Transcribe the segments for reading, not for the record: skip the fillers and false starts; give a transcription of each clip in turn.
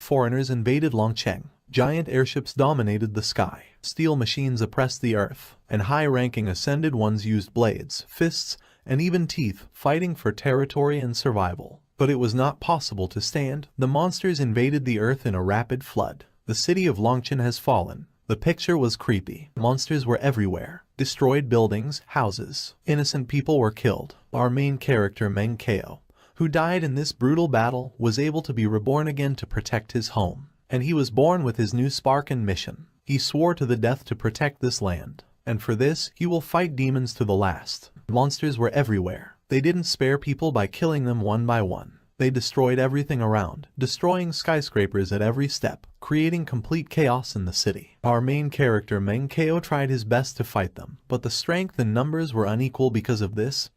Foreigners invaded Longcheng. Giant airships dominated the sky. Steel machines oppressed the earth, and high-ranking ascended ones used blades, fists, and even teeth, fighting for territory and survival. But it was not possible to stand. The monsters invaded the earth in a rapid flood. The city of Longcheng has fallen. The picture was creepy. Monsters were everywhere. Destroyed buildings, houses. Innocent people were killed. Our main character Meng Kao, who died in this brutal battle, was able to be reborn again to protect his home. And he was born with his new spark and mission. He swore to the death to protect this land. And for this, he will fight demons to the last. Monsters were everywhere. They didn't spare people by killing them one by one. They destroyed everything around, destroying skyscrapers at every step, creating complete chaos in the city. Our main character Meng Kao tried his best to fight them, but the strength and numbers were unequal. Because of this,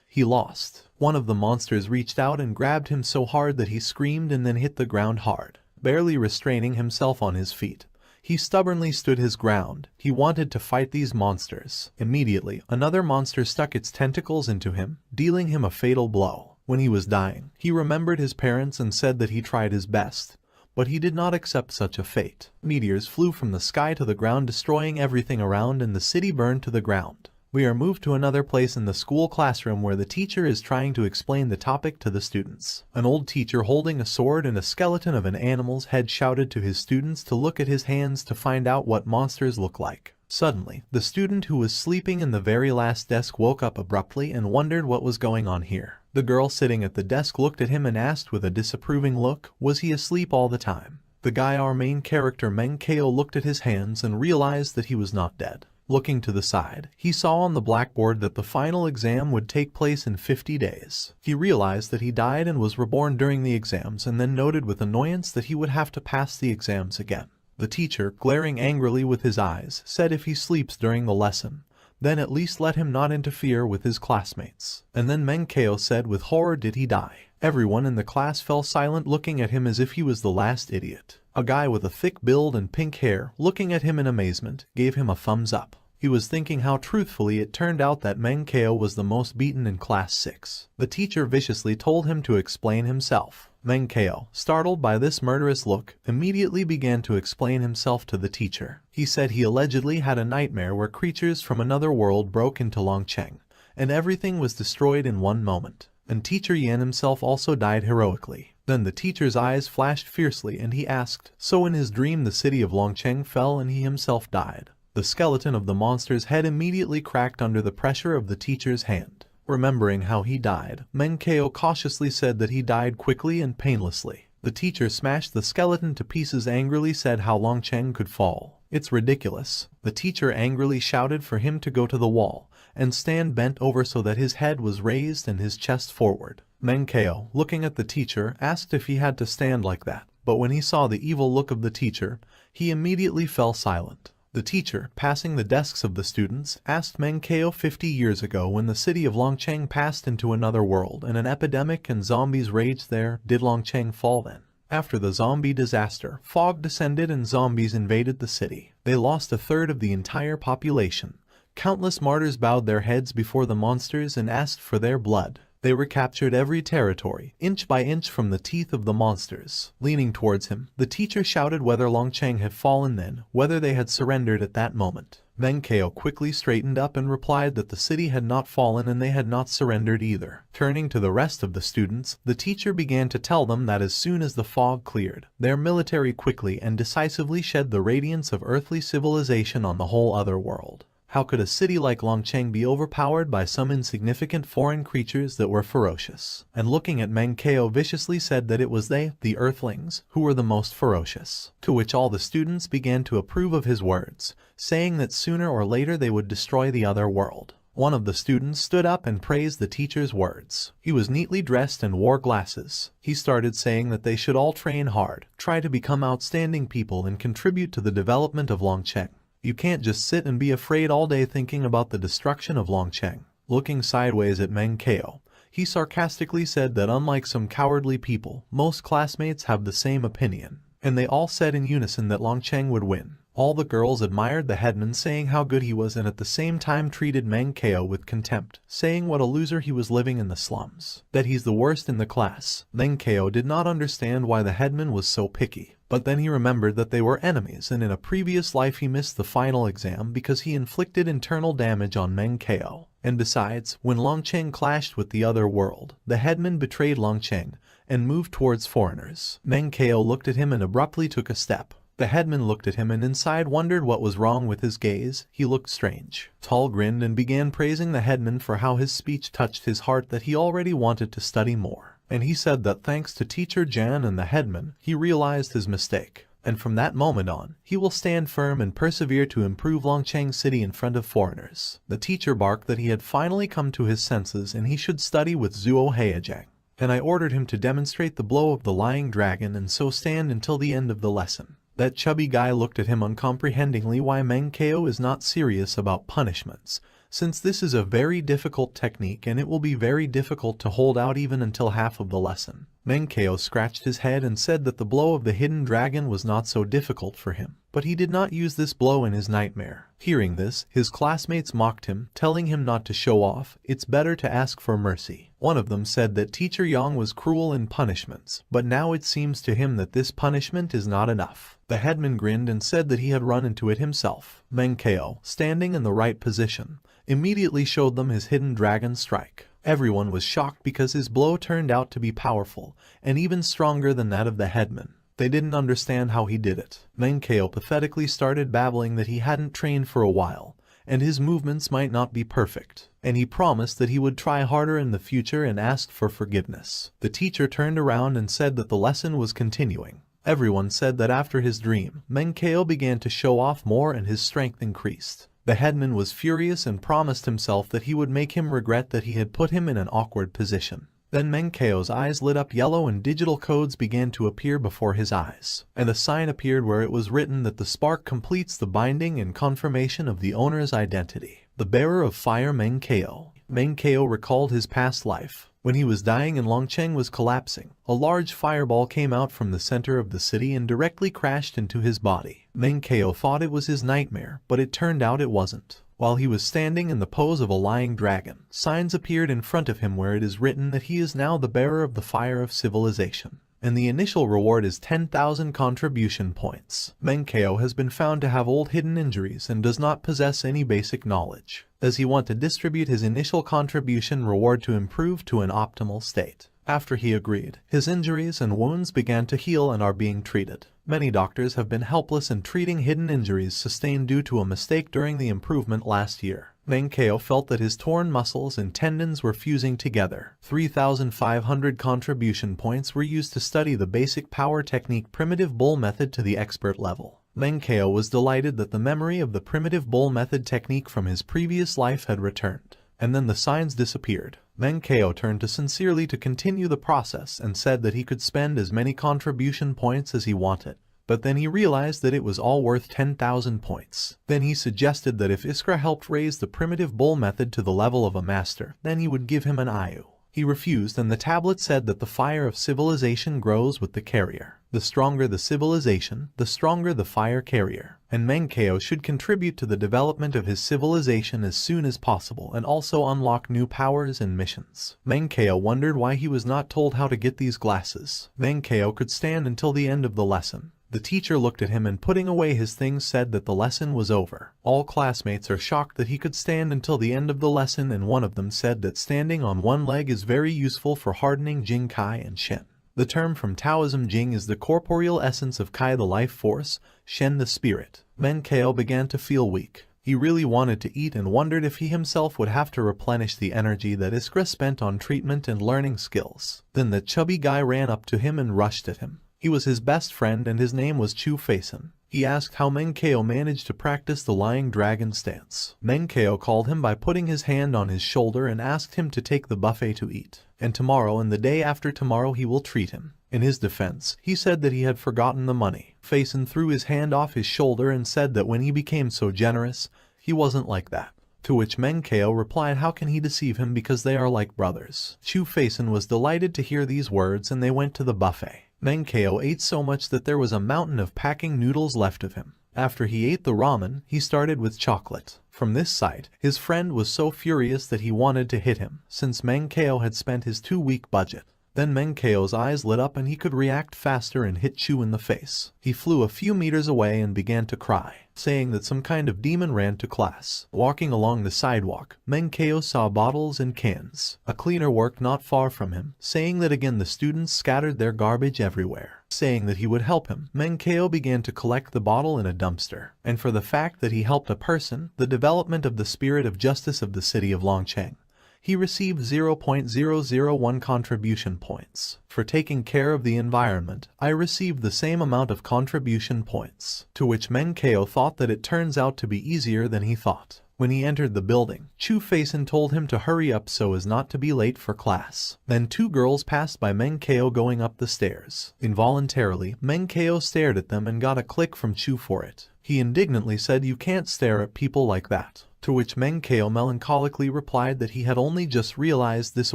he lost. One of the monsters reached out and grabbed him so hard that he screamed and then hit the ground hard. Barely restraining himself on his feet, he stubbornly stood his ground. He wanted to fight these monsters. Immediately, another monster stuck its tentacles into him, dealing him a fatal blow. When he was dying, he remembered his parents and said that he tried his best, but he did not accept such a fate. Meteors flew from the sky to the ground, destroying everything around, and the city burned to the ground. We are moved to another place in the school classroom where the teacher is trying to explain the topic to the students. An old teacher holding a sword and a skeleton of an animal's head shouted to his students to look at his hands to find out what monsters look like. Suddenly, the student who was sleeping in the very last desk woke up abruptly and wondered what was going on here. The girl sitting at the desk looked at him and asked with a disapproving look, was he asleep all the time? The guy, our main character Meng Kao, looked at his hands and realized that he was not dead. Looking to the side, he saw on the blackboard that the final exam would take place in 50 days. He realized that he died and was reborn during the exams, and then noted with annoyance that he would have to pass the exams again. The teacher, glaring angrily with his eyes, said if he sleeps during the lesson, then at least let him not interfere with his classmates. And then Meng Kao said with horror, did he die? Everyone in the class fell silent, looking at him as if he was the last idiot. A guy with a thick build and pink hair, looking at him in amazement, gave him a thumbs up. He was thinking how truthfully it turned out that Meng Kao was the most beaten in class 6. The teacher viciously told him to explain himself. Meng Kao, startled by this murderous look, immediately began to explain himself to the teacher. He said he allegedly had a nightmare where creatures from another world broke into Longcheng, and everything was destroyed in one moment. And teacher Yan himself also died heroically. Then the teacher's eyes flashed fiercely and he asked, so in his dream the city of Longcheng fell and he himself died. The skeleton of the monster's head immediately cracked under the pressure of the teacher's hand. Remembering how he died, Meng Kao cautiously said that he died quickly and painlessly. The teacher smashed the skeleton to pieces, angrily said how Longcheng could fall. It's ridiculous. The teacher angrily shouted for him to go to the wall and stand bent over so that his head was raised and his chest forward. Meng Kao, looking at the teacher, asked if he had to stand like that, but when he saw the evil look of the teacher, he immediately fell silent. The teacher, passing the desks of the students, asked Meng Kao 50 years ago when the city of Longcheng passed into another world and an epidemic and zombies raged there, did Longcheng fall then? After the zombie disaster, fog descended and zombies invaded the city. They lost a third of the entire population. Countless martyrs bowed their heads before the monsters and asked for their blood. They recaptured every territory, inch by inch, from the teeth of the monsters. Leaning towards him, the teacher shouted whether Longcheng had fallen then, whether they had surrendered at that moment. Meng Kao quickly straightened up and replied that the city had not fallen and they had not surrendered either. Turning to the rest of the students, the teacher began to tell them that as soon as the fog cleared, their military quickly and decisively shed the radiance of earthly civilization on the whole other world. How could a city like Longcheng be overpowered by some insignificant foreign creatures that were ferocious? And looking at Meng Kao viciously said that it was they, the Earthlings, who were the most ferocious. To which all the students began to approve of his words, saying that sooner or later they would destroy the other world. One of the students stood up and praised the teacher's words. He was neatly dressed and wore glasses. He started saying that they should all train hard, try to become outstanding people and contribute to the development of Longcheng. You can't just sit and be afraid all day thinking about the destruction of Longcheng. Looking sideways at Meng Kao, he sarcastically said that unlike some cowardly people, most classmates have the same opinion. And they all said in unison that Longcheng would win. All the girls admired the headman, saying how good he was, and at the same time treated Mangkeo with contempt, saying what a loser he was living in the slums, that he's the worst in the class. Mangkeo did not understand why the headman was so picky, but then he remembered that they were enemies, and in a previous life he missed the final exam because he inflicted internal damage on Mangkeo. And besides, when Longcheng clashed with the other world, the headman betrayed Longcheng and moved towards foreigners. Mangkeo looked at him and abruptly took a step. The headman looked at him and inside wondered what was wrong with his gaze. He looked strange. Tall grinned and began praising the headman for how his speech touched his heart, that he already wanted to study more. And he said that thanks to teacher Jan and the headman, he realized his mistake. And from that moment on, he will stand firm and persevere to improve Longcheng City in front of foreigners. The teacher barked that he had finally come to his senses and he should study with Zuo Heijang. And I ordered him to demonstrate the blow of the lying dragon and so stand until the end of the lesson. That chubby guy looked at him uncomprehendingly why Mangkeo is not serious about punishments, since this is a very difficult technique and it will be very difficult to hold out even until half of the lesson. Mangkeo scratched his head and said that the blow of the hidden dragon was not so difficult for him, but he did not use this blow in his nightmare. Hearing this, his classmates mocked him, telling him not to show off, it's better to ask for mercy. One of them said that teacher Yang was cruel in punishments, but now it seems to him that this punishment is not enough. The headman grinned and said that he had run into it himself. Mangkeo, standing in the right position, immediately showed them his hidden dragon strike. Everyone was shocked because his blow turned out to be powerful, and even stronger than that of the headman. They didn't understand how he did it. Mangkeo pathetically started babbling that he hadn't trained for a while, and his movements might not be perfect, and he promised that he would try harder in the future and asked for forgiveness. The teacher turned around and said that the lesson was continuing. Everyone said that after his dream, Mangkeo began to show off more and his strength increased. The headman was furious and promised himself that he would make him regret that he had put him in an awkward position. Then Mangkeo's eyes lit up yellow and digital codes began to appear before his eyes, and a sign appeared where it was written that the spark completes the binding and confirmation of the owner's identity. The bearer of fire Mangkeo. Mangkeo recalled his past life. When he was dying and Longcheng was collapsing, a large fireball came out from the center of the city and directly crashed into his body. Mangkeo thought it was his nightmare, but it turned out it wasn't. While he was standing in the pose of a lying dragon, signs appeared in front of him where it is written that he is now the bearer of the fire of civilization, and the initial reward is 10,000 contribution points. Mangkeo has been found to have old hidden injuries and does not possess any basic knowledge. Does he want to distribute his initial contribution reward to improve to an optimal state? After he agreed, his injuries and wounds began to heal and are being treated. Many doctors have been helpless in treating hidden injuries sustained due to a mistake during the improvement last year. Mangkeo felt that his torn muscles and tendons were fusing together. 3,500 contribution points were used to study the basic power technique primitive bull method to the expert level. Mangkeo was delighted that the memory of the primitive bull method technique from his previous life had returned. And then the signs disappeared. Mangkeo turned to sincerely to continue the process and said that he could spend as many contribution points as he wanted. But then he realized that it was all worth 10,000 points. Then he suggested that if Iskra helped raise the primitive bull method to the level of a master, then he would give him an Ayu. He refused, and the tablet said that the fire of civilization grows with the carrier. The stronger the civilization, the stronger the fire carrier. And Mangkeo should contribute to the development of his civilization as soon as possible and also unlock new powers and missions. Mangkeo wondered why he was not told how to get these glasses. Mangkeo could stand until the end of the lesson. The teacher looked at him and putting away his things said that the lesson was over. All classmates are shocked that he could stand until the end of the lesson, and one of them said that standing on one leg is very useful for hardening Jing Kai and Shen. The term from Taoism Jing is the corporeal essence of Kai the life force, Shen the spirit. Mangkeo began to feel weak. He really wanted to eat and wondered if he himself would have to replenish the energy that Iskra spent on treatment and learning skills. Then the chubby guy ran up to him and rushed at him. He was his best friend and his name was Chu Faison. He asked how Mangkeo managed to practice the lying dragon stance. Mangkeo called him by putting his hand on his shoulder and asked him to take the buffet to eat. And tomorrow and the day after tomorrow he will treat him. In his defense, he said that he had forgotten the money. Faison threw his hand off his shoulder and said that when he became so generous, he wasn't like that. To which Mangkeo replied how can he deceive him because they are like brothers. Chu Faison was delighted to hear these words and they went to the buffet. Mangkeo ate so much that there was a mountain of packing noodles left of him. After he ate the ramen, he started with chocolate. From this sight, his friend was so furious that he wanted to hit him, since Mangkeo had spent his 2-week budget. Then Mengkeo's eyes lit up and he could react faster and hit Chu in the face. He flew a few meters away and began to cry, saying that some kind of demon ran to class. Walking along the sidewalk, Mengkeo saw bottles and cans. A cleaner worked not far from him, saying that again the students scattered their garbage everywhere. Saying that he would help him, Mengkeo began to collect the bottle in a dumpster. And for the fact that he helped a person, the development of the spirit of justice of the city of Longcheng, he received 0.001 contribution points. For taking care of the environment, I received the same amount of contribution points. To which Mengkeo thought that it turns out to be easier than he thought. When he entered the building, Chu Faison told him to hurry up so as not to be late for class. Then 2 girls passed by Mengkeo going up the stairs. Involuntarily, Mengkeo stared at them and got a click from Chu for it. He indignantly said, "You can't stare at people like that." To which Mengkeo melancholically replied that he had only just realized this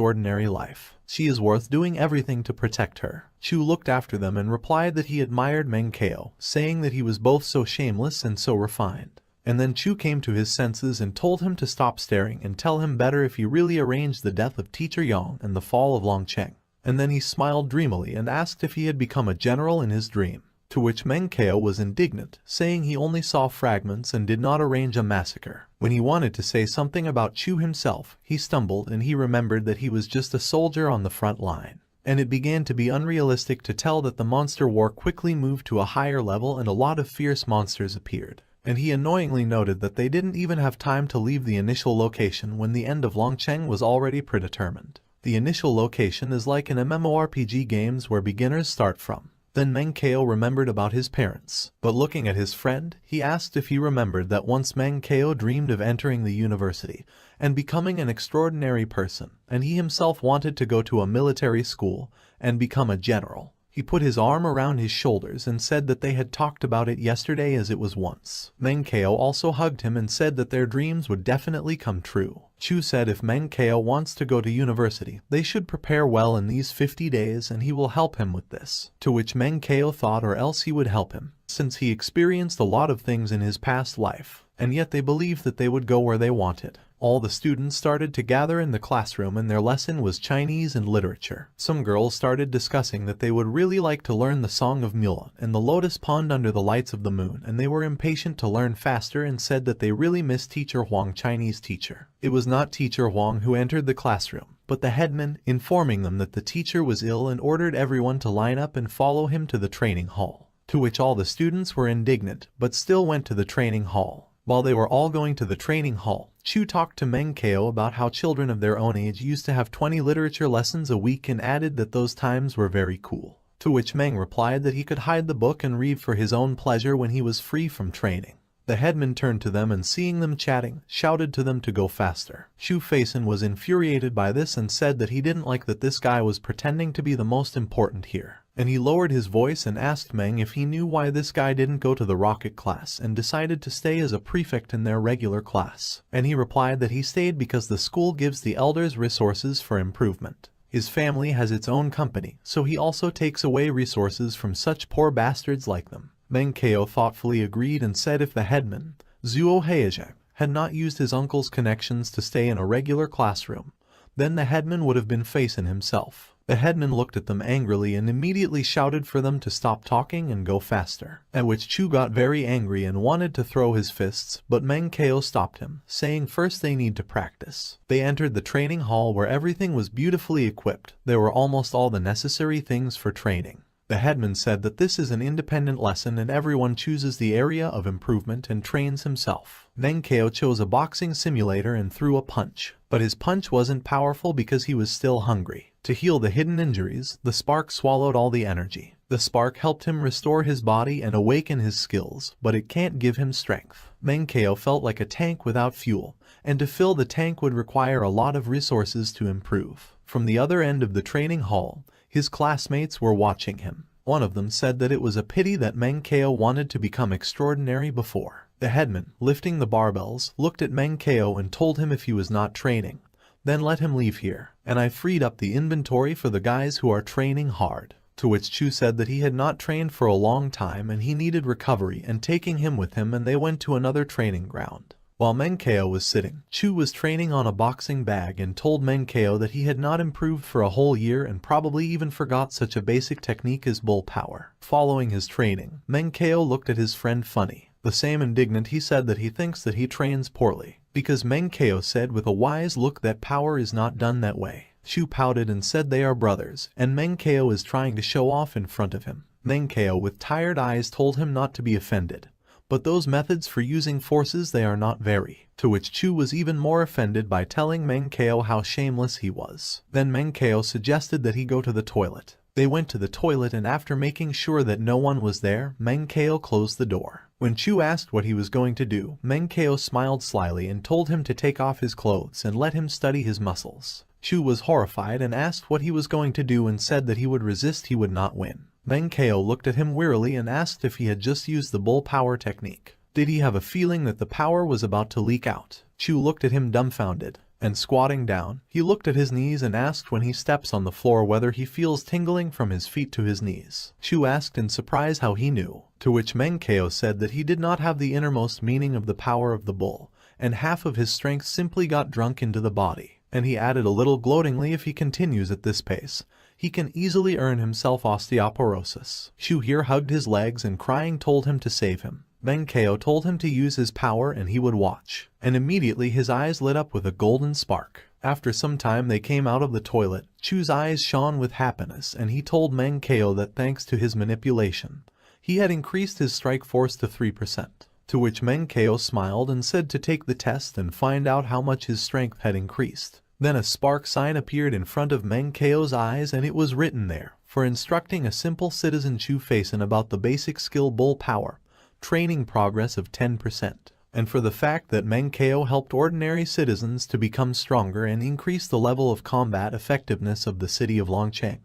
ordinary life. She is worth doing everything to protect her. Chu looked after them and replied that he admired Mengkeo, saying that he was both so shameless and so refined. And then Chu came to his senses and told him to stop staring and tell him better if he really arranged the death of Teacher Yang and the fall of Longcheng. And then he smiled dreamily and asked if he had become a general in his dream. To which Mengkeo was indignant, saying he only saw fragments and did not arrange a massacre. When he wanted to say something about Chu himself, he stumbled and he remembered that he was just a soldier on the front line. And it began to be unrealistic to tell that the monster war quickly moved to a higher level and a lot of fierce monsters appeared. And he annoyingly noted that they didn't even have time to leave the initial location when the end of Longcheng was already predetermined. The initial location is like in MMORPG games where beginners start from. Then Mengkeo remembered about his parents, but looking at his friend, he asked if he remembered that once Mengkeo dreamed of entering the university and becoming an extraordinary person, and he himself wanted to go to a military school and become a general. He put his arm around his shoulders and said that they had talked about it yesterday as it was once. Mengkeo also hugged him and said that their dreams would definitely come true. Chu said if Mengkeo wants to go to university, they should prepare well in these 50 days and he will help him with this. To which Mengkeo thought or else he would help him, since he experienced a lot of things in his past life, and yet they believed that they would go where they wanted. All the students started to gather in the classroom and their lesson was Chinese and literature. Some girls started discussing that they would really like to learn the Song of Maola and the Lotus Pond under the lights of the moon, and they were impatient to learn faster and said that they really missed Teacher Huang, Chinese teacher. It was not Teacher Huang who entered the classroom, but the headman, informing them that the teacher was ill and ordered everyone to line up and follow him to the training hall. To which all the students were indignant, but still went to the training hall. While they were all going to the training hall, Chu talked to Mengkeo about how children of their own age used to have 20 literature lessons a week and added that those times were very cool. To which Meng replied that he could hide the book and read for his own pleasure when he was free from training. The headman turned to them and seeing them chatting, shouted to them to go faster. Chu Faison was infuriated by this and said that he didn't like that this guy was pretending to be the most important here. And he lowered his voice and asked Meng if he knew why this guy didn't go to the rocket class and decided to stay as a prefect in their regular class. And he replied that he stayed because the school gives the elders resources for improvement. His family has its own company, so he also takes away resources from such poor bastards like them. Mengkeo thoughtfully agreed and said if the headman, Zuo Heijia, had not used his uncle's connections to stay in a regular classroom, then the headman would have been Faison himself. The headman looked at them angrily and immediately shouted for them to stop talking and go faster, at which Chu got very angry and wanted to throw his fists, but Mengkeo stopped him, saying first they need to practice. They entered the training hall where everything was beautifully equipped. There were almost all the necessary things for training. The headman said that this is an independent lesson and everyone chooses the area of improvement and trains himself. Mengkeo chose a boxing simulator and threw a punch, but his punch wasn't powerful because he was still hungry. To heal the hidden injuries, the spark swallowed all the energy. The spark helped him restore his body and awaken his skills, but it can't give him strength. Mengkeo felt like a tank without fuel, and to fill the tank would require a lot of resources to improve. From the other end of the training hall, his classmates were watching him. One of them said that it was a pity that Mengkeo wanted to become extraordinary before. The headman, lifting the barbells, looked at Mengkeo and told him if he was not training, then let him leave here, and I freed up the inventory for the guys who are training hard. to which Chu said that he had not trained for a long time and he needed recovery, and taking him with him, and they went to another training ground. While Menkeo was sitting, Chu was training on a boxing bag and told Menkeo that he had not improved for a whole year and probably even forgot such a basic technique as bull power. Following his training, Menkeo looked at his friend funny. The same indignant, he said that he thinks that he trains poorly, because Menkeo said with a wise look that power is not done that way. Chu pouted and said they are brothers, and Menkeo is trying to show off in front of him. Menkeo with tired eyes told him not to be offended. But those methods for using forces, they are not very. To which Chu was even more offended by telling Menkeo how shameless he was. Then Menkeo suggested that he go to the toilet. They went to the toilet, and after making sure that no one was there, Menkeo closed the door. When Chu asked what he was going to do, Menkeo smiled slyly and told him to take off his clothes and let him study his muscles. Chu was horrified and asked what he was going to do and said that he would resist, he would not win. Menkeo looked at him wearily and asked if he had just used the bull power technique. Did he have a feeling that the power was about to leak out? Chu looked at him dumbfounded, and squatting down, he looked at his knees and asked when he steps on the floor whether he feels tingling from his feet to his knees. Chu asked in surprise how he knew, to which Menkeo said that he did not have the innermost meaning of the power of the bull, and half of his strength simply got drunk into the body. And he added a little gloatingly, if he continues at this pace, he can easily earn himself osteoporosis. Chu here hugged his legs and crying told him to save him. Menkeo told him to use his power and he would watch. And immediately his eyes lit up with a golden spark. After some time they came out of the toilet. Chu's eyes shone with happiness, and he told Menkeo that thanks to his manipulation, he had increased his strike force to 3%. To which Menkeo smiled and said to take the test and find out how much his strength had increased. Then a spark sign appeared in front of Menkeo's eyes, and it was written there, for instructing a simple citizen Chu Faison about the basic skill bull power, training progress of 10%. And for the fact that Menkeo helped ordinary citizens to become stronger and increase the level of combat effectiveness of the city of Longcheng,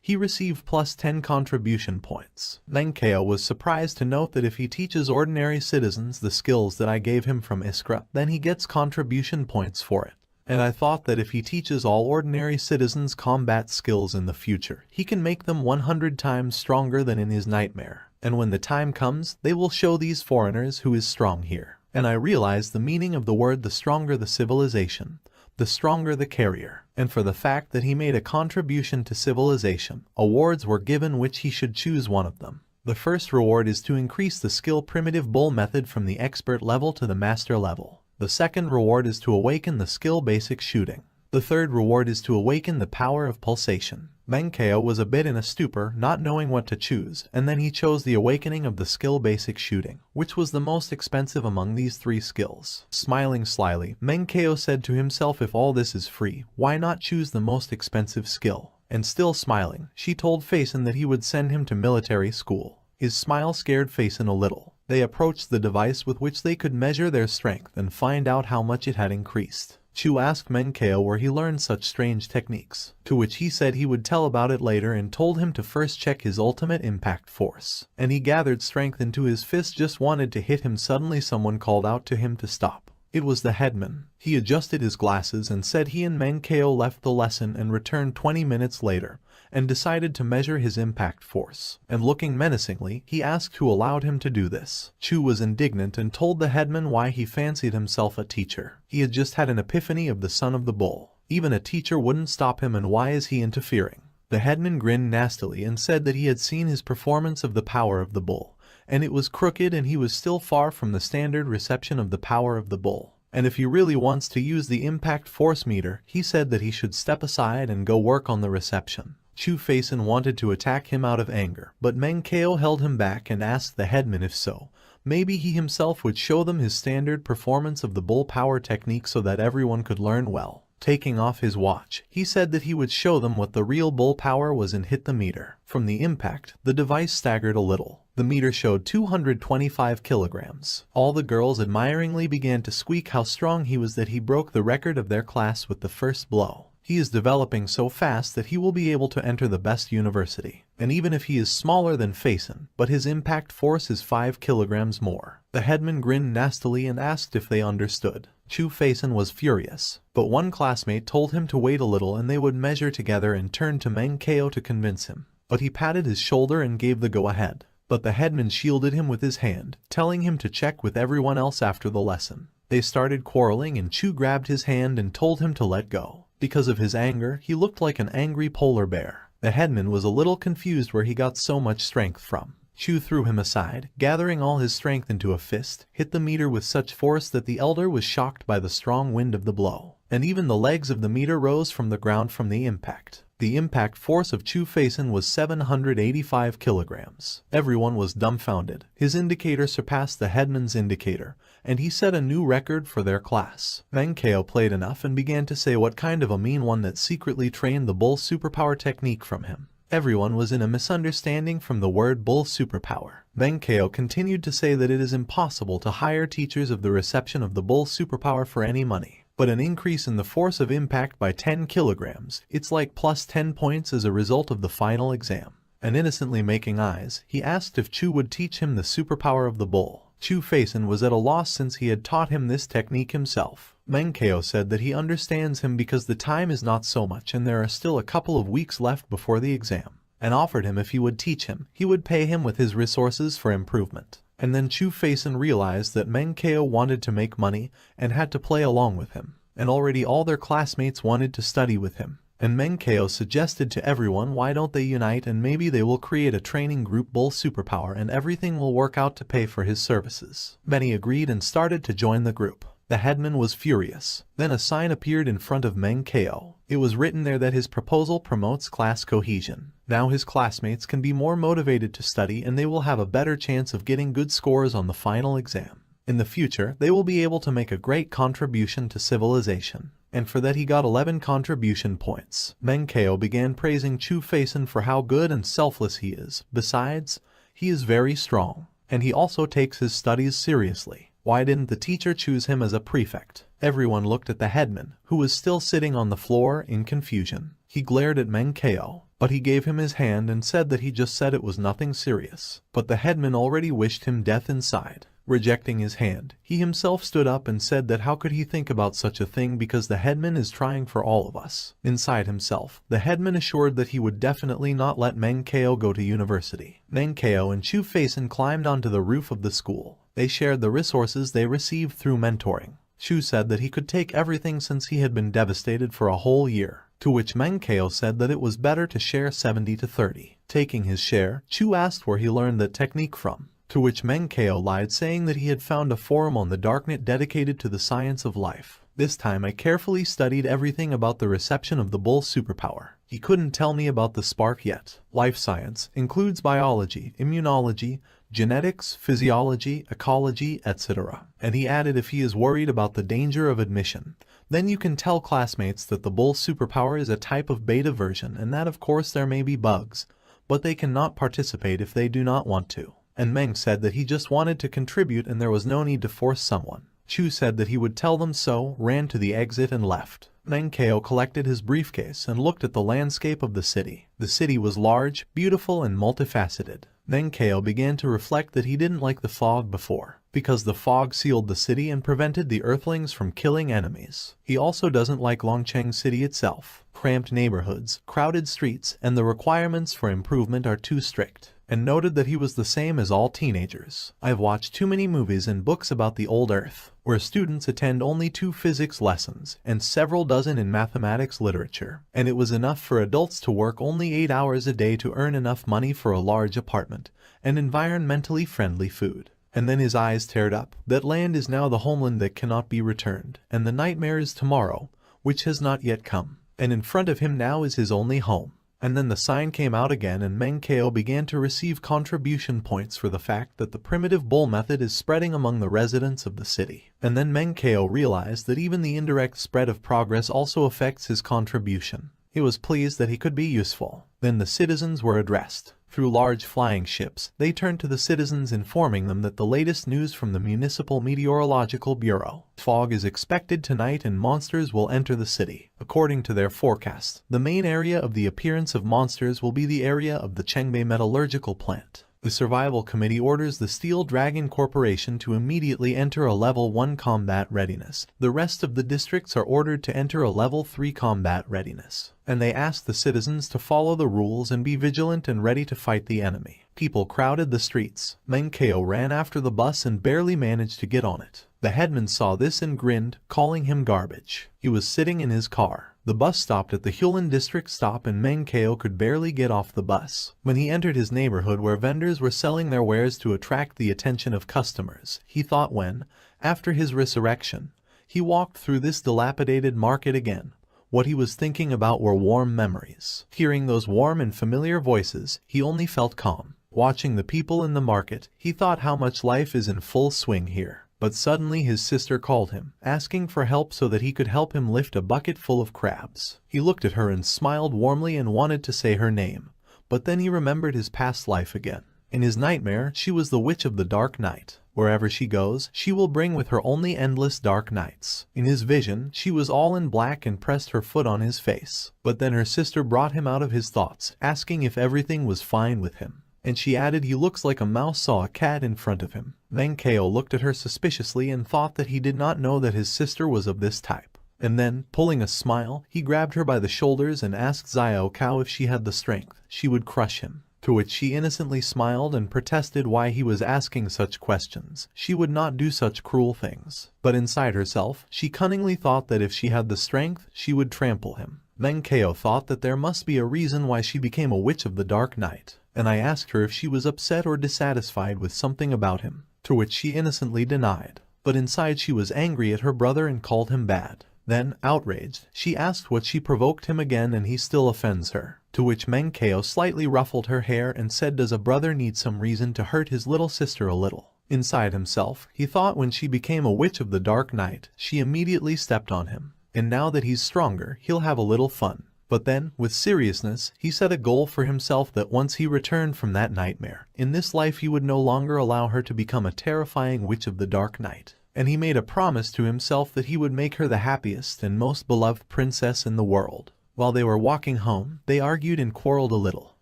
he received plus 10 contribution points. Menkeo was surprised to note that if he teaches ordinary citizens the skills that I gave him from Iskra, then he gets contribution points for it. And I thought that if he teaches all ordinary citizens combat skills in the future, he can make them 100 times stronger than in his nightmare. And when the time comes, they will show these foreigners who is strong here. And I realized the meaning of the word: the stronger the civilization, the stronger the carrier. And for the fact that he made a contribution to civilization, awards were given which he should choose one of them. The first reward is to increase the skill primitive bull method from the expert level to the master level. The second reward is to awaken the skill basic shooting. The third reward is to awaken the power of pulsation. Menkeo was a bit in a stupor, not knowing what to choose, and then he chose the awakening of the skill basic shooting, which was the most expensive among these three skills. Smiling slyly, Menkeo said to himself, if all this is free, why not choose the most expensive skill? And still smiling, she told Faison that he would send him to military school. His smile scared Faison a little. They approached the device with which they could measure their strength and find out how much it had increased. Chu asked Menkeo where he learned such strange techniques, to which he said he would tell about it later, and told him to first check his ultimate impact force. And he gathered strength into his fist, just wanted to hit him. Suddenly someone called out to him to stop. It was the headman. He adjusted his glasses and said he and Menkeo left the lesson and returned 20 minutes later, and decided to measure his impact force. And looking menacingly, he asked who allowed him to do this. Chu was indignant and told the headman why he fancied himself a teacher. He had just had an epiphany of the son of the bull. Even a teacher wouldn't stop him, and why is he interfering? The headman grinned nastily and said that he had seen his performance of the power of the bull, and it was crooked, and he was still far from the standard reception of the power of the bull. And if he really wants to use the impact force meter, he said that he should step aside and go work on the reception. Chu Faison wanted to attack him out of anger, but Menkeo held him back and asked the headman if so, maybe he himself would show them his standard performance of the bull power technique so that everyone could learn well. Taking off his watch, he said that he would show them what the real bull power was and hit the meter. From the impact, the device staggered a little. The meter showed 225 kilograms. All the girls admiringly began to squeak how strong he was, that he broke the record of their class with the first blow. He is developing so fast that he will be able to enter the best university. And even if he is smaller than Faison, but his impact force is 5 kilograms more. The headman grinned nastily and asked if they understood. Chu Faison was furious, but one classmate told him to wait a little and they would measure together, and turned to Menkeo to convince him. but he patted his shoulder and gave the go-ahead. But the headman shielded him with his hand, telling him to check with everyone else after the lesson. They started quarreling and Chu grabbed his hand and told him to let go. Because of his anger, he looked like an angry polar bear. The headman was a little confused where he got so much strength from. Chu threw him aside, gathering all his strength into a fist, hit the meter with such force that the elder was shocked by the strong wind of the blow. And even the legs of the meter rose from the ground from the impact. The impact force of Chu Faison was 785 kilograms. Everyone was dumbfounded. His indicator surpassed the headman's indicator, and he set a new record for their class. Menkeo played enough and began to say what kind of a mean one that secretly trained the bull superpower technique from him. Everyone was in a misunderstanding from the word bull superpower. Menkeo continued to say that it is impossible to hire teachers of the reception of the bull superpower for any money. But an increase in the force of impact by 10 kilograms, it's like plus 10 points as a result of the final exam. And innocently making eyes, he asked if Chu would teach him the superpower of the bull. Chu Faison was at a loss since he had taught him this technique himself. Menkeo said that he understands him because the time is not so much and there are still a couple of weeks left before the exam, and offered him if he would teach him, he would pay him with his resources for improvement. And then Chu Faison realized that Menkeo wanted to make money and had to play along with him. And already all their classmates wanted to study with him. And Menkeo suggested to everyone why don't they unite and maybe they will create a training group bull superpower and everything will work out to pay for his services. Many agreed and started to join the group. The headman was furious. Then a sign appeared in front of Menkeo. It was written there that his proposal promotes class cohesion. Now his classmates can be more motivated to study and they will have a better chance of getting good scores on the final exam. In the future, they will be able to make a great contribution to civilization. And for that he got 11 contribution points. Menkeo began praising Chu Faison for how good and selfless he is. Besides, he is very strong. And he also takes his studies seriously. Why didn't the teacher choose him as a prefect? Everyone looked at the headman, who was still sitting on the floor in confusion. He glared at Menkeo, but he gave him his hand and said that he just said it was nothing serious. But the headman already wished him death inside. Rejecting his hand, he himself stood up and said that how could he think about such a thing because the headman is trying for all of us. Inside himself, the headman assured that he would definitely not let Menkeo go to university. Menkeo and Chu Faison climbed onto the roof of the school. They shared the resources they received through mentoring. Chu said that he could take everything since he had been devastated for a whole year. To which Menkeo said that it was better to share 70-30. Taking his share, Chu asked where he learned that technique from. To which Menkeo lied, saying that he had found a forum on the darknet dedicated to the science of life. This time I carefully studied everything about the reception of the bull superpower. He couldn't tell me about the spark yet. Life science includes biology, immunology, genetics, physiology, ecology, etc. And he added if he is worried about the danger of admission, then you can tell classmates that the bull superpower is a type of beta version and that of course there may be bugs, but they cannot participate if they do not want to. And Meng said that he just wanted to contribute and there was no need to force someone. Chu said that he would tell them so, ran to the exit and left. Menkeo collected his briefcase and looked at the landscape of the city. The city was large, beautiful and multifaceted. Menkeo began to reflect that he didn't like the fog before, because the fog sealed the city and prevented the Earthlings from killing enemies. He also doesn't like Longcheng City itself. Cramped neighborhoods, crowded streets, and the requirements for improvement are too strict. And noted that he was the same as all teenagers. I've watched too many movies and books about the old Earth, where students attend only 2 physics lessons and several dozen in mathematics literature, and it was enough for adults to work only 8 hours a day to earn enough money for a large apartment and environmentally friendly food. And then his eyes teared up. That land is now the homeland that cannot be returned, and the nightmare is tomorrow, which has not yet come. And in front of him now is his only home. And then the sign came out again and Menkeo began to receive contribution points for the fact that the primitive bull method is spreading among the residents of the city. And then Menkeo realized that even the indirect spread of progress also affects his contribution. He was pleased that he could be useful. Then the citizens were addressed. Through large flying ships, they turned to the citizens informing them that the latest news from the Municipal Meteorological Bureau. Fog is expected tonight and monsters will enter the city. According to their forecast, the main area of the appearance of monsters will be the area of the Chengbei metallurgical plant. The Survival Committee orders the Steel Dragon Corporation to immediately enter a Level 1 combat readiness. The rest of the districts are ordered to enter a Level 3 combat readiness, and they ask the citizens to follow the rules and be vigilant and ready to fight the enemy. People crowded the streets. Menkeo ran after the bus and barely managed to get on it. The headman saw this and grinned, calling him garbage. He was sitting in his car. The bus stopped at the Hulan district stop and Menkeo could barely get off the bus. When he entered his neighborhood where vendors were selling their wares to attract the attention of customers, he thought when, after his resurrection, he walked through this dilapidated market again, what he was thinking about were warm memories. Hearing those warm and familiar voices, he only felt calm. Watching the people in the market, he thought how much life is in full swing here. But suddenly his sister called him, asking for help so that he could help him lift a bucket full of crabs. He looked at her and smiled warmly and wanted to say her name, but then he remembered his past life again. In his nightmare, she was the witch of the dark night. Wherever she goes, she will bring with her only endless dark nights. In his vision, she was all in black and pressed her foot on his face. But then her sister brought him out of his thoughts, asking if everything was fine with him. And she added he looks like a mouse saw a cat in front of him. Menkeo looked at her suspiciously and thought that he did not know that his sister was of this type. And then, pulling a smile, he grabbed her by the shoulders and asked Xiao Cao if she had the strength, she would crush him. To which she innocently smiled and protested why he was asking such questions. She would not do such cruel things. But inside herself, she cunningly thought that if she had the strength, she would trample him. Menkeo thought that there must be a reason why she became a witch of the dark night. And I asked her if she was upset or dissatisfied with something about him, to which she innocently denied. But inside she was angry at her brother and called him bad. Then, outraged, she asked what she provoked him again and he still offends her. To which Menkeo slightly ruffled her hair and said, does a brother need some reason to hurt his little sister a little? Inside himself, he thought when she became a witch of the dark night, she immediately stepped on him. And now that he's stronger, he'll have a little fun. But then, with seriousness, he set a goal for himself that once he returned from that nightmare, in this life he would no longer allow her to become a terrifying witch of the dark night. And he made a promise to himself that he would make her the happiest and most beloved princess in the world. While they were walking home, they argued and quarreled a little.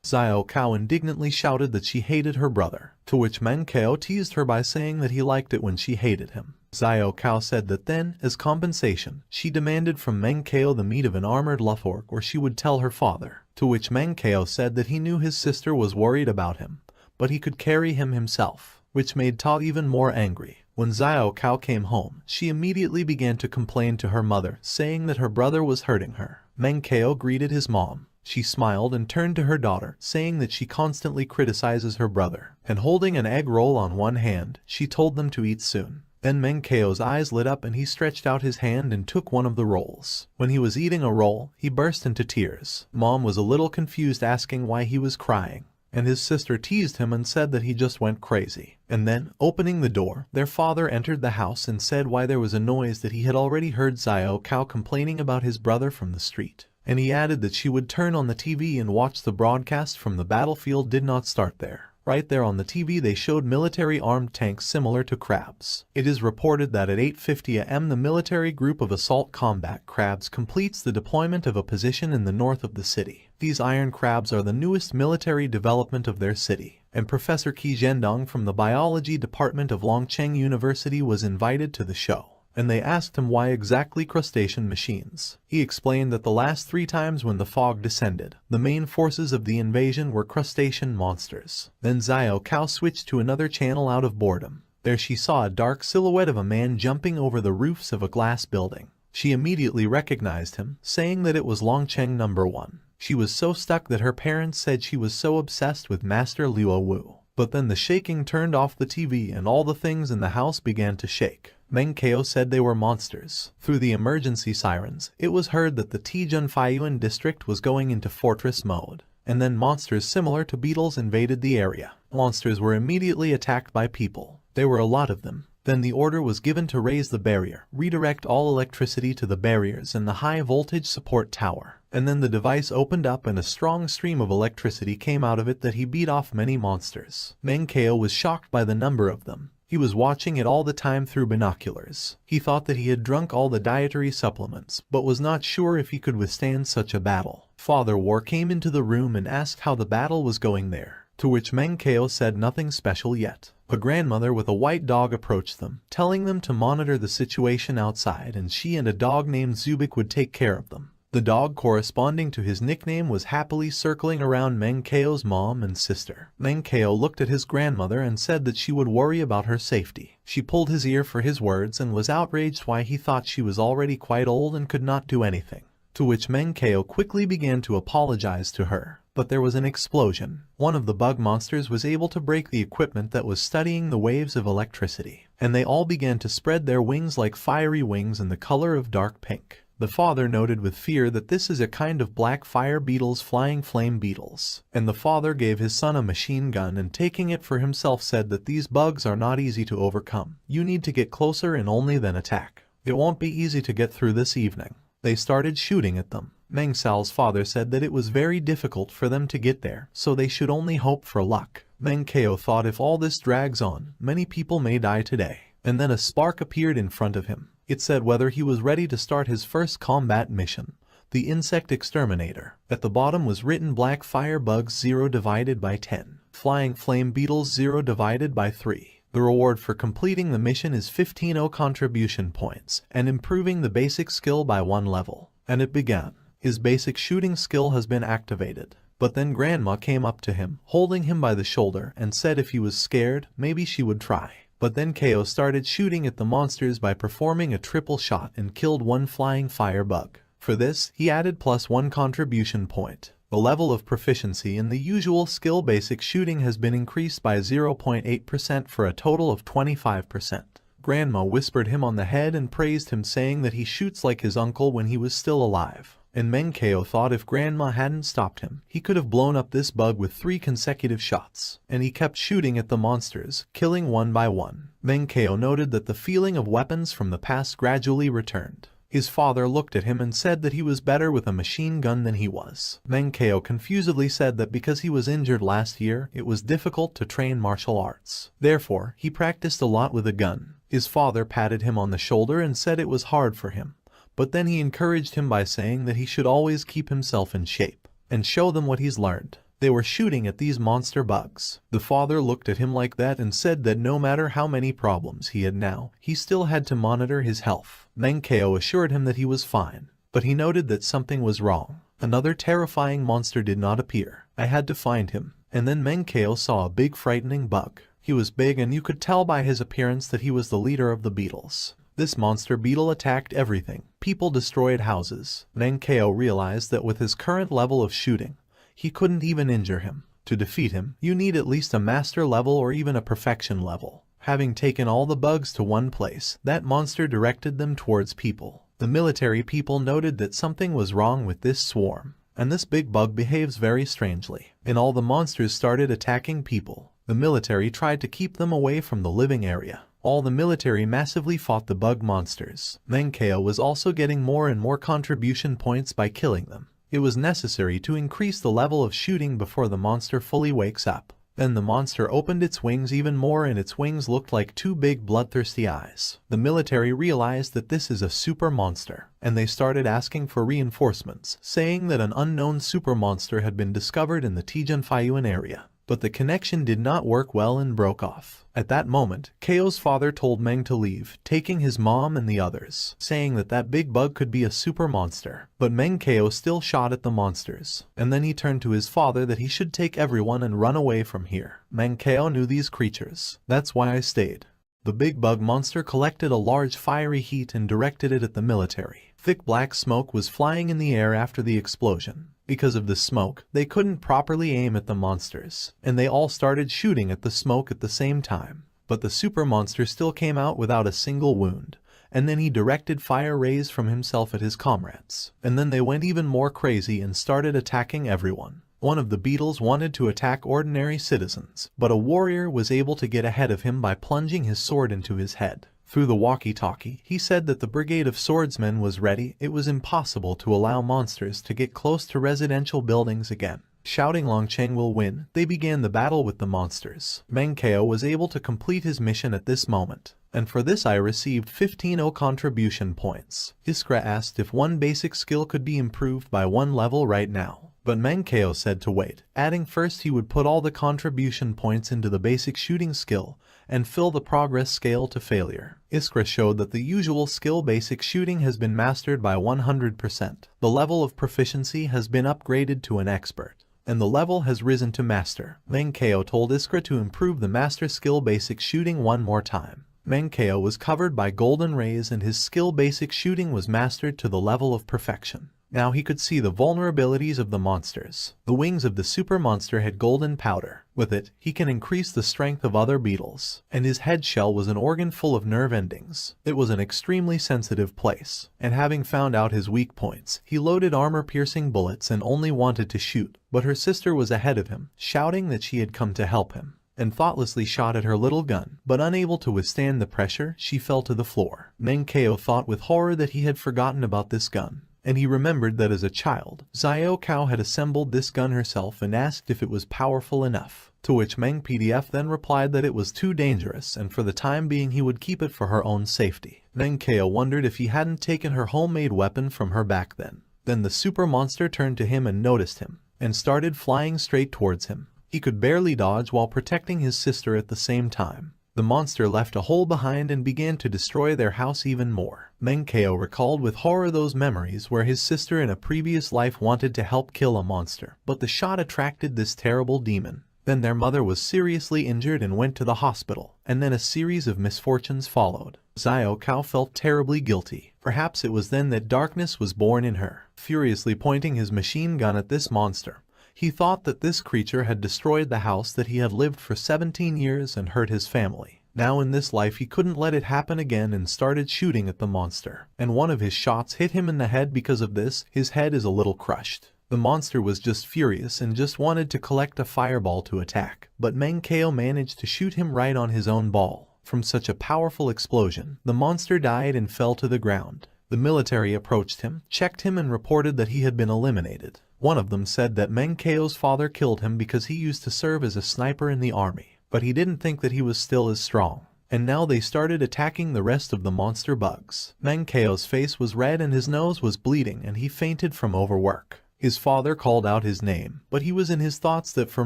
Xiao Cao indignantly shouted that she hated her brother, to which Menkeo teased her by saying that he liked it when she hated him. Xiao Cao said that then, as compensation, she demanded from Menkeo the meat of an armored Luthorc or she would tell her father, to which Menkeo said that he knew his sister was worried about him, but he could carry him himself, which made Ta even more angry. When Xiao Cao came home, she immediately began to complain to her mother, saying that her brother was hurting her. Menkeo greeted his mom. She smiled and turned to her daughter, saying that she constantly criticizes her brother, and holding an egg roll on one hand, she told them to eat soon. Then Menkeo's eyes lit up and he stretched out his hand and took one of the rolls. When he was eating a roll, he burst into tears. Mom was a little confused, asking why he was crying, and his sister teased him and said that he just went crazy. And then, opening the door, their father entered the house and said why there was a noise that he had already heard Xiao Cao complaining about his brother from the street. And he added that she would turn on the TV and watch the broadcast from the battlefield did not start there. Right there on the TV they showed military armed tanks similar to crabs. It is reported that at 8:50 am the military group of assault combat crabs completes the deployment of a position in the north of the city. These iron crabs are the newest military development of their city, and Professor Qi Zhendong from the biology department of Longcheng University was invited to the show. And they asked him why exactly crustacean machines. He explained that the last 3 times when the fog descended, the main forces of the invasion were crustacean monsters. Then Xiao Cao switched to another channel out of boredom. There she saw a dark silhouette of a man jumping over the roofs of a glass building. She immediately recognized him, saying that it was Longcheng number 1. She was so stuck that her parents said she was so obsessed with Master Luo Wu. But then the shaking turned off the TV and all the things in the house began to shake. Menkeo said they were monsters. Through the emergency sirens, it was heard that the Tijunfaiyuan district was going into fortress mode. And then monsters similar to beetles invaded the area. Monsters were immediately attacked by people. There were a lot of them. Then the order was given to raise the barrier, redirect all electricity to the barriers and the high voltage support tower. And then the device opened up and a strong stream of electricity came out of it that he beat off many monsters. Menkeo was shocked by the number of them. He was watching it all the time through binoculars. He thought that he had drunk all the dietary supplements, but was not sure if he could withstand such a battle. Father War came into the room and asked how the battle was going there. To which Menkeo said nothing special yet. A grandmother with a white dog approached them, telling them to monitor the situation outside and she and a dog named Zubik would take care of them. The dog, corresponding to his nickname, was happily circling around Menkeo's mom and sister. Menkeo looked at his grandmother and said that she would worry about her safety. She pulled his ear for his words and was outraged why he thought she was already quite old and could not do anything. To which Menkeo quickly began to apologize to her. But there was an explosion. One of the bug monsters was able to break the equipment that was studying the waves of electricity, and they all began to spread their wings like fiery wings in the color of dark pink. The father noted with fear that this is a kind of black fire beetles, flying flame beetles, and the father gave his son a machine gun and taking it for himself said that these bugs are not easy to overcome. You need to get closer and only then attack. It won't be easy to get through this evening. They started shooting at them. Mengsao's father said that it was very difficult for them to get there, so they should only hope for luck. Menkeo thought if all this drags on, many people may die today. And then a spark appeared in front of him. It said whether he was ready to start his first combat mission. The insect exterminator. At the bottom was written black fire bugs 0 divided by 10. Flying flame beetles 0 divided by 3. The reward for completing the mission is 15 contribution points and improving the basic skill by 1 level. And it began. His basic shooting skill has been activated. But then Grandma came up to him, holding him by the shoulder, and said if he was scared, maybe she would try. But then Ko started shooting at the monsters by performing a triple shot and killed 1 flying fire bug. For this, he added +1 contribution point. The level of proficiency in the usual skill basic shooting has been increased by 0.8% for a total of 25%. Grandma whispered him on the head and praised him, saying that he shoots like his uncle when he was still alive. And Menkeo thought if Grandma hadn't stopped him, he could have blown up this bug with 3 consecutive shots. And he kept shooting at the monsters, killing 1 by 1. Menkeo noted that the feeling of weapons from the past gradually returned. His father looked at him and said that he was better with a machine gun than he was. Menkeo confusedly said that because he was injured last year, it was difficult to train martial arts. Therefore, he practiced a lot with a gun. His father patted him on the shoulder and said it was hard for him. But then he encouraged him by saying that he should always keep himself in shape and show them what he's learned. They were shooting at these monster bugs. The father looked at him like that and said that no matter how many problems he had now, he still had to monitor his health. Menkeo assured him that he was fine, but he noted that something was wrong. Another terrifying monster did not appear. I had to find him. And then Menkeo saw a big frightening bug. He was big and you could tell by his appearance that he was the leader of the beetles. This monster beetle attacked everything. People destroyed houses. Menkeo realized that with his current level of shooting, he couldn't even injure him. To defeat him, you need at least a master level or even a perfection level. Having taken all the bugs to one place, that monster directed them towards people. The military people noted that something was wrong with this swarm, and this big bug behaves very strangely. And all the monsters started attacking people. The military tried to keep them away from the living area. All the military massively fought the bug monsters. Menkeo was also getting more and more contribution points by killing them. It was necessary to increase the level of shooting before the monster fully wakes up. Then the monster opened its wings even more and its wings looked like 2 big bloodthirsty eyes. The military realized that this is a super monster, and they started asking for reinforcements, saying that an unknown super monster had been discovered in the Tijanfayuan area. But the connection did not work well and broke off. At that moment, Ko's father told Meng to leave, taking his mom and the others, saying that that big bug could be a super monster. But Menkeo still shot at the monsters, and then he turned to his father that he should take everyone and run away from here. Menkeo knew these creatures. That's why I stayed. The big bug monster collected a large fiery heat and directed it at the military. Thick black smoke was flying in the air after the explosion. Because of the smoke, they couldn't properly aim at the monsters, and they all started shooting at the smoke at the same time. But the super monster still came out without a single wound, and then he directed fire rays from himself at his comrades. And then they went even more crazy and started attacking everyone. One of the beetles wanted to attack ordinary citizens, but a warrior was able to get ahead of him by plunging his sword into his head. Through the walkie-talkie, he said that the brigade of swordsmen was ready. It was impossible to allow monsters to get close to residential buildings again. Shouting Longcheng will win, they began the battle with the monsters. Menkeo was able to complete his mission at this moment, and for this I received 15 contribution points. Iskra asked if one basic skill could be improved by 1 level right now, but Menkeo said to wait, adding first he would put all the contribution points into the basic shooting skill and fill the progress scale to failure. Iskra showed that the usual skill basic shooting has been mastered by 100%. The level of proficiency has been upgraded to an expert, and the level has risen to master. Menkeo told Iskra to improve the master skill basic shooting one more time. Menkeo was covered by golden rays and his skill basic shooting was mastered to the level of perfection. Now he could see the vulnerabilities of the monsters. The wings of the super monster had golden powder. With it, he can increase the strength of other beetles. And his head shell was an organ full of nerve endings. It was an extremely sensitive place. And having found out his weak points, he loaded armor-piercing bullets and only wanted to shoot. But her sister was ahead of him, shouting that she had come to help him, and thoughtlessly shot at her little gun. But unable to withstand the pressure, she fell to the floor. Menkeo thought with horror that he had forgotten about this gun. And he remembered that as a child, Xiao Kao had assembled this gun herself and asked if it was powerful enough, to which Meng PDF then replied that it was too dangerous and for the time being he would keep it for her own safety. Menkeo wondered if he hadn't taken her homemade weapon from her back then. Then the super monster turned to him and noticed him, and started flying straight towards him. He could barely dodge while protecting his sister at the same time. The monster left a hole behind and began to destroy their house even more. Menkeo recalled with horror those memories where his sister in a previous life wanted to help kill a monster, but the shot attracted this terrible demon. Then their mother was seriously injured and went to the hospital, and then a series of misfortunes followed. Xiao Kao felt terribly guilty. Perhaps it was then that darkness was born in her. Furiously pointing his machine gun at this monster, he thought that this creature had destroyed the house that he had lived for 17 years and hurt his family. Now in this life he couldn't let it happen again and started shooting at the monster. And one of his shots hit him in the head. Because of this, his head is a little crushed. The monster was just furious and just wanted to collect a fireball to attack. But Menkeo managed to shoot him right on his own ball. From such a powerful explosion, the monster died and fell to the ground. The military approached him, checked him and reported that he had been eliminated. One of them said that Menkeo's father killed him because he used to serve as a sniper in the army, but he didn't think that he was still as strong. And now they started attacking the rest of the monster bugs. Menkeo's face was red and his nose was bleeding and he fainted from overwork. His father called out his name, but he was in his thoughts that for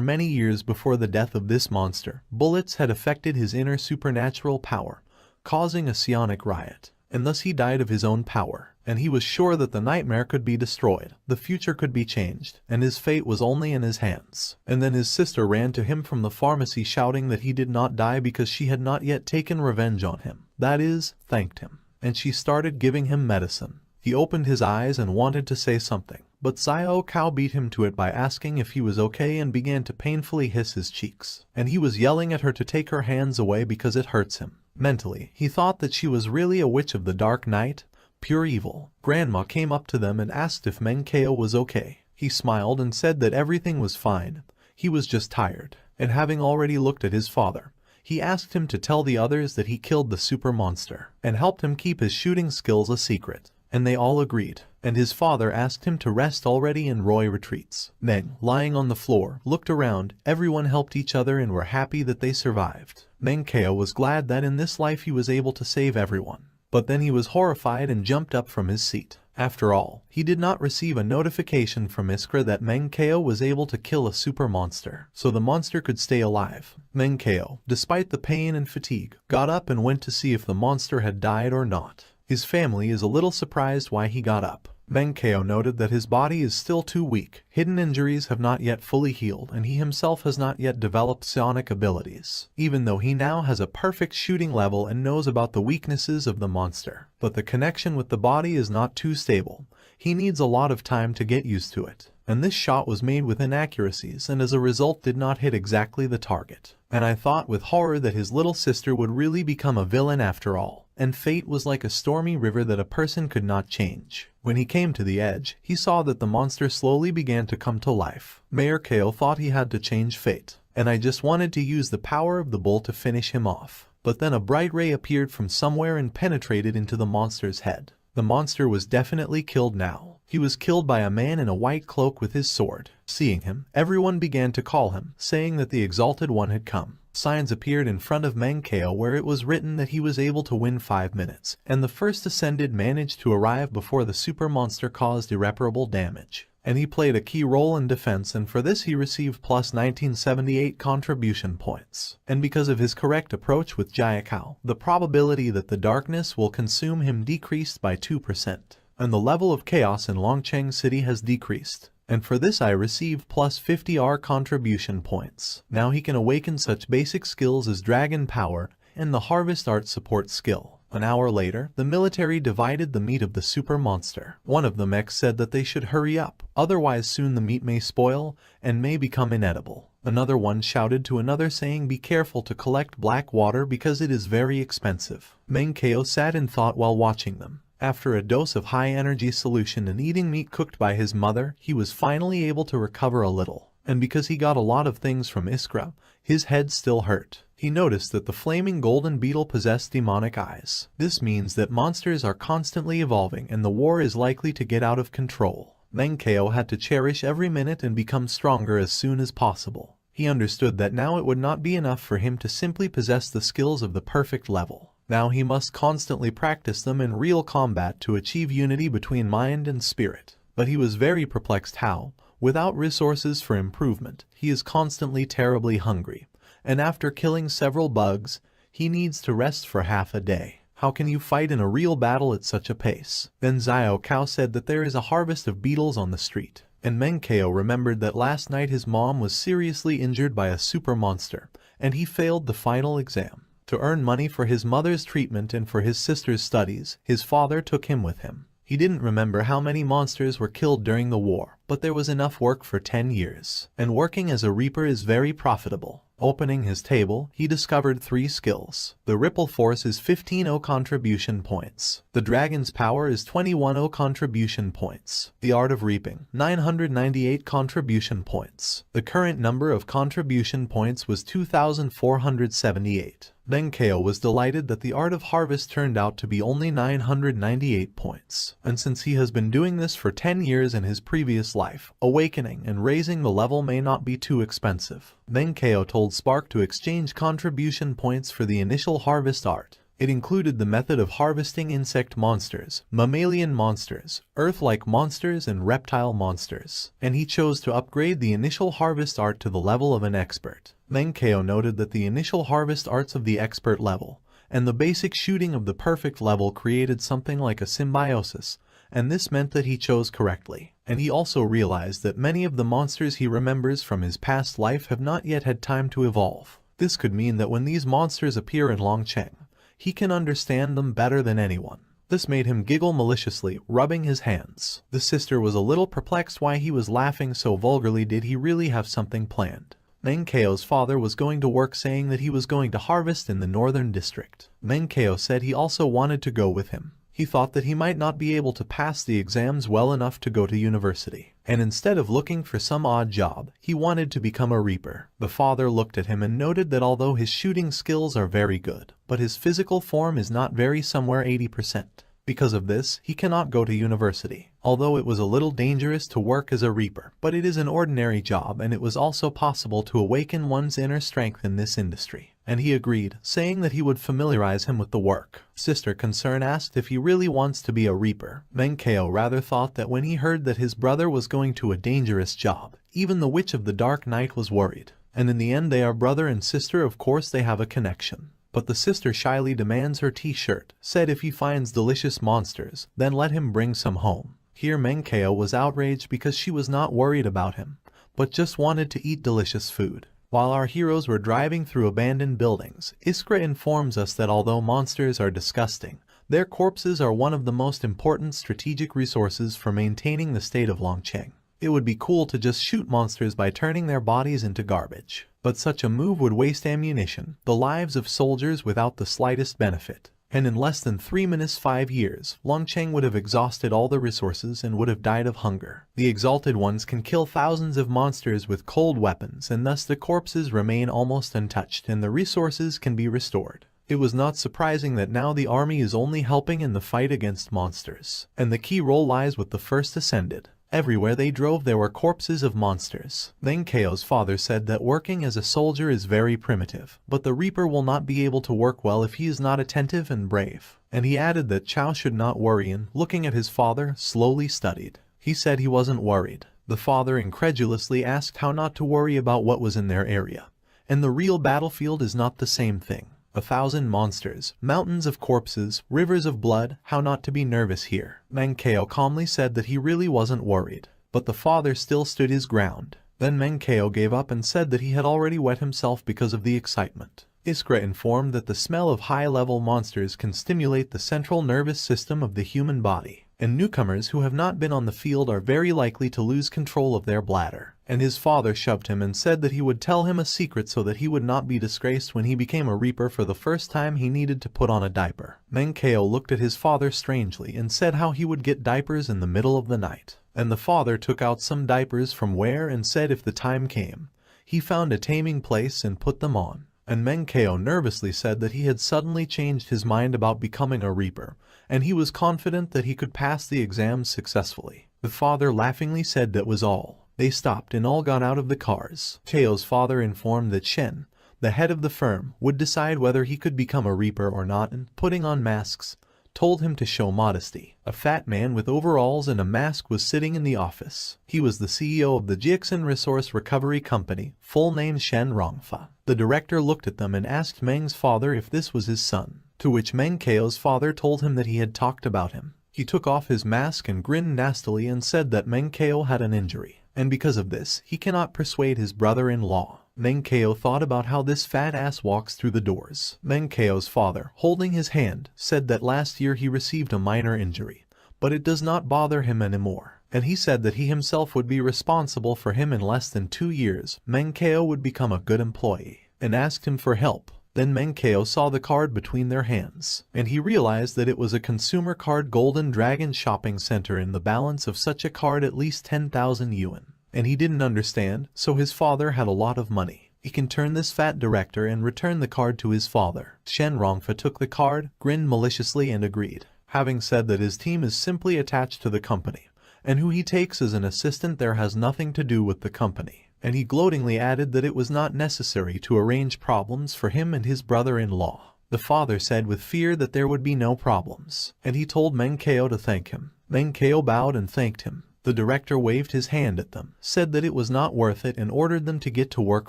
many years before the death of this monster, bullets had affected his inner supernatural power, causing a psionic riot. And thus he died of his own power, and he was sure that the nightmare could be destroyed, the future could be changed, and his fate was only in his hands. And then his sister ran to him from the pharmacy shouting that he did not die because she had not yet taken revenge on him. That is, thanked him. And she started giving him medicine. He opened his eyes and wanted to say something, but Xiao Kao beat him to it by asking if he was okay and began to painfully hiss his cheeks. And he was yelling at her to take her hands away because it hurts him. Mentally, he thought that she was really a witch of the dark night, pure evil. Grandma came up to them and asked if Menkeo was okay. He smiled and said that everything was fine. He was just tired. And having already looked at his father, he asked him to tell the others that he killed the super monster, and helped him keep his shooting skills a secret. And they all agreed. And his father asked him to rest already and Roy retreats. Meng, lying on the floor, looked around. Everyone helped each other and were happy that they survived. Menkeo was glad that in this life he was able to save everyone. But then he was horrified and jumped up from his seat. After all, he did not receive a notification from Iskra that Menkeo was able to kill a super monster, so the monster could stay alive. Menkeo, despite the pain and fatigue, got up and went to see if the monster had died or not. His family is a little surprised why he got up. Menkeo noted that his body is still too weak, hidden injuries have not yet fully healed, and he himself has not yet developed psionic abilities, even though he now has a perfect shooting level and knows about the weaknesses of the monster. But the connection with the body is not too stable. He needs a lot of time to get used to it. And this shot was made with inaccuracies and as a result did not hit exactly the target. And I thought with horror that his little sister would really become a villain after all. And fate was like a stormy river that a person could not change. When he came to the edge, he saw that the monster slowly began to come to life. Mayor Kale thought he had to change fate, and I just wanted to use the power of the bull to finish him off. But then a bright ray appeared from somewhere and penetrated into the monster's head. The monster was definitely killed now. He was killed by a man in a white cloak with his sword. Seeing him, everyone began to call him, saying that the Exalted One had come. Signs appeared in front of Manga where it was written that he was able to win 5 minutes, and the first ascended managed to arrive before the super monster caused irreparable damage. And he played a key role in defense, and for this he received plus 1978 contribution points. And because of his correct approach with Jayakao, the probability that the darkness will consume him decreased by 2%. And the level of chaos in Longcheng City has decreased. And for this I received plus 50 contribution points. Now he can awaken such basic skills as Dragon Power and the Harvest Art Support skill. An hour later, the military divided the meat of the super monster. One of the mechs said that they should hurry up, otherwise soon the meat may spoil and may become inedible. Another one shouted to another saying be careful to collect black water because it is very expensive. Manga sat in thought while watching them. After a dose of high-energy solution and eating meat cooked by his mother, he was finally able to recover a little. And because he got a lot of things from Iskra, his head still hurt. He noticed that the flaming golden beetle possessed demonic eyes. This means that monsters are constantly evolving and the war is likely to get out of control. Manga had to cherish every minute and become stronger as soon as possible. He understood that now it would not be enough for him to simply possess the skills of the perfect level. Now he must constantly practice them in real combat to achieve unity between mind and spirit. But he was very perplexed how, without resources for improvement, he is constantly terribly hungry. And after killing several bugs, he needs to rest for half a day. How can you fight in a real battle at such a pace? Then Xiao said that there is a harvest of beetles on the street. And Manga remembered that last night his mom was seriously injured by a super monster, and he failed the final exam. To earn money for his mother's treatment and for his sister's studies, his father took him with him. He didn't remember how many monsters were killed during the war, but there was enough work for 10 years. And working as a reaper is very profitable. Opening his table, he discovered 3 skills. The Ripple Force is 15 contribution points. The Dragon's Power is 21 contribution points. The Art of Reaping, 998 contribution points. The current number of contribution points was 2,478. Manga was delighted that the Art of Harvest turned out to be only 998 points. And since he has been doing this for 10 years in his previous life, awakening and raising the level may not be too expensive. Manga told Spark to exchange contribution points for the initial harvest art. It included the method of harvesting insect monsters, mammalian monsters, earth-like monsters, and reptile monsters, and he chose to upgrade the initial harvest art to the level of an expert. Manga noted that the initial harvest arts of the expert level and the basic shooting of the perfect level created something like a symbiosis, and this meant that he chose correctly. And he also realized that many of the monsters he remembers from his past life have not yet had time to evolve. This could mean that when these monsters appear in Longcheng, he can understand them better than anyone. This made him giggle maliciously, rubbing his hands. The sister was a little perplexed why he was laughing so vulgarly. Did he really have something planned? Mangao's father was going to work, saying that he was going to harvest in the northern district. Manga said he also wanted to go with him. He thought that he might not be able to pass the exams well enough to go to university. And instead of looking for some odd job, he wanted to become a reaper. The father looked at him and noted that although his shooting skills are very good, but his physical form is not very, somewhere 80%. Because of this, he cannot go to university. Although it was a little dangerous to work as a reaper, but it is an ordinary job, and it was also possible to awaken one's inner strength in this industry. And he agreed, saying that he would familiarize him with the work. Sister Concern asked if he really wants to be a reaper. Manga rather thought that when he heard that his brother was going to a dangerous job, even the Witch of the Dark Night was worried. And in the end they are brother and sister, of course they have a connection. But the sister shyly demands her t-shirt, said if he finds delicious monsters, then let him bring some home. Here Manga was outraged because she was not worried about him, but just wanted to eat delicious food. While our heroes were driving through abandoned buildings, Iskra informs us that although monsters are disgusting, their corpses are one of the most important strategic resources for maintaining the state of Longcheng. It would be cool to just shoot monsters by turning their bodies into garbage. But such a move would waste ammunition, the lives of soldiers, without the slightest benefit. And in less than 3-5 years, Longcheng would have exhausted all the resources and would have died of hunger. The Exalted Ones can kill thousands of monsters with cold weapons, and thus the corpses remain almost untouched and the resources can be restored. It was not surprising that now the army is only helping in the fight against monsters. And the key role lies with the first Ascended. Everywhere they drove there were corpses of monsters. Mankeo's father said that working as a soldier is very primitive, but the Reaper will not be able to work well if he is not attentive and brave. And he added that Chao should not worry, and looking at his father, slowly studied. He said he wasn't worried. The father incredulously asked how not to worry about what was in their area. And the real battlefield is not the same thing. 1,000 monsters, mountains of corpses, rivers of blood, how not to be nervous here. Mankeo calmly said that he really wasn't worried, but the father still stood his ground. Then Mankeo gave up and said that he had already wet himself because of the excitement. Iskra informed that the smell of high-level monsters can stimulate the central nervous system of the human body, and newcomers who have not been on the field are very likely to lose control of their bladder. And his father shoved him and said that he would tell him a secret so that he would not be disgraced when he became a Reaper. For the first time he needed to put on a diaper. Mankeo looked at his father strangely and said how he would get diapers in the middle of the night. And the father took out some diapers from where and said if the time came, he found a taming place and put them on. And Mankeo nervously said that he had suddenly changed his mind about becoming a Reaper, and he was confident that he could pass the exams successfully. The father laughingly said that was all. They stopped and all got out of the cars. Teo's father informed that Shen, the head of the firm, would decide whether he could become a Reaper or not, and putting on masks, told him to show modesty. A fat man with overalls and a mask was sitting in the office. He was the CEO of the Jiexin Resource Recovery Company, full name Shen Rongfa. The director looked at them and asked Meng's father if this was his son, to which Mengkeo's father told him that he had talked about him. He took off his mask and grinned nastily and said that Mengkeo had an injury, and because of this, he cannot persuade his brother-in-law. Mengkeo thought about how this fat ass walks through the doors. Mengkeo's father, holding his hand, said that last year he received a minor injury, but it does not bother him anymore. And he said that he himself would be responsible for him in less than 2 years. Mengkeo would become a good employee, and asked him for help. Then Mengkeo saw the card between their hands, and he realized that it was a consumer card Golden Dragon shopping center in the balance of such a card at least 10,000 yuan. And he didn't understand, so his father had a lot of money. He can turn this fat director and return the card to his father. Shen Rongfa took the card, grinned maliciously and agreed, having said that his team is simply attached to the company, and who he takes as an assistant there has nothing to do with the company. And he gloatingly added that it was not necessary to arrange problems for him and his brother-in-law. The father said with fear that there would be no problems, and he told Mengkeo to thank him. Mengkeo bowed and thanked him. The director waved his hand at them, said that it was not worth it and ordered them to get to work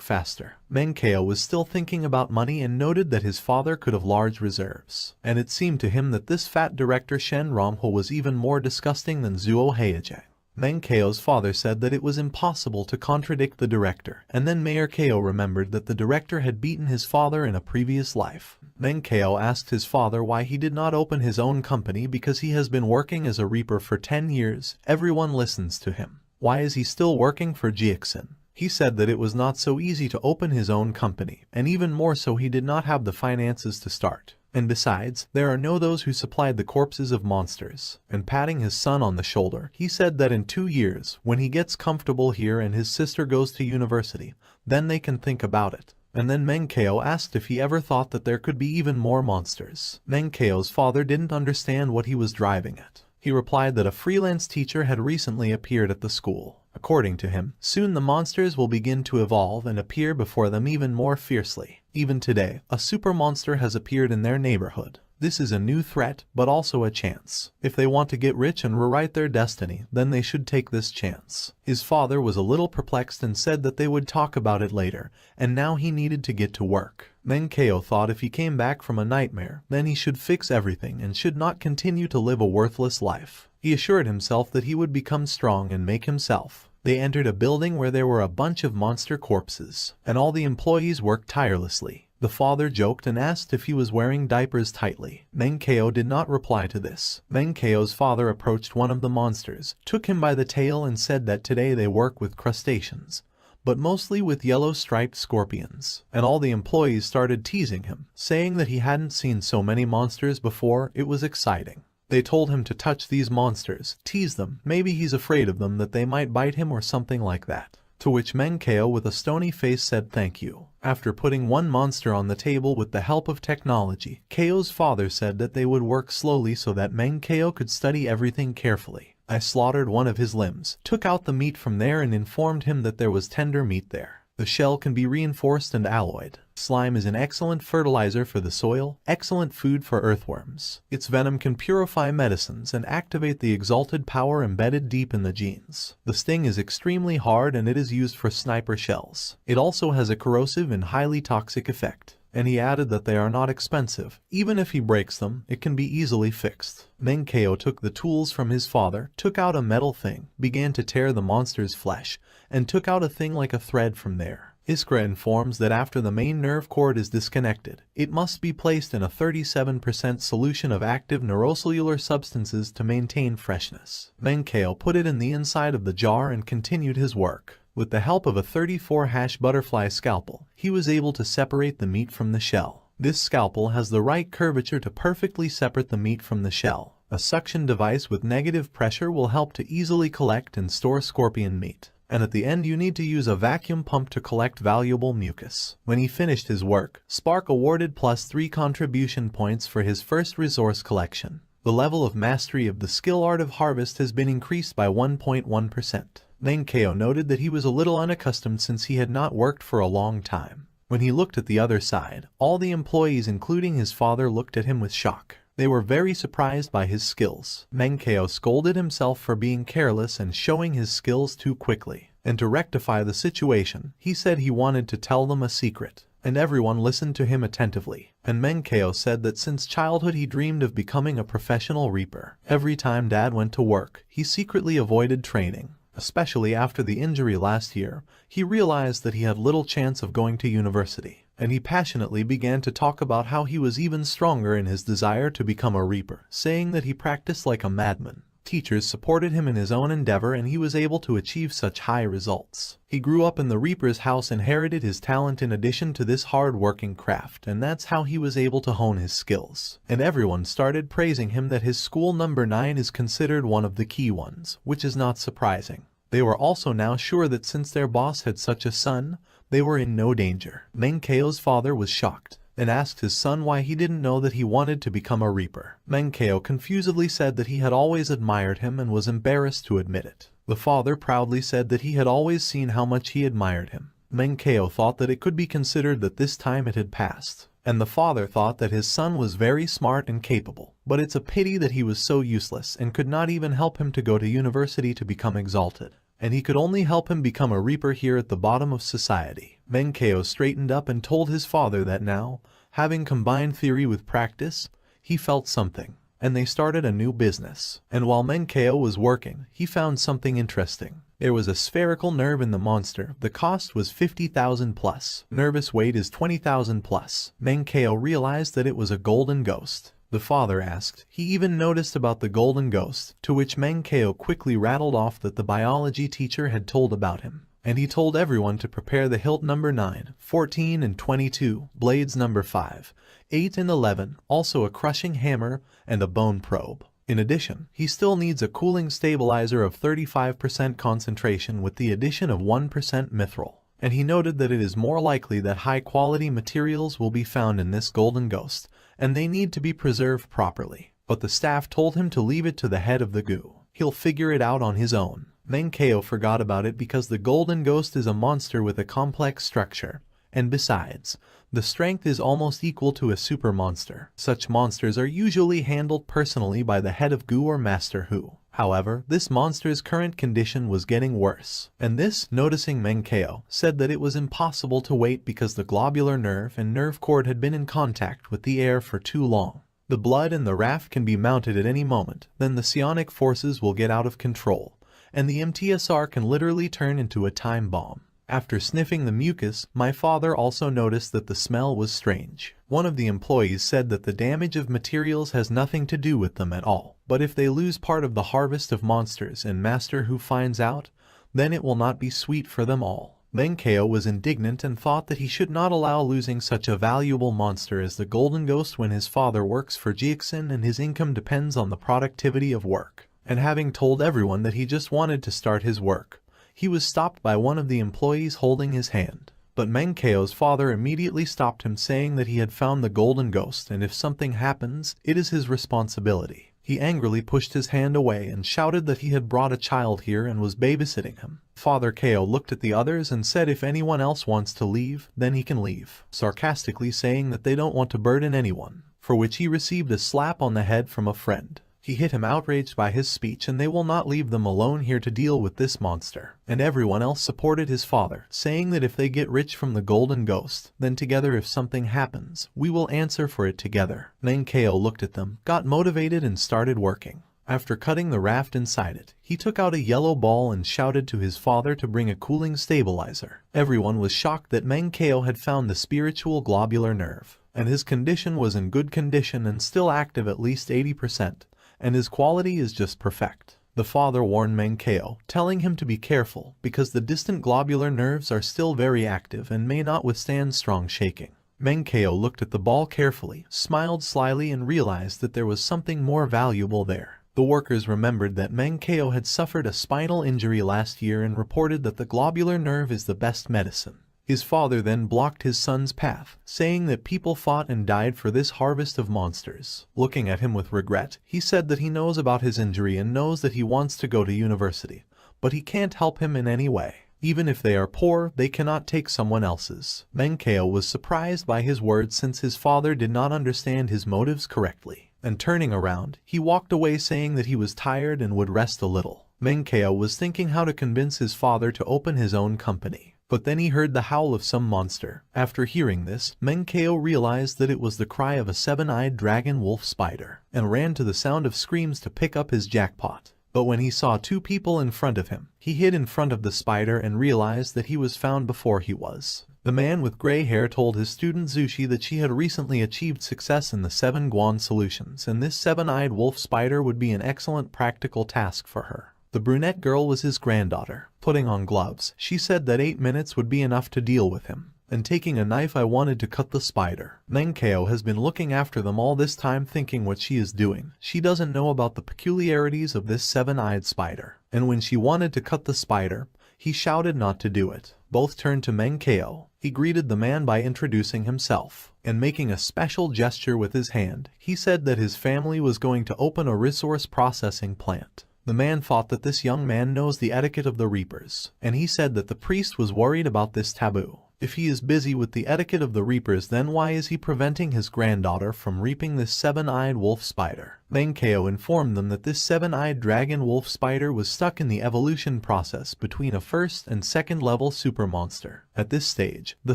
faster. Mengkeo was still thinking about money and noted that his father could have large reserves. And it seemed to him that this fat director Shen Rongho was even more disgusting than Zuo Heijie. Mengkeo's father said that it was impossible to contradict the director, and then Mayor Keo remembered that the director had beaten his father in a previous life. Mengkeo asked his father why he did not open his own company because he has been working as a Reaper for 10 years. Everyone listens to him. Why is he still working for Jiexin? He said that it was not so easy to open his own company, and even more so he did not have the finances to start. And besides, there are no those who supplied the corpses of monsters. And patting his son on the shoulder, he said that in 2 years, when he gets comfortable here and his sister goes to university, then they can think about it. And then Mengkeo asked if he ever thought that there could be even more monsters. Mengkeo's father didn't understand what he was driving at. He replied that a freelance teacher had recently appeared at the school. According to him, soon the monsters will begin to evolve and appear before them even more fiercely. Even today, a super monster has appeared in their neighborhood. This is a new threat, but also a chance. If they want to get rich and rewrite their destiny, then they should take this chance. His father was a little perplexed and said that they would talk about it later, and now he needed to get to work. Mengkeo thought if he came back from a nightmare, then he should fix everything and should not continue to live a worthless life. He assured himself that he would become strong and make himself. They entered a building where there were a bunch of monster corpses, and all the employees worked tirelessly. The father joked and asked if he was wearing diapers tightly. Mengkeo did not reply to this. Mengkeo's father approached one of the monsters, took him by the tail and said that today they work with crustaceans, but mostly with yellow-striped scorpions. And all the employees started teasing him, saying that he hadn't seen so many monsters before. It was exciting. They told him to touch these monsters, tease them, maybe he's afraid of them, that they might bite him or something like that. To which Mengkeo with a stony face said thank you. After putting one monster on the table with the help of technology, Keo's father said that they would work slowly so that Mengkeo could study everything carefully. I slaughtered one of his limbs, took out the meat from there and informed him that there was tender meat there. The shell can be reinforced and alloyed. Slime is an excellent fertilizer for the soil, excellent food for earthworms. Its venom can purify medicines and activate the exalted power embedded deep in the genes. The sting is extremely hard and it is used for sniper shells. It also has a corrosive and highly toxic effect. And he added that they are not expensive. Even if he breaks them, it can be easily fixed. Menkeo took the tools from his father, took out a metal thing, began to tear the monster's flesh, and took out a thing like a thread from there. Iskra informs that after the main nerve cord is disconnected, it must be placed in a 37% solution of active neurocellular substances to maintain freshness. Menkeo put it in the inside of the jar and continued his work. With the help of a 34-hash butterfly scalpel, he was able to separate the meat from the shell. This scalpel has the right curvature to perfectly separate the meat from the shell. A suction device with negative pressure will help to easily collect and store scorpion meat. And at the end you need to use a vacuum pump to collect valuable mucus. When he finished his work, Spark awarded +3 contribution points for his first resource collection. The level of mastery of the skill art of harvest has been increased by 1.1%. Menkeo noted that he was a little unaccustomed since he had not worked for a long time. When he looked at the other side, all the employees including his father looked at him with shock. They were very surprised by his skills. Menkeo scolded himself for being careless and showing his skills too quickly. And to rectify the situation, he said he wanted to tell them a secret. And everyone listened to him attentively. And Menkeo said that since childhood he dreamed of becoming a professional reaper. Every time Dad went to work, he secretly avoided training. Especially after the injury last year, he realized that he had little chance of going to university. And he passionately began to talk about how he was even stronger in his desire to become a reaper, saying that he practiced like a madman. Teachers supported him in his own endeavor and he was able to achieve such high results. He grew up in the reaper's house, inherited his talent in addition to this hard-working craft, and that's how he was able to hone his skills. And everyone started praising him that his school number 9 is considered one of the key ones, which is not surprising. They were also now sure that since their boss had such a son, they were in no danger. Menkeo's father was shocked and asked his son why he didn't know that he wanted to become a reaper. Menkeo confusedly said that he had always admired him and was embarrassed to admit it. The father proudly said that he had always seen how much he admired him. Menkeo thought that it could be considered that this time it had passed. And the father thought that his son was very smart and capable. But it's a pity that he was so useless and could not even help him to go to university to become exalted. And he could only help him become a reaper here at the bottom of society. Menkeo straightened up and told his father that now, having combined theory with practice, he felt something. And they started a new business. And while Menkeo was working, he found something interesting. There was a spherical nerve in the monster. The cost was 50,000 plus. Nervous weight is 20,000 plus. Menkeo realized that it was a golden ghost. The father asked. He even noticed about the golden ghost, to which Menkeo quickly rattled off that the biology teacher had told about him. And he told everyone to prepare the hilt number 9, 14 and 22, blades number 5, 8 and 11, also a crushing hammer, and a bone probe. In addition, he still needs a cooling stabilizer of 35% concentration with the addition of 1% mithril. And he noted that it is more likely that high-quality materials will be found in this golden ghost, and they need to be preserved properly. But the staff told him to leave it to the head of the goo. He'll figure it out on his own. Menkeo forgot about it because the golden ghost is a monster with a complex structure. And besides, the strength is almost equal to a super monster. Such monsters are usually handled personally by the head of goo or master who. However, this monster's current condition was getting worse. And this, noticing Menkeo, said that it was impossible to wait because the globular nerve and nerve cord had been in contact with the air for too long. The blood and the raft can be mounted at any moment, then the psionic forces will get out of control, and the MTSR can literally turn into a time bomb. After sniffing the mucus, my father also noticed that the smell was strange. One of the employees said that the damage of materials has nothing to do with them at all. But if they lose part of the harvest of monsters and Master Who finds out, then it will not be sweet for them all. Menkeo was indignant and thought that he should not allow losing such a valuable monster as the Golden Ghost when his father works for Jiexin and his income depends on the productivity of work. And having told everyone that he just wanted to start his work, he was stopped by one of the employees holding his hand. But Menkeo's father immediately stopped him, saying that he had found the golden ghost and if something happens, it is his responsibility. He angrily pushed his hand away and shouted that he had brought a child here and was babysitting him. Father Ko looked at the others and said if anyone else wants to leave, then he can leave, sarcastically saying that they don't want to burden anyone, for which he received a slap on the head from a friend. He hit him outraged by his speech, and they will not leave them alone here to deal with this monster. And everyone else supported his father, saying that if they get rich from the golden ghost, then together if something happens, we will answer for it together. Ko looked at them, got motivated and started working. After cutting the raft inside it, he took out a yellow ball and shouted to his father to bring a cooling stabilizer. Everyone was shocked that Ko had found the spiritual globular nerve, and his condition was in good condition and still active at least 80%. And his quality is just perfect. The father warned Ko, telling him to be careful because the distant globular nerves are still very active and may not withstand strong shaking. Ko looked at the ball carefully, smiled slyly and realized that there was something more valuable there. The workers remembered that Ko had suffered a spinal injury last year and reported that the globular nerve is the best medicine. His father then blocked his son's path, saying that people fought and died for this harvest of monsters. Looking at him with regret, he said that he knows about his injury and knows that he wants to go to university, but he can't help him in any way. Even if they are poor, they cannot take someone else's. Ko was surprised by his words since his father did not understand his motives correctly, and turning around, he walked away saying that he was tired and would rest a little. Ko was thinking how to convince his father to open his own company. But then he heard the howl of some monster. After hearing this, Ko realized that it was the cry of a seven-eyed dragon wolf spider, and ran to the sound of screams to pick up his jackpot. But when he saw two people in front of him, he hid in front of the spider and realized that he was found before he was. The man with gray hair told his student Zushi that she had recently achieved success in the 7 Guan solutions, and this seven-eyed wolf spider would be an excellent practical task for her. The brunette girl was his granddaughter. Putting on gloves, she said that 8 minutes would be enough to deal with him. And taking a knife, I wanted to cut the spider. Ko has been looking after them all this time, thinking what she is doing. She doesn't know about the peculiarities of this seven-eyed spider. And when she wanted to cut the spider, he shouted not to do it. Both turned to Ko. He greeted the man by introducing himself, and making a special gesture with his hand, he said that his family was going to open a resource processing plant. The man thought that this young man knows the etiquette of the reapers, and he said that the priest was worried about this taboo. If he is busy with the etiquette of the reapers, then why is he preventing his granddaughter from reaping this seven-eyed wolf spider? Ko informed them that this seven-eyed dragon wolf spider was stuck in the evolution process between a first and second level super monster. At this stage, the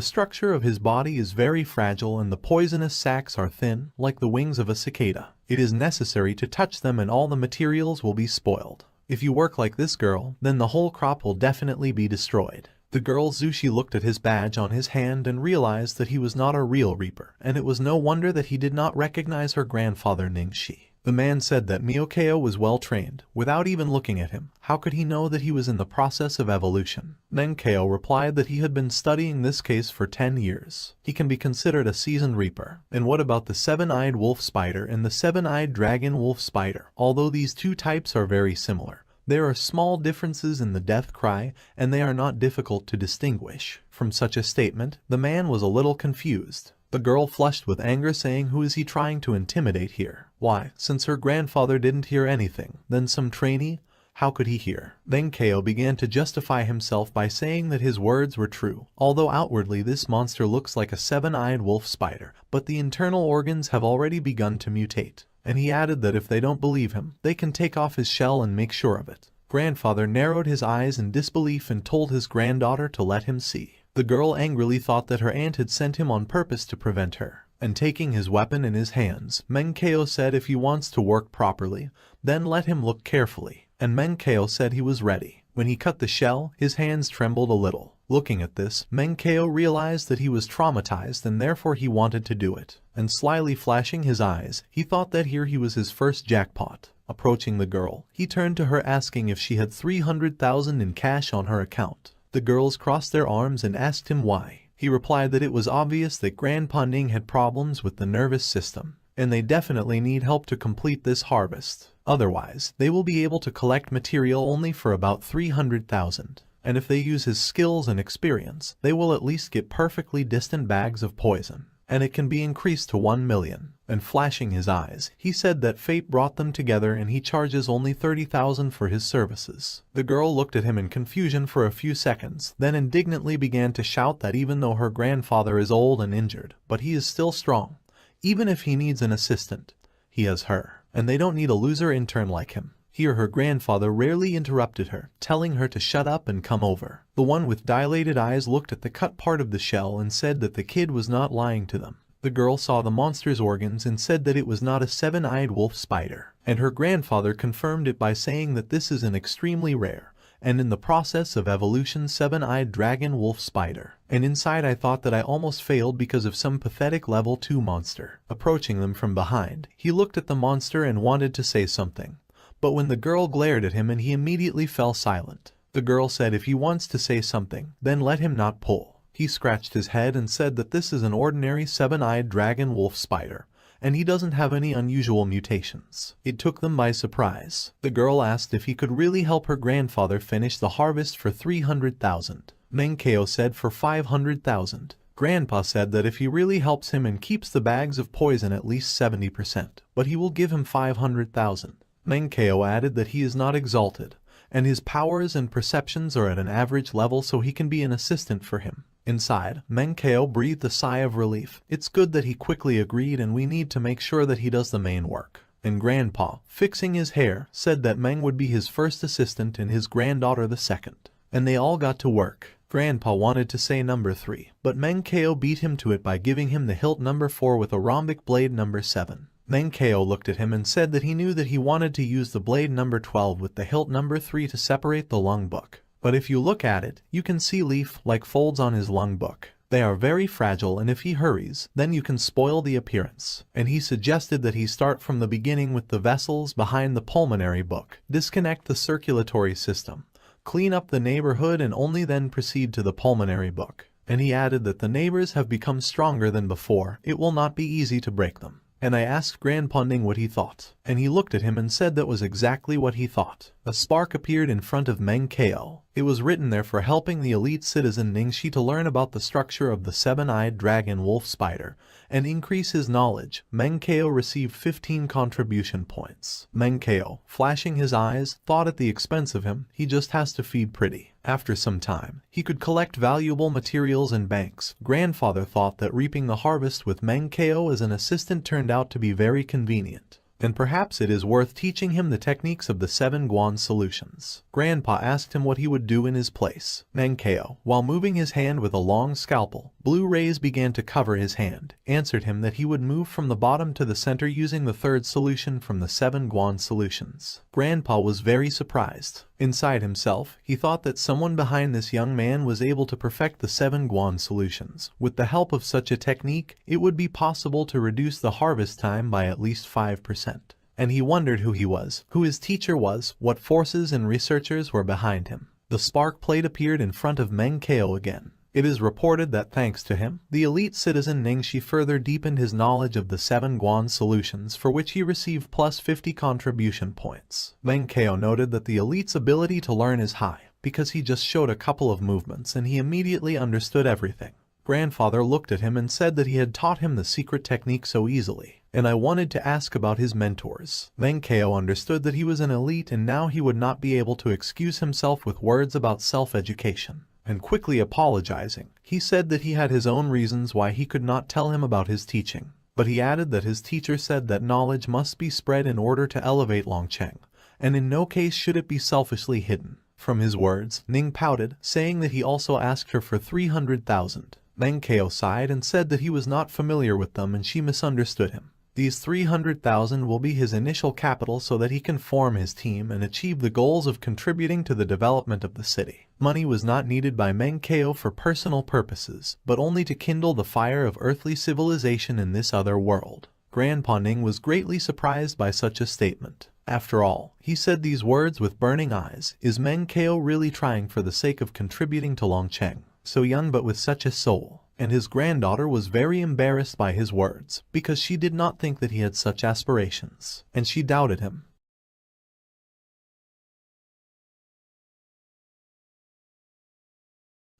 structure of his body is very fragile and the poisonous sacs are thin, like the wings of a cicada. It is necessary to touch them and all the materials will be spoiled. If you work like this girl, then the whole crop will definitely be destroyed. The girl Zushi looked at his badge on his hand and realized that he was not a real reaper, and it was no wonder that he did not recognize her grandfather Ningxi. The man said that Ko was well trained. Without even looking at him, how could he know that he was in the process of evolution? Ko replied that he had been studying this case for 10 years. He can be considered a seasoned reaper. And what about the seven-eyed wolf spider and the seven-eyed dragon wolf spider? Although these two types are very similar, there are small differences in the death cry, and they are not difficult to distinguish. From such a statement, the man was a little confused. The girl flushed with anger, saying, "Who is he trying to intimidate here? Why, since her grandfather didn't hear anything, then some trainee? How could he hear?" Then Ko began to justify himself by saying that his words were true. Although outwardly this monster looks like a seven-eyed wolf spider, but the internal organs have already begun to mutate. And he added that if they don't believe him, they can take off his shell and make sure of it. Grandfather narrowed his eyes in disbelief and told his granddaughter to let him see. The girl angrily thought that her aunt had sent him on purpose to prevent her. And taking his weapon in his hands, Ko said if he wants to work properly, then let him look carefully. And Ko said he was ready. When he cut the shell, his hands trembled a little. Looking at this, Ko realized that he was traumatized and therefore he wanted to do it. And slyly flashing his eyes, he thought that here he was his first jackpot. Approaching the girl, he turned to her asking if she had 300,000 in cash on her account. The girls crossed their arms and asked him why. He replied that it was obvious that Grandpa Ning had problems with the nervous system, and they definitely need help to complete this harvest. Otherwise, they will be able to collect material only for about 300,000. And if they use his skills and experience, they will at least get perfectly distant bags of poison. And it can be increased to 1 million. and flashing his eyes, he said that fate brought them together and he charges only 30,000 for his services. The girl looked at him in confusion for a few seconds, then indignantly began to shout that even though her grandfather is old and injured, but he is still strong. Even if he needs an assistant, he has her, and they don't need a loser intern like him. Here her grandfather rarely interrupted her, telling her to shut up and come over. The one with dilated eyes looked at the cut part of the shell and said that the kid was not lying to them. The girl saw the monster's organs and said that it was not a seven-eyed wolf spider, and her grandfather confirmed it by saying that this is an extremely rare, and in the process of evolution seven-eyed dragon wolf spider. And inside I thought that I almost failed because of some pathetic level 2 monster. Approaching them from behind, he looked at the monster and wanted to say something. But when the girl glared at him and he immediately fell silent. The girl said if he wants to say something, then let him not pull. He scratched his head and said that this is an ordinary seven-eyed dragon wolf spider, and he doesn't have any unusual mutations. It took them by surprise. The girl asked if he could really help her grandfather finish the harvest for 300,000. Menkeo said for 500,000. Grandpa said that if he really helps him and keeps the bags of poison at least 70%, but he will give him 500,000. Menkeo added that he is not exalted, and his powers and perceptions are at an average level so he can be an assistant for him. Inside, Menkeo breathed a sigh of relief. It's good that he quickly agreed and we need to make sure that he does the main work. And Grandpa, fixing his hair, said that Meng would be his first assistant and his granddaughter the second. And they all got to work. Grandpa wanted to say number 3, but Menkeo beat him to it by giving him the hilt number 4 with a rhombic blade number 7. Menkeo looked at him and said that he knew that he wanted to use the blade number 12 with the hilt number 3 to separate the lung book. But if you look at it, you can see leaf-like folds on his lung book. They are very fragile and if he hurries, then you can spoil the appearance. And he suggested that he start from the beginning with the vessels behind the pulmonary book, disconnect the circulatory system, clean up the neighborhood and only then proceed to the pulmonary book. And he added that the neighbors have become stronger than before, it will not be easy to break them. And I asked Grandpa Ning what he thought, and he looked at him and said that was exactly what he thought. A spark appeared in front of Menkeo. It was written there for helping the elite citizen Ningxi to learn about the structure of the seven-eyed dragon wolf spider and increase his knowledge. Menkeo received 15 contribution points. Menkeo, flashing his eyes, thought at the expense of him, he just has to feed pretty. After some time, he could collect valuable materials in banks. Grandfather thought that reaping the harvest with Menkeo as an assistant turned out to be very convenient. And perhaps it is worth teaching him the techniques of the 7 Guan solutions. Grandpa asked him what he would do in his place. Menkeo, while moving his hand with a long scalpel, blue rays began to cover his hand, answered him that he would move from the bottom to the center using the 3rd solution from the 7 Guan solutions. Grandpa was very surprised. Inside himself, he thought that someone behind this young man was able to perfect the 7 Guan solutions. With the help of such a technique, it would be possible to reduce the harvest time by at least 5%. And he wondered who he was, who his teacher was, what forces and researchers were behind him. The spark plate appeared in front of Menkeo again. It is reported that thanks to him, the elite citizen Ningxi further deepened his knowledge of the 7 Guan solutions for which he received plus 50 contribution points. Menkeo noted that the elite's ability to learn is high, because he just showed a couple of movements and he immediately understood everything. Grandfather looked at him and said that he had taught him the secret technique so easily, and I wanted to ask about his mentors. Menkeo understood that he was an elite and now he would not be able to excuse himself with words about self-education. And quickly apologizing, he said that he had his own reasons why he could not tell him about his teaching. But he added that his teacher said that knowledge must be spread in order to elevate Longcheng, and in no case should it be selfishly hidden. From his words, Ning pouted, saying that he also asked her for 300,000. Menkeo sighed and said that he was not familiar with them and she misunderstood him. These 300,000 will be his initial capital so that he can form his team and achieve the goals of contributing to the development of the city. Money was not needed by Menkeo for personal purposes, but only to kindle the fire of earthly civilization in this other world. Grandpa Ning was greatly surprised by such a statement. After all, he said these words with burning eyes, is Menkeo really trying for the sake of contributing to Longcheng? So young but with such a soul. And his granddaughter was very embarrassed by his words, because she did not think that he had such aspirations, and she doubted him.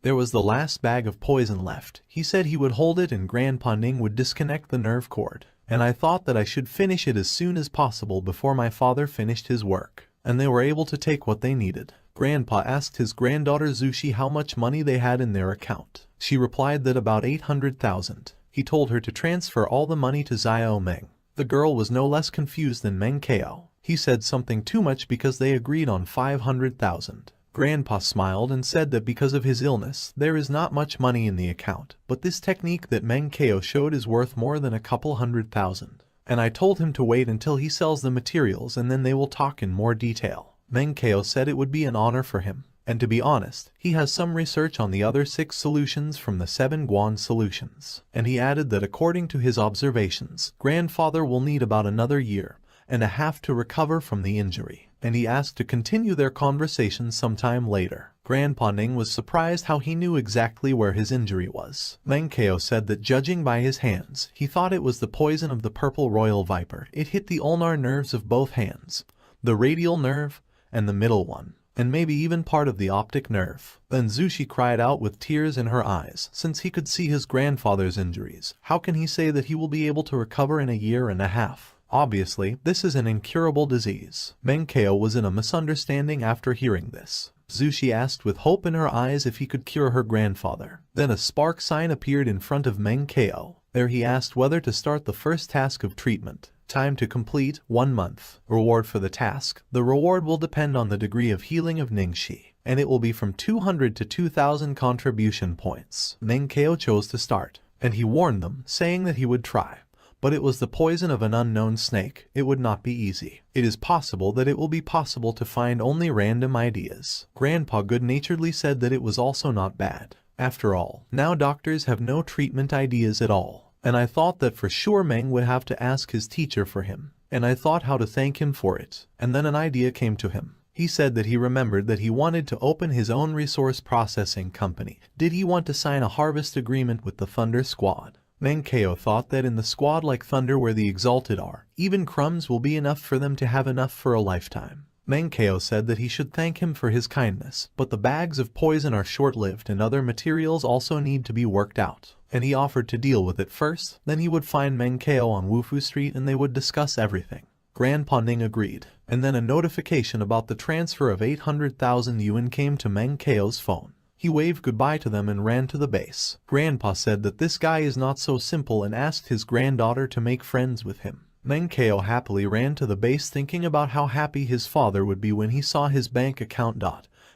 There was the last bag of poison left. He said he would hold it and Grandpa Ning would disconnect the nerve cord. and I thought that I should finish it as soon as possible before my father finished his work, and they were able to take what they needed. Grandpa asked his granddaughter Zushi how much money they had in their account. She replied that about 800,000. He told her to transfer all the money to Xiao Meng. The girl was no less confused than Meng Kao. He said something too much because they agreed on 500,000. Grandpa smiled and said that because of his illness, there is not much money in the account, but this technique that Meng Kao showed is worth more than a couple 100,000. And I told him to wait until he sells the materials and then they will talk in more detail. Meng Kao said it would be an honor for him. And to be honest, he has some research on the other 6 solutions from the 7 Guan solutions. And he added that according to his observations, grandfather will need about another year and a half to recover from the injury. And he asked to continue their conversation sometime later. Grandpa Ning was surprised how he knew exactly where his injury was. Meng Kao said that judging by his hands, he thought it was the poison of the purple royal viper. It hit the ulnar nerves of both hands, the radial nerve, and the middle one, and maybe even part of the optic nerve. Then Zushi cried out with tears in her eyes, since he could see his grandfather's injuries. How can he say that he will be able to recover in a year and a half? Obviously, this is an incurable disease. Meng Kao was in a misunderstanding after hearing this. Zushi asked with hope in her eyes if he could cure her grandfather. Then a spark sign appeared in front of Meng Kao. There he asked whether to start the first task of treatment. Time to complete, 1 month. Reward for the task. The reward will depend on the degree of healing of Ningxi, and it will be from 200 to 2,000 contribution points. Meng Kao chose to start, and he warned them, saying that he would try. But it was the poison of an unknown snake. It would not be easy. It is possible that it will be possible to find only random ideas. Grandpa good-naturedly said that it was also not bad. After all, now doctors have no treatment ideas at all. And I thought that for sure Meng would have to ask his teacher for him. And I thought how to thank him for it. And then an idea came to him. He said that he remembered that he wanted to open his own resource processing company. Did he want to sign a harvest agreement with the Thunder Squad? Meng Kao thought that in the squad like Thunder where the Exalted are, even crumbs will be enough for them to have enough for a lifetime. Meng Kao said that he should thank him for his kindness, but the bags of poison are short-lived and other materials also need to be worked out. And he offered to deal with it first, then he would find Meng Kao on Wufu Street and they would discuss everything. Grandpa Ning agreed, and then a notification about the transfer of 800,000 yuan came to Meng Kao's phone. He waved goodbye to them and ran to the base. Grandpa said that this guy is not so simple and asked his granddaughter to make friends with him. Meng Kao happily ran to the base thinking about how happy his father would be when he saw his bank account.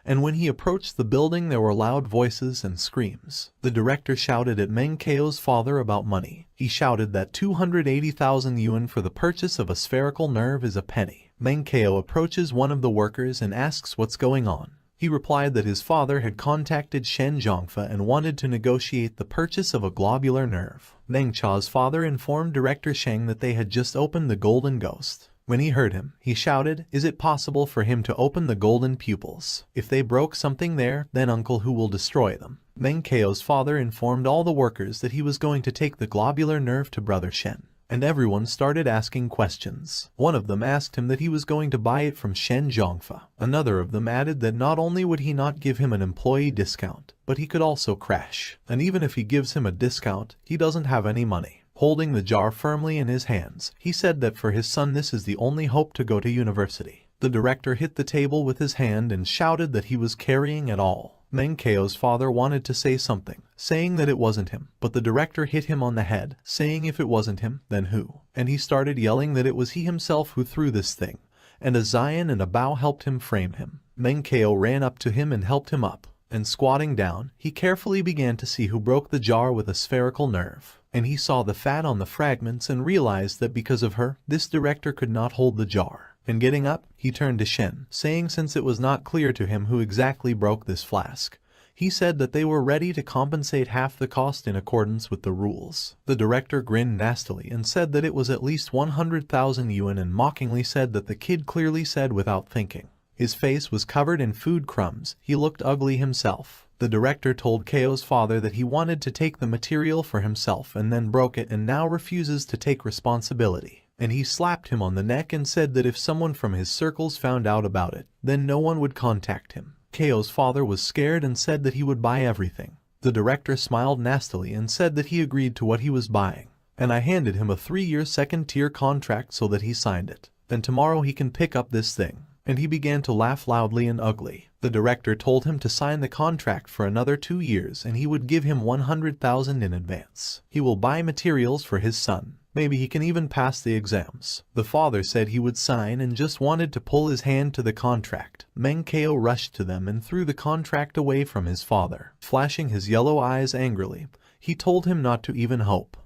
And when he approached the building there were loud voices and screams. The director shouted at Meng Kao's father about money. He shouted that 280,000 yuan for the purchase of a spherical nerve is a penny. Meng Kao approaches one of the workers and asks what's going on. He replied that his father had contacted Shen Zhongfa and wanted to negotiate the purchase of a globular nerve. Meng Cha's father informed Director Sheng that they had just opened the Golden Ghost. When he heard him, he shouted, "Is it possible for him to open the golden pupils? If they broke something there, then Uncle Hu will destroy them." Meng Kao's father informed all the workers that he was going to take the globular nerve to Brother Shen. And everyone started asking questions. One of them asked him that he was going to buy it from Shen Zhongfa. Another of them added that not only would he not give him an employee discount, but he could also crash. And even if he gives him a discount, he doesn't have any money. Holding the jar firmly in his hands, he said that for his son this is the only hope to go to university. The director hit the table with his hand and shouted that he was carrying it all. Meng Kao's father wanted to say something, saying that it wasn't him, but the director hit him on the head, saying if it wasn't him, then who? And he started yelling that it was he himself who threw this thing, and a Zion and a bow helped him frame him. Meng Kao ran up to him and helped him up, and squatting down, he carefully began to see who broke the jar with a spherical nerve. And he saw the fat on the fragments and realized that because of her, this director could not hold the jar. And getting up, he turned to Shen, saying since it was not clear to him who exactly broke this flask, he said that they were ready to compensate half the cost in accordance with the rules. The director grinned nastily and said that it was at least 100,000 yuan and mockingly said that the kid clearly said without thinking. His face was covered in food crumbs, he looked ugly himself. The director told Kao's father that he wanted to take the material for himself and then broke it and now refuses to take responsibility. And he slapped him on the neck and said that if someone from his circles found out about it, then no one would contact him. Kao's father was scared and said that he would buy everything. The director smiled nastily and said that he agreed to what he was buying. and I handed him a 3-year second-tier contract so that he signed it. Then tomorrow he can pick up this thing. And he began to laugh loudly and ugly. The director told him to sign the contract for another 2 years and he would give him 100,000 in advance. He will buy materials for his son. Maybe he can even pass the exams. The father said he would sign and just wanted to pull his hand to the contract. Menkeo rushed to them and threw the contract away from his father. Flashing his yellow eyes angrily, he told him not to even hope.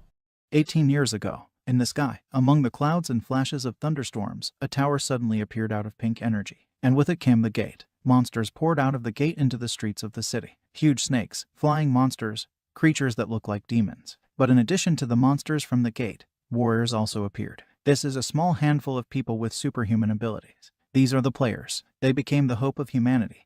18 years ago, in the sky, among the clouds and flashes of thunderstorms, a tower suddenly appeared out of pink energy, and with it came the gate. Monsters poured out of the gate into the streets of the city. Huge snakes, flying monsters, creatures that look like demons. But in addition to the monsters from the gate, warriors also appeared. This is a small handful of people with superhuman abilities. These are the players. They became the hope of humanity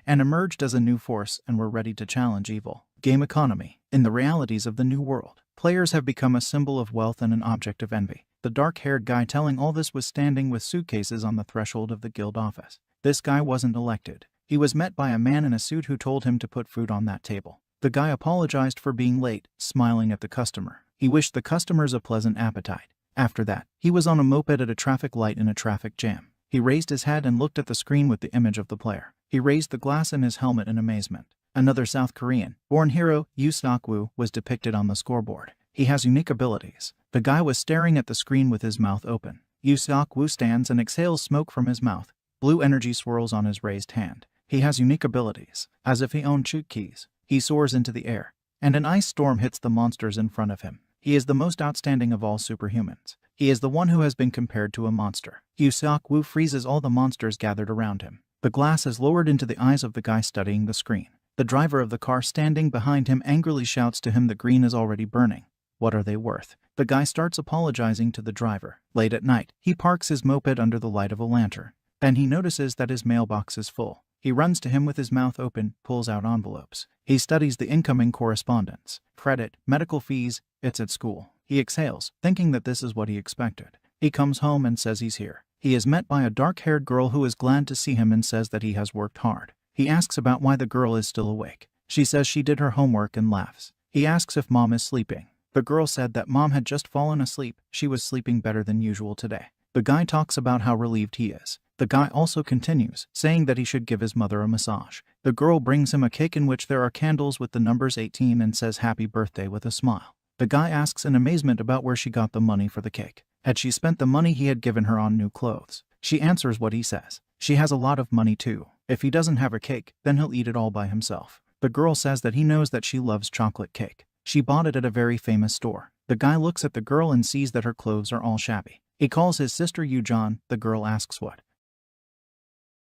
and emerged as a new force and were ready to challenge evil. Game economy. In the realities of the new world, players have become a symbol of wealth and an object of envy. The dark-haired guy telling all this was standing with suitcases on the threshold of the guild office. This guy wasn't elected. He was met by a man in a suit who told him to put food on that table. The guy apologized for being late, smiling at the customer. He wished the customers a pleasant appetite. After that, he was on a moped at a traffic light in a traffic jam. He raised his head and looked at the screen with the image of the player. He raised the glass in his helmet in amazement. Another South Korean-born hero, Yoo Seok-woo, was depicted on the scoreboard. He has unique abilities. The guy was staring at the screen with his mouth open. Yoo Seok-woo stands and exhales smoke from his mouth. Blue energy swirls on his raised hand. He has unique abilities, as if he owned chute keys. He soars into the air, and an ice storm hits the monsters in front of him. He is the most outstanding of all superhumans. He is the one who has been compared to a monster. Yoo Seok-woo freezes all the monsters gathered around him. The glass is lowered into the eyes of the guy studying the screen. The driver of the car standing behind him angrily shouts to him the green is already burning. What are they worth? The guy starts apologizing to the driver. Late at night, he parks his moped under the light of a lantern. Then he notices that his mailbox is full. He runs to him with his mouth open, pulls out envelopes. He studies the incoming correspondence. Credit, medical fees, it's at school. He exhales, thinking that this is what he expected. He comes home and says he's here. He is met by a dark-haired girl who is glad to see him and says that he has worked hard. He asks about why the girl is still awake. She says she did her homework and laughs. He asks if mom is sleeping. The girl said that mom had just fallen asleep. She was sleeping better than usual today. The guy talks about how relieved he is. The guy also continues, saying that he should give his mother a massage. The girl brings him a cake in which there are candles with the numbers 18 and says happy birthday with a smile. The guy asks in amazement about where she got the money for the cake. Had she spent the money he had given her on new clothes? She answers what he says. She has a lot of money too. If he doesn't have a cake, then he'll eat it all by himself. The girl says that he knows that she loves chocolate cake. She bought it at a very famous store. The guy looks at the girl and sees that her clothes are all shabby. He calls his sister Yoo-jan. The girl asks what.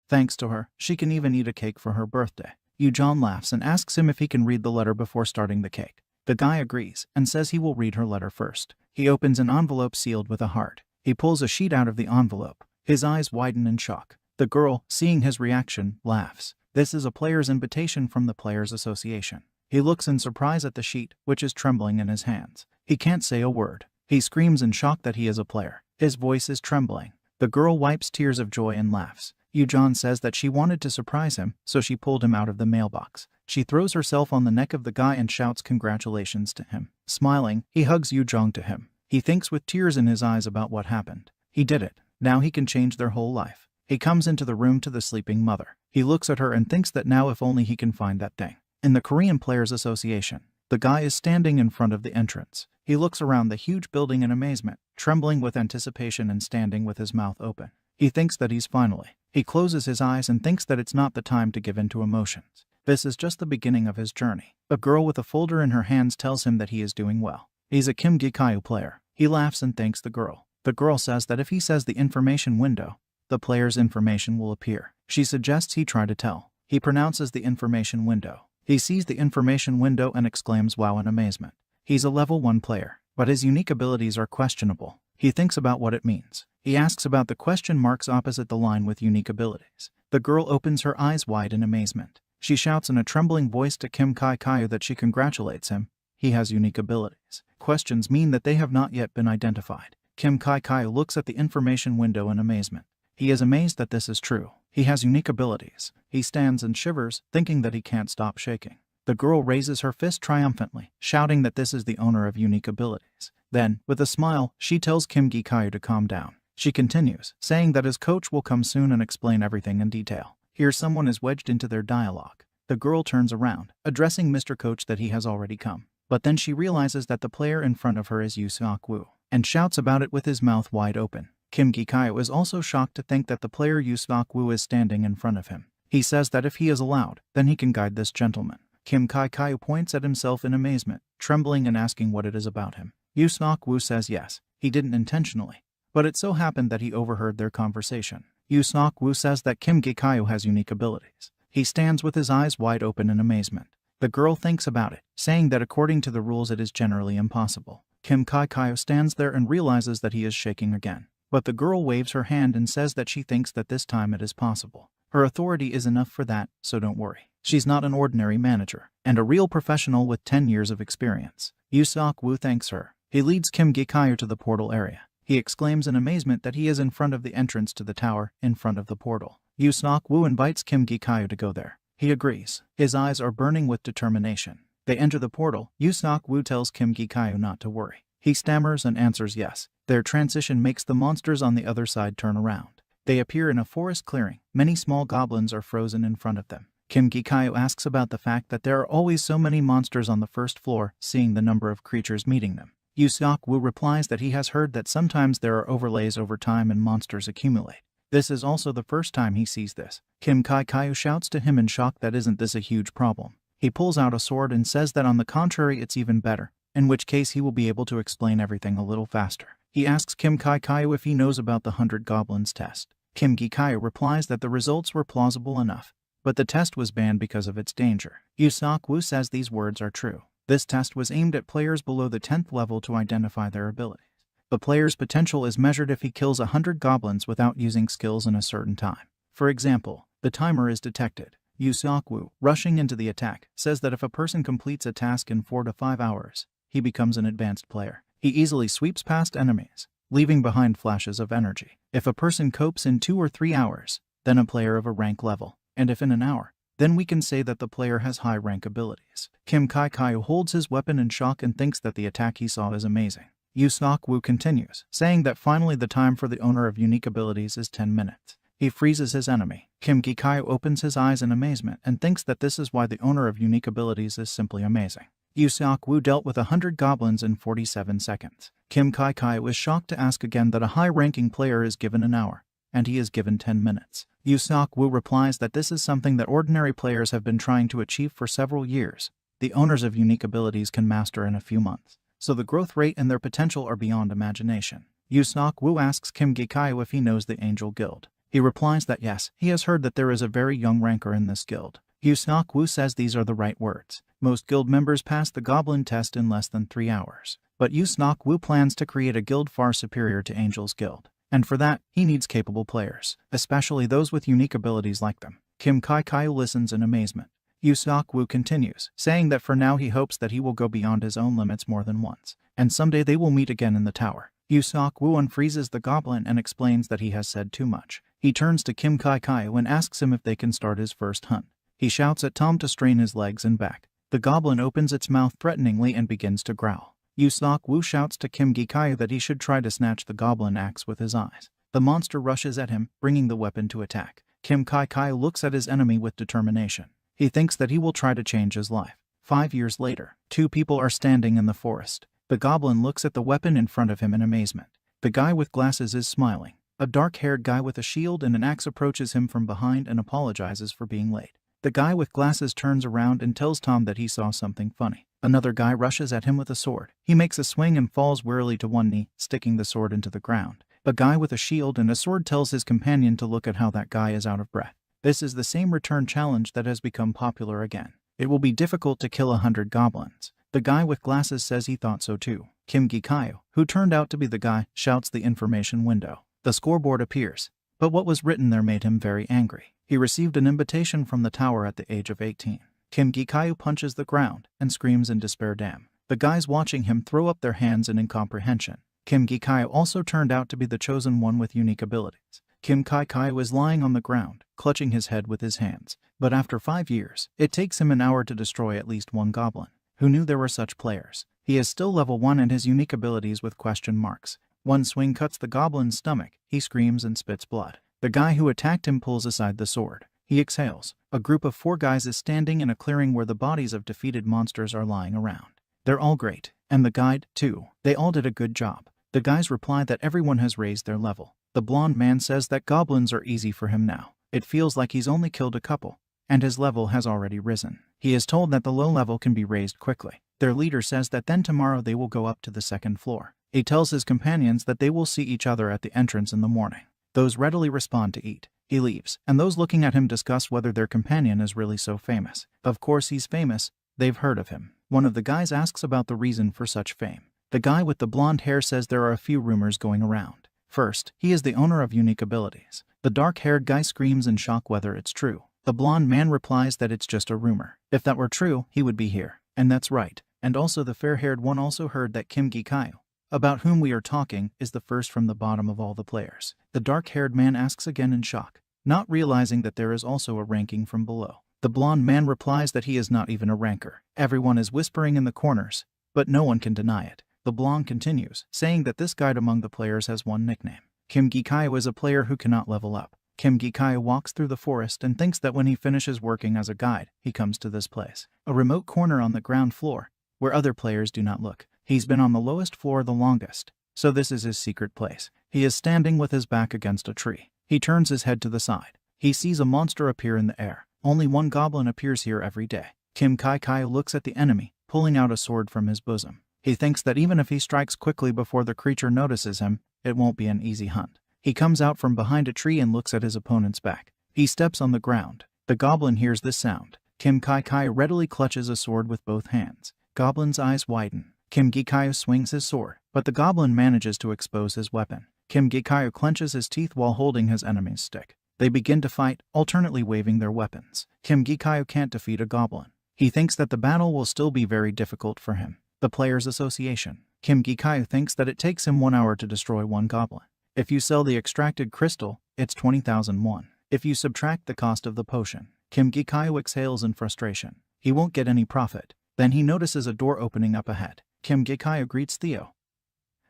Thanks to her, she can even eat a cake for her birthday. Yoo-jan laughs and asks him if he can read the letter before starting the cake. The guy agrees and says he will read her letter first. He opens an envelope sealed with a heart. He pulls a sheet out of the envelope. His eyes widen in shock. The girl, seeing his reaction, laughs. This is a player's invitation from the Players Association. He looks in surprise at the sheet, which is trembling in his hands. He can't say a word. He screams in shock that he is a player. His voice is trembling. The girl wipes tears of joy and laughs. Yoo-jan says that she wanted to surprise him, so she pulled him out of the mailbox. She throws herself on the neck of the guy and shouts congratulations to him. Smiling, he hugs Yoo-jan to him. He thinks with tears in his eyes about what happened. He did it. Now he can change their whole life. He comes into the room to the sleeping mother. He looks at her and thinks that now if only he can find that thing. In the Korean Players Association, the guy is standing in front of the entrance. He looks around the huge building in amazement, trembling with anticipation and standing with his mouth open. He thinks that he's finally. He closes his eyes and thinks that it's not the time to give in to emotions. This is just the beginning of his journey. A girl with a folder in her hands tells him that he is doing well. He's a Kim Gi-kyu player. He laughs and thanks the girl. The girl says that if he says the information window, the player's information will appear. She suggests he try to tell. He pronounces the information window. He sees the information window and exclaims wow in amazement. He's a level 1 player, but his unique abilities are questionable. He thinks about what it means. He asks about the question marks opposite the line with unique abilities. The girl opens her eyes wide in amazement. She shouts in a trembling voice to Kim Gi-kyu that she congratulates him. He has unique abilities. Questions mean that they have not yet been identified. Kim Gi-kyu looks at the information window in amazement. He is amazed that this is true. He has unique abilities. He stands and shivers, thinking that he can't stop shaking. The girl raises her fist triumphantly, shouting that this is the owner of unique abilities. Then, with a smile, she tells Kim Gi-kyu to calm down. She continues, saying that his coach will come soon and explain everything in detail. Here someone is wedged into their dialogue. The girl turns around, addressing Mr. Coach that he has already come. But then she realizes that the player in front of her is Yu Seok-woo, and shouts about it with his mouth wide open. Kim Gi-kyu is also shocked to think that the player Yu Seok-woo is standing in front of him. He says that if he is allowed, then he can guide this gentleman. Kim Gi-kyu points at himself in amazement, trembling and asking what it is about him. Yu Seok-woo says yes, he didn't intentionally, but it so happened that he overheard their conversation. Yu Seok-woo says that Kim Gi-kyu has unique abilities. He stands with his eyes wide open in amazement. The girl thinks about it, saying that according to the rules it is generally impossible. Kim Gi-kyu stands there and realizes that he is shaking again. But the girl waves her hand and says that she thinks that this time it is possible. Her authority is enough for that, so don't worry. She's not an ordinary manager, and a real professional with 10 years of experience. Yu Seok-woo thanks her. He leads Kim Gi-kyu to the portal area. He exclaims in amazement that he is in front of the entrance to the tower, in front of the portal. Yu Seok-woo invites Kim Gi-kyu to go there. He agrees. His eyes are burning with determination. They enter the portal. Yu Seok-woo tells Kim Gi-kyu not to worry. He stammers and answers yes. Their transition makes the monsters on the other side turn around. They appear in a forest clearing. Many small goblins are frozen in front of them. Kim Gi-kyu asks about the fact that there are always so many monsters on the first floor, seeing the number of creatures meeting them. Yu Seok-woo replies that he has heard that sometimes there are overlays over time and monsters accumulate. This is also the first time he sees this. Kim Gi-kyu shouts to him in shock that isn't this a huge problem. He pulls out a sword and says that on the contrary it's even better, in which case he will be able to explain everything a little faster. He asks Kim Gi-kyu if he knows about the 100 Goblins test. Kim Gi-kyu replies that the results were plausible enough, but the test was banned because of its danger. Yu Seok-woo says these words are true. This test was aimed at players below the 10th level to identify their abilities. The player's potential is measured if he kills 100 goblins without using skills in a certain time. For example, the timer is detected. Yu Seok-woo, rushing into the attack, says that if a person completes a task in 4 to 5 hours, he becomes an advanced player. He easily sweeps past enemies, leaving behind flashes of energy. If a person copes in 2 or 3 hours, then a player of a rank level. And if in an hour, then we can say that the player has high rank abilities. Kim Gi-kyu holds his weapon in shock and thinks that the attack he saw is amazing. Yu Seok-woo continues, saying that finally the time for the owner of unique abilities is 10 minutes. He freezes his enemy. Kim Gi-kyu opens his eyes in amazement and thinks that this is why the owner of unique abilities is simply amazing. Yu Seok-woo dealt with 100 goblins in 47 seconds. Kim Gi-kyu is shocked to ask again that a high-ranking player is given an hour, and he is given 10 minutes. Yu Seok-woo replies that this is something that ordinary players have been trying to achieve for several years. The owners of unique abilities can master in a few months, so the growth rate and their potential are beyond imagination. Yu Seok-woo asks Kim Gi-kyu if he knows the Angel Guild. He replies that yes, he has heard that there is a very young ranker in this guild. Yu Seok-woo says these are the right words. Most guild members pass the Goblin test in less than 3 hours. But Yu Seok-woo plans to create a guild far superior to Angel's Guild. And for that, he needs capable players, especially those with unique abilities like them. Kim Gi-kyu listens in amazement. Yu Seok-woo continues, saying that for now he hopes that he will go beyond his own limits more than once, and someday they will meet again in the tower. Yu Seok-woo unfreezes the goblin and explains that he has said too much. He turns to Kim Gi-kyu and asks him if they can start his first hunt. He shouts at Tom to strain his legs and back. The goblin opens its mouth threateningly and begins to growl. Yu Seok-woo shouts to Kim Gi-kyu that he should try to snatch the goblin axe with his eyes. The monster rushes at him, bringing the weapon to attack. Kim Gi-kyu looks at his enemy with determination. He thinks that he will try to change his life. 5 years later, 2 people are standing in the forest. The goblin looks at the weapon in front of him in amazement. The guy with glasses is smiling. A dark-haired guy with a shield and an axe approaches him from behind and apologizes for being late. The guy with glasses turns around and tells Tom that he saw something funny. Another guy rushes at him with a sword. He makes a swing and falls wearily to one knee, sticking the sword into the ground. The guy with a shield and a sword tells his companion to look at how that guy is out of breath. This is the same return challenge that has become popular again. It will be difficult to kill 100 goblins. The guy with glasses says he thought so too. Kim Gi-kyu, who turned out to be the guy, shouts the information window. The scoreboard appears, but what was written there made him very angry. He received an invitation from the tower at the age of 18. Kim Gi-kyu punches the ground and screams in despair, "Damn." The guys watching him throw up their hands in incomprehension. Kim Gi-kyu also turned out to be the chosen one with unique abilities. Kim Gi-kyu is lying on the ground, clutching his head with his hands. But after 5 years, it takes him an hour to destroy at least 1 goblin. Who knew there were such players? He is still level 1 and his unique abilities with question marks. One swing cuts the goblin's stomach. He screams and spits blood. The guy who attacked him pulls aside the sword. He exhales. A group of 4 guys is standing in a clearing where the bodies of defeated monsters are lying around. They're all great. And the guide, too. They all did a good job. The guys reply that everyone has raised their level. The blonde man says that goblins are easy for him now. It feels like he's only killed a couple, and his level has already risen. He is told that the low level can be raised quickly. Their leader says that then tomorrow they will go up to the 2nd floor. He tells his companions that they will see each other at the entrance in the morning. Those readily respond to eat. He leaves, and those looking at him discuss whether their companion is really so famous. Of course he's famous. They've heard of him. One of the guys asks about the reason for such fame. The guy with the blonde hair says there are a few rumors going around. First, he is the owner of unique abilities. The dark-haired guy screams in shock whether it's true. The blonde man replies that it's just a rumor. If that were true, he would be here. And that's right. And also the fair-haired one also heard that Kim Gi-kayu, about whom we are talking, is the first from the bottom of all the players. The dark-haired man asks again in shock, not realizing that there is also a ranking from below. The blonde man replies that he is not even a ranker. Everyone is whispering in the corners, but no one can deny it. The blonde continues, saying that this guide among the players has one nickname. Kim Gi-kayu is a player who cannot level up. Kim Gi-kayu walks through the forest and thinks that when he finishes working as a guide, he comes to this place. A remote corner on the ground floor, where other players do not look. He's been on the lowest floor the longest, so this is his secret place. He is standing with his back against a tree. He turns his head to the side. He sees a monster appear in the air. Only one goblin appears here every day. Kim Gi-kayu looks at the enemy, pulling out a sword from his bosom. He thinks that even if he strikes quickly before the creature notices him, it won't be an easy hunt. He comes out from behind a tree and looks at his opponent's back. He steps on the ground. The goblin hears this sound. Kim Gi-kayu readily clutches a sword with both hands. Goblin's eyes widen. Kim Gi-kayu swings his sword, but the goblin manages to expose his weapon. Kim Gi-kayu clenches his teeth while holding his enemy's stick. They begin to fight, alternately waving their weapons. Kim Gi-kayu can't defeat a goblin. He thinks that the battle will still be very difficult for him. The Players Association. Kim Gi-kayu thinks that it takes him 1 hour to destroy one goblin. If you sell the extracted crystal, it's 20,000 won. If you subtract the cost of the potion, Kim Gi-kayu exhales in frustration. He won't get any profit. Then he notices a door opening up ahead. Kim Gi-kayu greets Theo,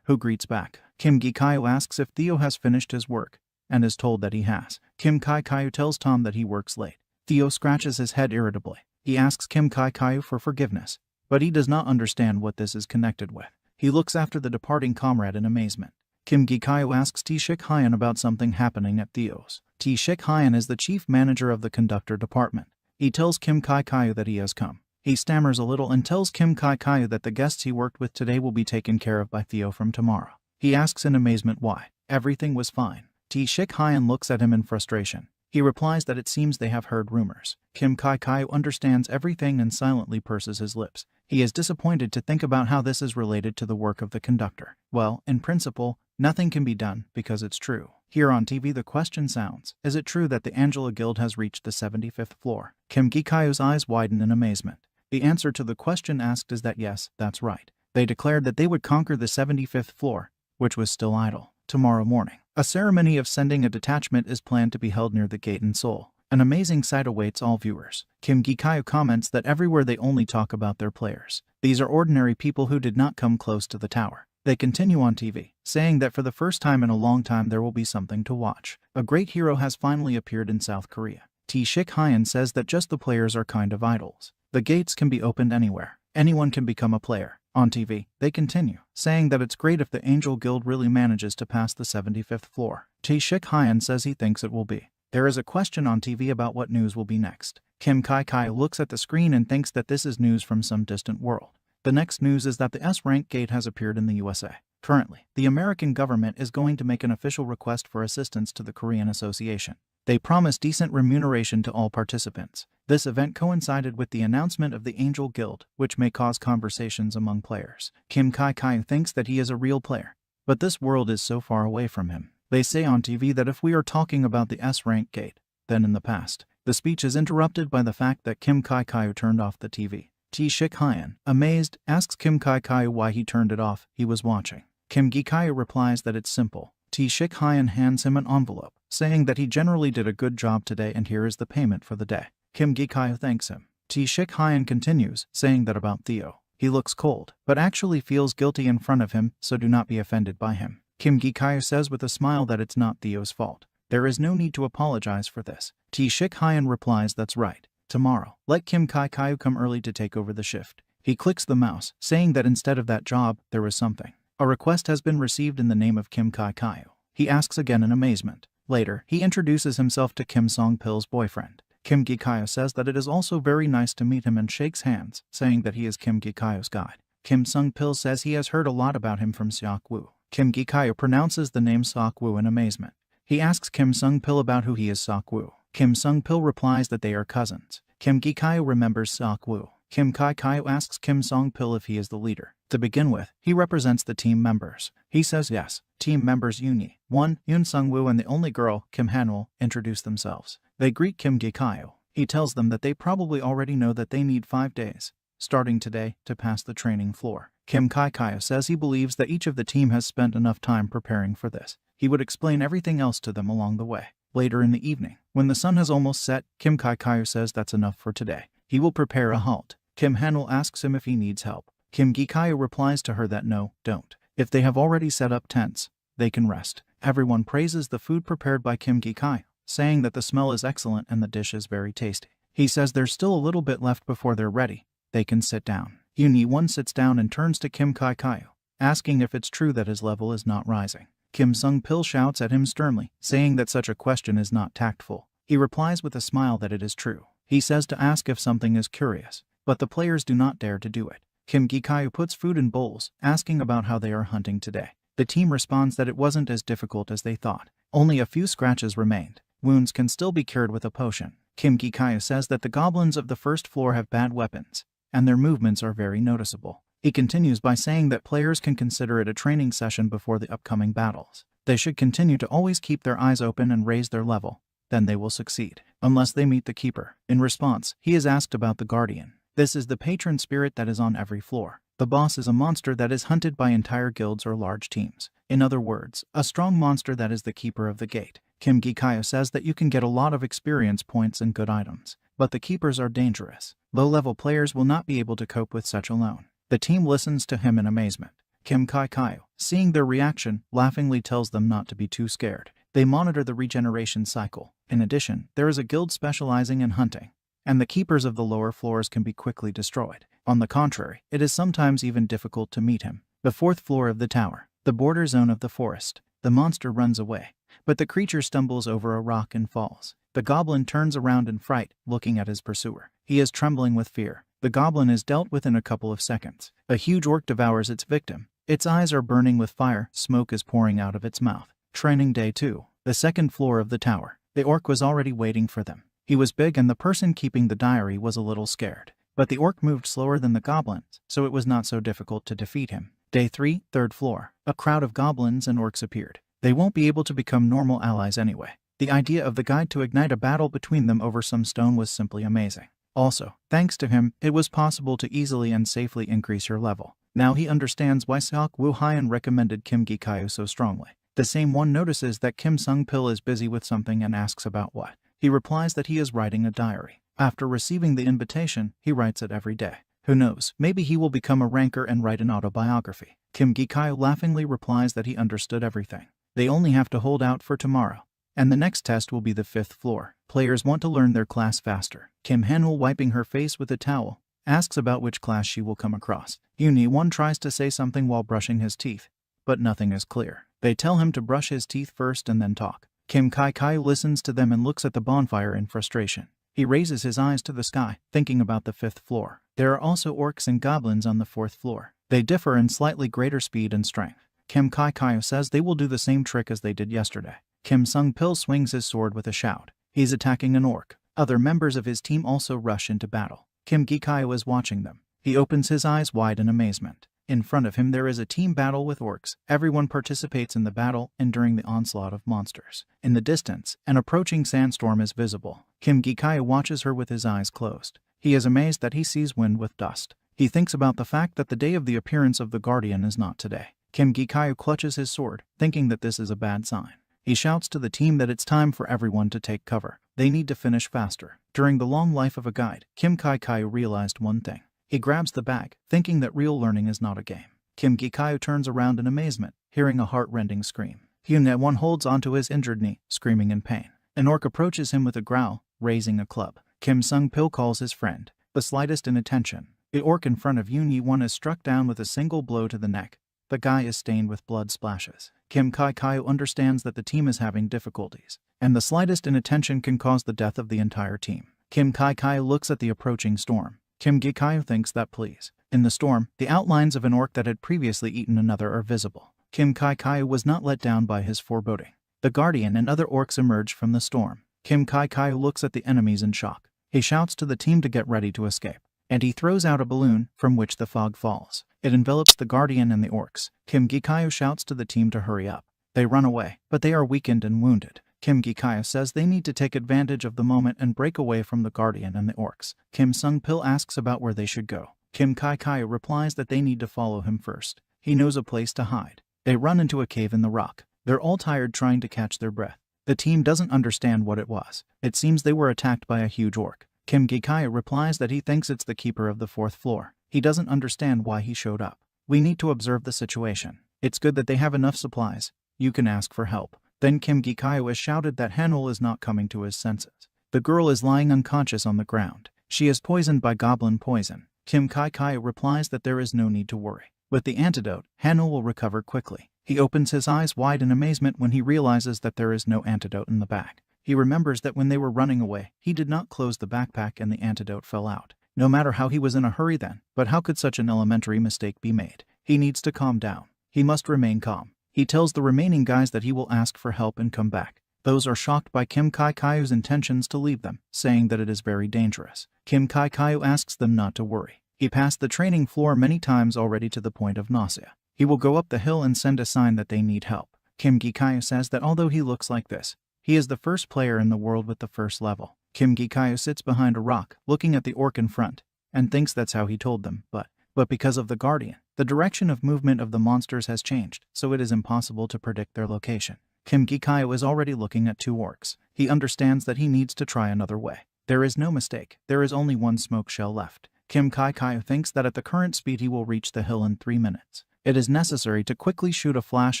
who greets back. Kim Gi-kayu asks if Theo has finished his work, and is told that he has. Kim Gi-kayu tells Tom that he works late. Theo scratches his head irritably. He asks Kim Gi-kayu for forgiveness, but he does not understand what this is connected with. He looks after the departing comrade in amazement. Kim Gi-kayu asks T-Shik-hyan about something happening at Theo's. T-Shik-hyan is the chief manager of the conductor department. He tells Kim Gi-kayu that he has come. He stammers a little and tells Kim Gi-kayu that the guests he worked with today will be taken care of by Theo from tomorrow. He asks in amazement why. Everything was fine. T-Shik-hyan looks at him in frustration. He replies that it seems they have heard rumors. Kim Gi-kayu understands everything and silently purses his lips. He is disappointed to think about how this is related to the work of the conductor. Well, in principle, nothing can be done because it's true. Here on TV the question sounds, is it true that the Angela Guild has reached the 75th floor? Kim Gi-kayu's eyes widen in amazement. The answer to the question asked is that yes, that's right. They declared that they would conquer the 75th floor, which was still idle, tomorrow morning. A ceremony of sending a detachment is planned to be held near the gate in Seoul. An amazing sight awaits all viewers. Kim Gi-kayu comments that everywhere they only talk about their players. These are ordinary people who did not come close to the tower. They continue on TV, saying that for the first time in a long time there will be something to watch. A great hero has finally appeared in South Korea. T-Shik-hyan says that just the players are kind of idols. The gates can be opened anywhere. Anyone can become a player. On TV, they continue, saying that it's great if the Angel Guild really manages to pass the 75th floor. T-Shik-hyan says he thinks it will be. There is a question on TV about what news will be next. Kim Gi-kayu looks at the screen and thinks that this is news from some distant world. The next news is that the S-rank gate has appeared in the USA. Currently, the American government is going to make an official request for assistance to the Korean Association. They promise decent remuneration to all participants. This event coincided with the announcement of the Angel Guild, which may cause conversations among players. Kim Gi-kayu thinks that he is a real player, but this world is so far away from him. They say on TV that if we are talking about the S-rank gate, then in the past. The speech is interrupted by the fact that Kim Gi-kayu turned off the TV. T-Shik-hyan, amazed, asks Kim Gi-kayu why he turned it off. He was watching. Kim Gi-kayu replies that it's simple. T-Shik-hyan hands him an envelope, saying that he generally did a good job today and here is the payment for the day. Kim Gi-kayu thanks him. T-Shik-hyan continues, saying that about Theo. He looks cold, but actually feels guilty in front of him, so do not be offended by him. Kim Gi-kyo says with a smile that it's not Theo's fault. There is no need to apologize for this. Shik-hyen replies that's right. Tomorrow, let Kim Gi-kyo come early to take over the shift. He clicks the mouse, saying that instead of that job, there was something. A request has been received in the name of Kim Gi-kyo. He asks again in amazement. Later, he introduces himself to Kim Song-pil's boyfriend. Kim Gi-kyo says that it is also very nice to meet him and shakes hands, saying that he is Kim Gi-kyo's guide. Kim Sung-pil says he has heard a lot about him from Seok-woo. Kim Gi-kyo pronounces the name Seok-woo in amazement. He asks Kim Sung-pil about who he is Seok-woo. Kim Sung-pil replies that they are cousins. Kim Gi-kyo remembers Seok-woo. Kim Gi-kyo asks Kim Song-pil if he is the leader. To begin with, he represents the team members. He says yes. Team members Yoon-hee, Yoon Sung-woo and the only girl, Kim Han-woo, introduce themselves. They greet Kim Gi-kyo. He tells them that they probably already know that they need 5 days, starting today, to pass the training floor. Kim Gi-kyo says he believes that each of the team has spent enough time preparing for this. He would explain everything else to them along the way. Later in the evening, when the sun has almost set, Kim Gi-kyo says that's enough for today. He will prepare a halt. Kim Han-woo asks him if he needs help. Kim Gi-kyo replies to her that no, don't. If they have already set up tents, they can rest. Everyone praises the food prepared by Kim Gi-kyo, saying that the smell is excellent and the dish is very tasty. He says there's still a little bit left before they're ready. They can sit down. Yoon-hee sits down and turns to Kim Gi-kyo, asking if it's true that his level is not rising. Kim Sung-pil shouts at him sternly, saying that such a question is not tactful. He replies with a smile that it is true. He says to ask if something is curious, but the players do not dare to do it. Kim Gi-kyo puts food in bowls, asking about how they are hunting today. The team responds that it wasn't as difficult as they thought. Only a few scratches remained. Wounds can still be cured with a potion. Kim Gi-kyo says that the goblins of the first floor have bad weapons, and their movements are very noticeable. He continues by saying that players can consider it a training session before the upcoming battles. They should continue to always keep their eyes open and raise their level. Then they will succeed, unless they meet the keeper. In response, he is asked about the guardian. This is the patron spirit that is on every floor. The boss is a monster that is hunted by entire guilds or large teams. In other words, a strong monster that is the keeper of the gate. Kim Gi-kyo says that you can get a lot of experience points and good items, but the keepers are dangerous. Low-level players will not be able to cope with such alone. The team listens to him in amazement. Kim Gi-kyo, seeing their reaction, laughingly tells them not to be too scared. They monitor the regeneration cycle. In addition, there is a guild specializing in hunting, and the keepers of the lower floors can be quickly destroyed. On the contrary, it is sometimes even difficult to meet him. The 4th floor of the tower, the border zone of the forest. The monster runs away, but the creature stumbles over a rock and falls. The goblin turns around in fright, looking at his pursuer. He is trembling with fear. The goblin is dealt with in a couple of seconds. A huge orc devours its victim. Its eyes are burning with fire, smoke is pouring out of its mouth. Training day 2, the 2nd floor of the tower. The orc was already waiting for them. He was big and the person keeping the diary was a little scared. But the orc moved slower than the goblins, so it was not so difficult to defeat him. Day 3, 3rd floor. A crowd of goblins and orcs appeared. They won't be able to become normal allies anyway. The idea of the guide to ignite a battle between them over some stone was simply amazing. Also, thanks to him, it was possible to easily and safely increase your level. Now he understands why Seok-woo recommended Kim Gi-kyo so strongly. The same one notices that Kim Sung-pil is busy with something and asks about what. He replies that he is writing a diary. After receiving the invitation, he writes it every day. Who knows, maybe he will become a ranker and write an autobiography. Kim Gi-kyo laughingly replies that he understood everything. They only have to hold out for tomorrow. And the next test will be the 5th floor. Players want to learn their class faster. Kim Han-woo, wiping her face with a towel, asks about which class she will come across. Yoon-hee tries to say something while brushing his teeth, but nothing is clear. They tell him to brush his teeth first and then talk. Kim Gi-kyo listens to them and looks at the bonfire in frustration. He raises his eyes to the sky, thinking about the 5th floor. There are also orcs and goblins on the 4th floor. They differ in slightly greater speed and strength. Kim Gi-kyo says they will do the same trick as they did yesterday. Kim Sung-pil swings his sword with a shout. He's attacking an orc. Other members of his team also rush into battle. Kim Gi-kyo is watching them. He opens his eyes wide in amazement. In front of him there is a team battle with orcs. Everyone participates in the battle and during the onslaught of monsters. In the distance, an approaching sandstorm is visible. Kim Gi-kyo watches her with his eyes closed. He is amazed that he sees wind with dust. He thinks about the fact that the day of the appearance of the Guardian is not today. Kim Gi-kyo clutches his sword, thinking that this is a bad sign. He shouts to the team that it's time for everyone to take cover. They need to finish faster. During the long life of a guide, Kim Gi-kyo realized one thing. He grabs the bag, thinking that real learning is not a game. Kim Gikayo turns around in amazement, hearing a heart-rending scream. Hyun-won holds onto his injured knee, screaming in pain. An orc approaches him with a growl, raising a club. Kim Sung-pil calls his friend. The slightest inattention. The orc in front of Hyun-won is struck down with a single blow to the neck. The guy is stained with blood splashes. Kim Kai-kyo understands that the team is having difficulties, and the slightest inattention can cause the death of the entire team. Kim Kai-kyo looks at the approaching storm. Kim Gikayo thinks that please. In the storm, the outlines of an orc that had previously eaten another are visible. Kim Kai-kyo was not let down by his foreboding. The Guardian and other orcs emerge from the storm. Kim Kai-kyo looks at the enemies in shock. He shouts to the team to get ready to escape, and he throws out a balloon from which the fog falls. It envelops the Guardian and the orcs. Kim Gikayo shouts to the team to hurry up. They run away, but they are weakened and wounded. Kim Gikayo says they need to take advantage of the moment and break away from the Guardian and the orcs. Kim Sung-pil asks about where they should go. Kim Kai-kyo replies that they need to follow him first. He knows a place to hide. They run into a cave in the rock. They're all tired trying to catch their breath. The team doesn't understand what it was. It seems they were attacked by a huge orc. Kim Gikayo replies that he thinks it's the keeper of the 4th floor. He doesn't understand why he showed up. We need to observe the situation. It's good that they have enough supplies. You can ask for help. Then Kim Gikayo is shouted that Hanul is not coming to his senses. The girl is lying unconscious on the ground. She is poisoned by goblin poison. Kim Kai-kyo replies that there is no need to worry. With the antidote, Hanul will recover quickly. He opens his eyes wide in amazement when he realizes that there is no antidote in the bag. He remembers that when they were running away, he did not close the backpack and the antidote fell out. No matter how he was in a hurry then, but how could such an elementary mistake be made? He needs to calm down. He must remain calm. He tells the remaining guys that he will ask for help and come back. Those are shocked by Kim Kai-kyo's intentions to leave them, saying that it is very dangerous. Kim Kai-kyo asks them not to worry. He passed the training floor many times already to the point of nausea. He will go up the hill and send a sign that they need help. Kim Gikayo says that although he looks like this, he is the first player in the world with the 1st level. Kim Gikayo sits behind a rock, looking at the orc in front, and thinks that's how he told them, but because of the Guardian, the direction of movement of the monsters has changed, so it is impossible to predict their location. Kim Gikayo is already looking at 2 orcs. He understands that he needs to try another way. There is no mistake. There is only one smoke shell left. Kim Kai-kyo thinks that at the current speed he will reach the hill in 3 minutes. It is necessary to quickly shoot a flash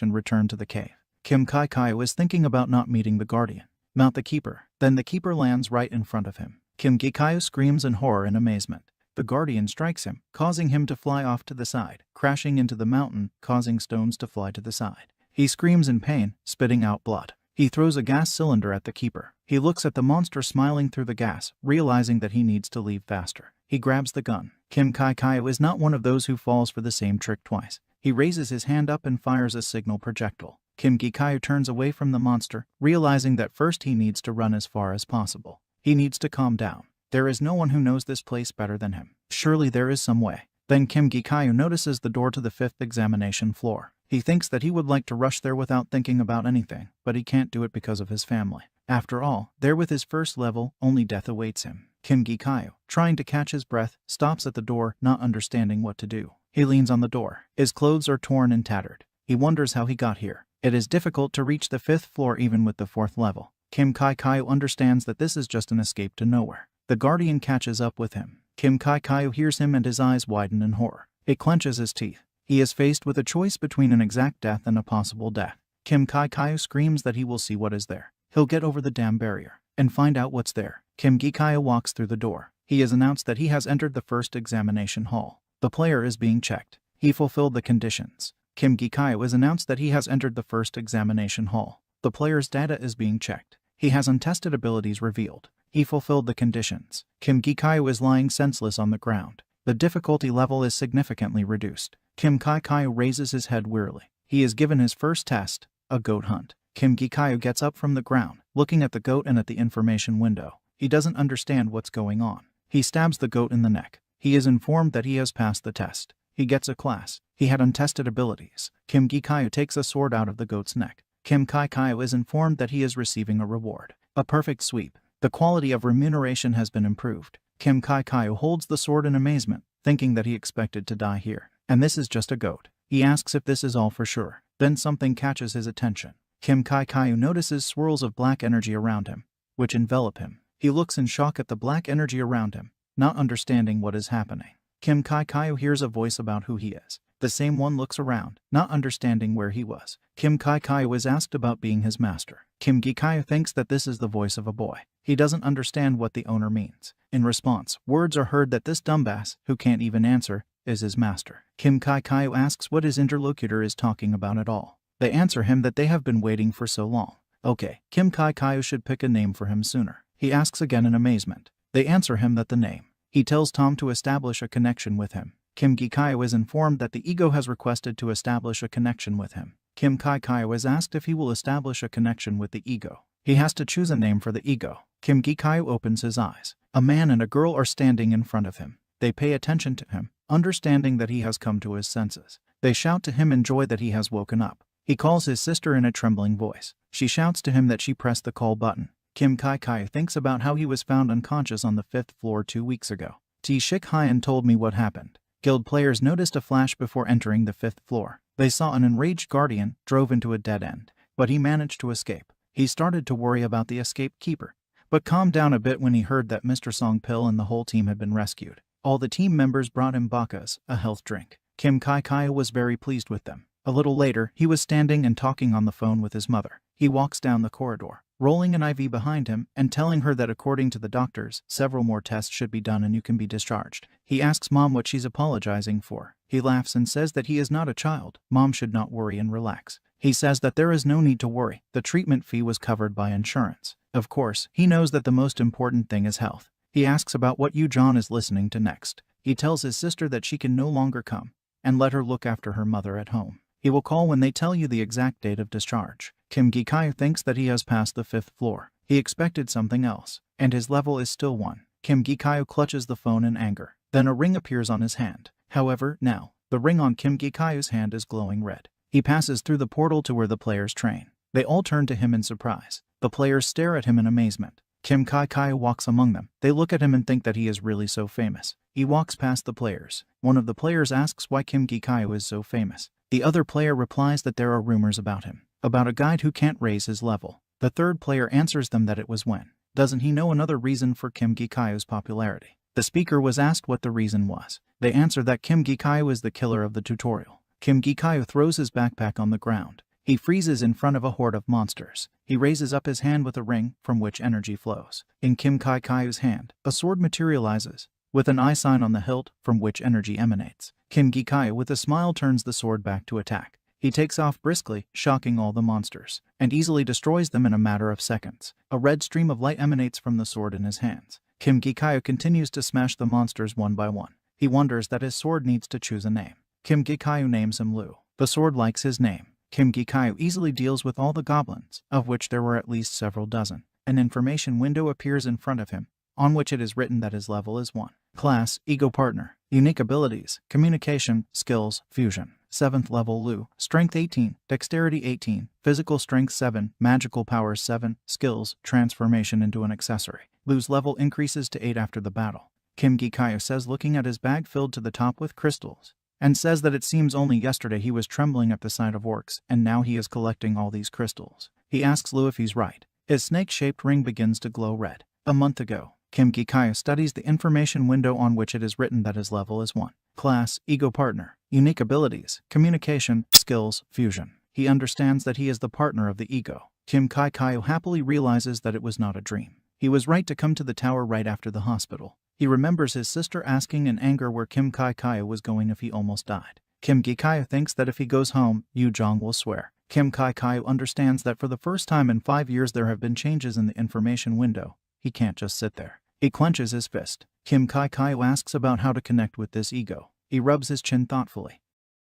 and return to the cave. Kim Kai-kyo is thinking about not meeting the Guardian. Mount the Keeper. Then the Keeper lands right in front of him. Kim Gikayo screams in horror and amazement. The Guardian strikes him, causing him to fly off to the side, crashing into the mountain, causing stones to fly to the side. He screams in pain, spitting out blood. He throws a gas cylinder at the Keeper. He looks at the monster smiling through the gas, realizing that he needs to leave faster. He grabs the gun. Kim Kai-kyo is not one of those who falls for the same trick twice. He raises his hand up and fires a signal projectile. Kim Gikayo turns away from the monster, realizing that first he needs to run as far as possible. He needs to calm down. There is no one who knows this place better than him. Surely there is some way. Then Kim Gikayo notices the door to the 5th examination floor. He thinks that he would like to rush there without thinking about anything, but he can't do it because of his family. After all, there with his 1st level, only death awaits him. Kim Gikayo, trying to catch his breath, stops at the door, not understanding what to do. He leans on the door. His clothes are torn and tattered. He wonders how he got here. It is difficult to reach the 5th floor even with the 4th level. Kim Kai-kyo understands that this is just an escape to nowhere. The Guardian catches up with him. Kim Kai-kyo hears him and his eyes widen in horror. He clenches his teeth. He is faced with a choice between an exact death and a possible death. Kim Kai-kyo screams that he will see what is there. He'll get over the damn barrier and find out what's there. Kim Gikayo walks through the door. He is announced that he has entered the 1st examination hall. The player is being checked. He fulfilled the conditions. Kim Gikayo is announced that he has entered the 1st examination hall. The player's data is being checked. He has untested abilities revealed. He fulfilled the conditions. Kim Gikayo is lying senseless on the ground. The difficulty level is significantly reduced. Kim Kai-kyo raises his head wearily. He is given his first test, a goat hunt. Kim Gikayo gets up from the ground, looking at the goat and at the information window. He doesn't understand what's going on. He stabs the goat in the neck. He is informed that he has passed the test. He gets a class. He had untested abilities. Kim Gikayo takes a sword out of the goat's neck. Kim Kai-kyo is informed that he is receiving a reward. A perfect sweep. The quality of remuneration has been improved. Kim Kai-kyo holds the sword in amazement, thinking that he expected to die here. And this is just a goat. He asks if this is all for sure. Then something catches his attention. Kim Kai-kyo notices swirls of black energy around him, which envelop him. He looks in shock at the black energy around him, not understanding what is happening. Kim Kai-Kyo hears a voice about who he is. The same one looks around, not understanding where he was. Kim Kai-Kyo is asked about being his master. Kim Gi-Kyo thinks that this is the voice of a boy. He doesn't understand what the owner means. In response, words are heard that this dumbass, who can't even answer, is his master. Kim Kai-Kyo asks what his interlocutor is talking about at all. They answer him that they have been waiting for so long. Okay, Kim Kai-Kyo should pick a name for him sooner. He asks again in amazement. They answer him that the name. He tells Tom to establish a connection with him. Kim Gi-Kyo is informed that the ego has requested to establish a connection with him. Kim Kai-Kyo is asked if he will establish a connection with the ego. He has to choose a name for the ego. Kim Gi-Kyo opens his eyes. A man and a girl are standing in front of him. They pay attention to him, understanding that he has come to his senses. They shout to him in joy that he has woken up. He calls his sister in a trembling voice. She shouts to him that she pressed the call button. Kim Kai-Kyo thinks about how he was found unconscious on the 5th floor 2 weeks ago. Shik Hyan told me what happened. Guild players noticed a flash before entering the 5th floor. They saw an enraged guardian drove into a dead end, but he managed to escape. He started to worry about the escaped keeper, but calmed down a bit when he heard that Mr. Song Pil and the whole team had been rescued. All the team members brought him bakas, a health drink. Kim Kai-Kyo was very pleased with them. A little later, he was standing and talking on the phone with his mother. He walks down the corridor, rolling an IV behind him and telling her that according to the doctors, several more tests should be done and you can be discharged. He asks Mom what she's apologizing for. He laughs and says that he is not a child. Mom should not worry and relax. He says that there is no need to worry. The treatment fee was covered by insurance. Of course, he knows that the most important thing is health. He asks about what Yu John is listening to next. He tells his sister that she can no longer come and let her look after her mother at home. He will call when they tell you the exact date of discharge. Kim Gi-Kyo thinks that he has passed the 5th floor. He expected something else, and his level is still 1. Kim Gi-Kyo clutches the phone in anger. Then a ring appears on his hand. However, now, the ring on Kim Gi-Kyo's hand is glowing red. He passes through the portal to where the players train. They all turn to him in surprise. The players stare at him in amazement. Kim Kai-Kyo walks among them. They look at him and think that he is really so famous. He walks past the players. One of the players asks why Kim Gi-Kyo is so famous. The other player replies that there are rumors about him, about a guide who can't raise his level. The third player answers them that it was when. Doesn't he know another reason for Kim Gi-Kyo's popularity? The speaker was asked what the reason was. They answer that Kim Gi-Kyo is the killer of the tutorial. Kim Gi-Kyo throws his backpack on the ground. He freezes in front of a horde of monsters. He raises up his hand with a ring from which energy flows. In Kim Kai-Kyo's hand, a sword materializes, with an eye sign on the hilt from which energy emanates. Kim Gi-Kyo with a smile turns the sword back to attack. He takes off briskly, shocking all the monsters, and easily destroys them in a matter of seconds. A red stream of light emanates from the sword in his hands. Kim Gi-Kyo continues to smash the monsters one by one. He wonders that his sword needs to choose a name. Kim Gi-Kyo names him Lu. The sword likes his name. Kim Gi-Kyo easily deals with all the goblins, of which there were at least several dozen. An information window appears in front of him, on which it is written that his level is 1. Class, Ego Partner. Unique abilities, Communication, Skills, Fusion. 7th level Lu. Strength 18, Dexterity 18, Physical Strength 7, Magical Powers 7, Skills, Transformation into an Accessory. Lu's level increases to 8 after the battle. Kim Gi-Kyo says looking at his bag filled to the top with crystals, and says that it seems only yesterday he was trembling at the sight of orcs, and now he is collecting all these crystals. He asks Lu if he's right. His snake-shaped ring begins to glow red. A month ago, Kim Gi-Kyo studies the information window on which it is written that his level is 1. Class, Ego Partner. Unique abilities, Communication, Skills, Fusion. He understands that he is the partner of the ego. Kim Kai-Kyo happily realizes that it was not a dream. He was right to come to the tower right after the hospital. He remembers his sister asking in anger where Kim Kai-Kyo was going if he almost died. Kim Gi-Kyo thinks that if he goes home, Yu Jong will swear. Kim Kai-Kyo understands that for the first time in 5 years there have been changes in the information window. He can't just sit there. He clenches his fist. Kim Kai-Kyo asks about how to connect with this ego. He rubs his chin thoughtfully.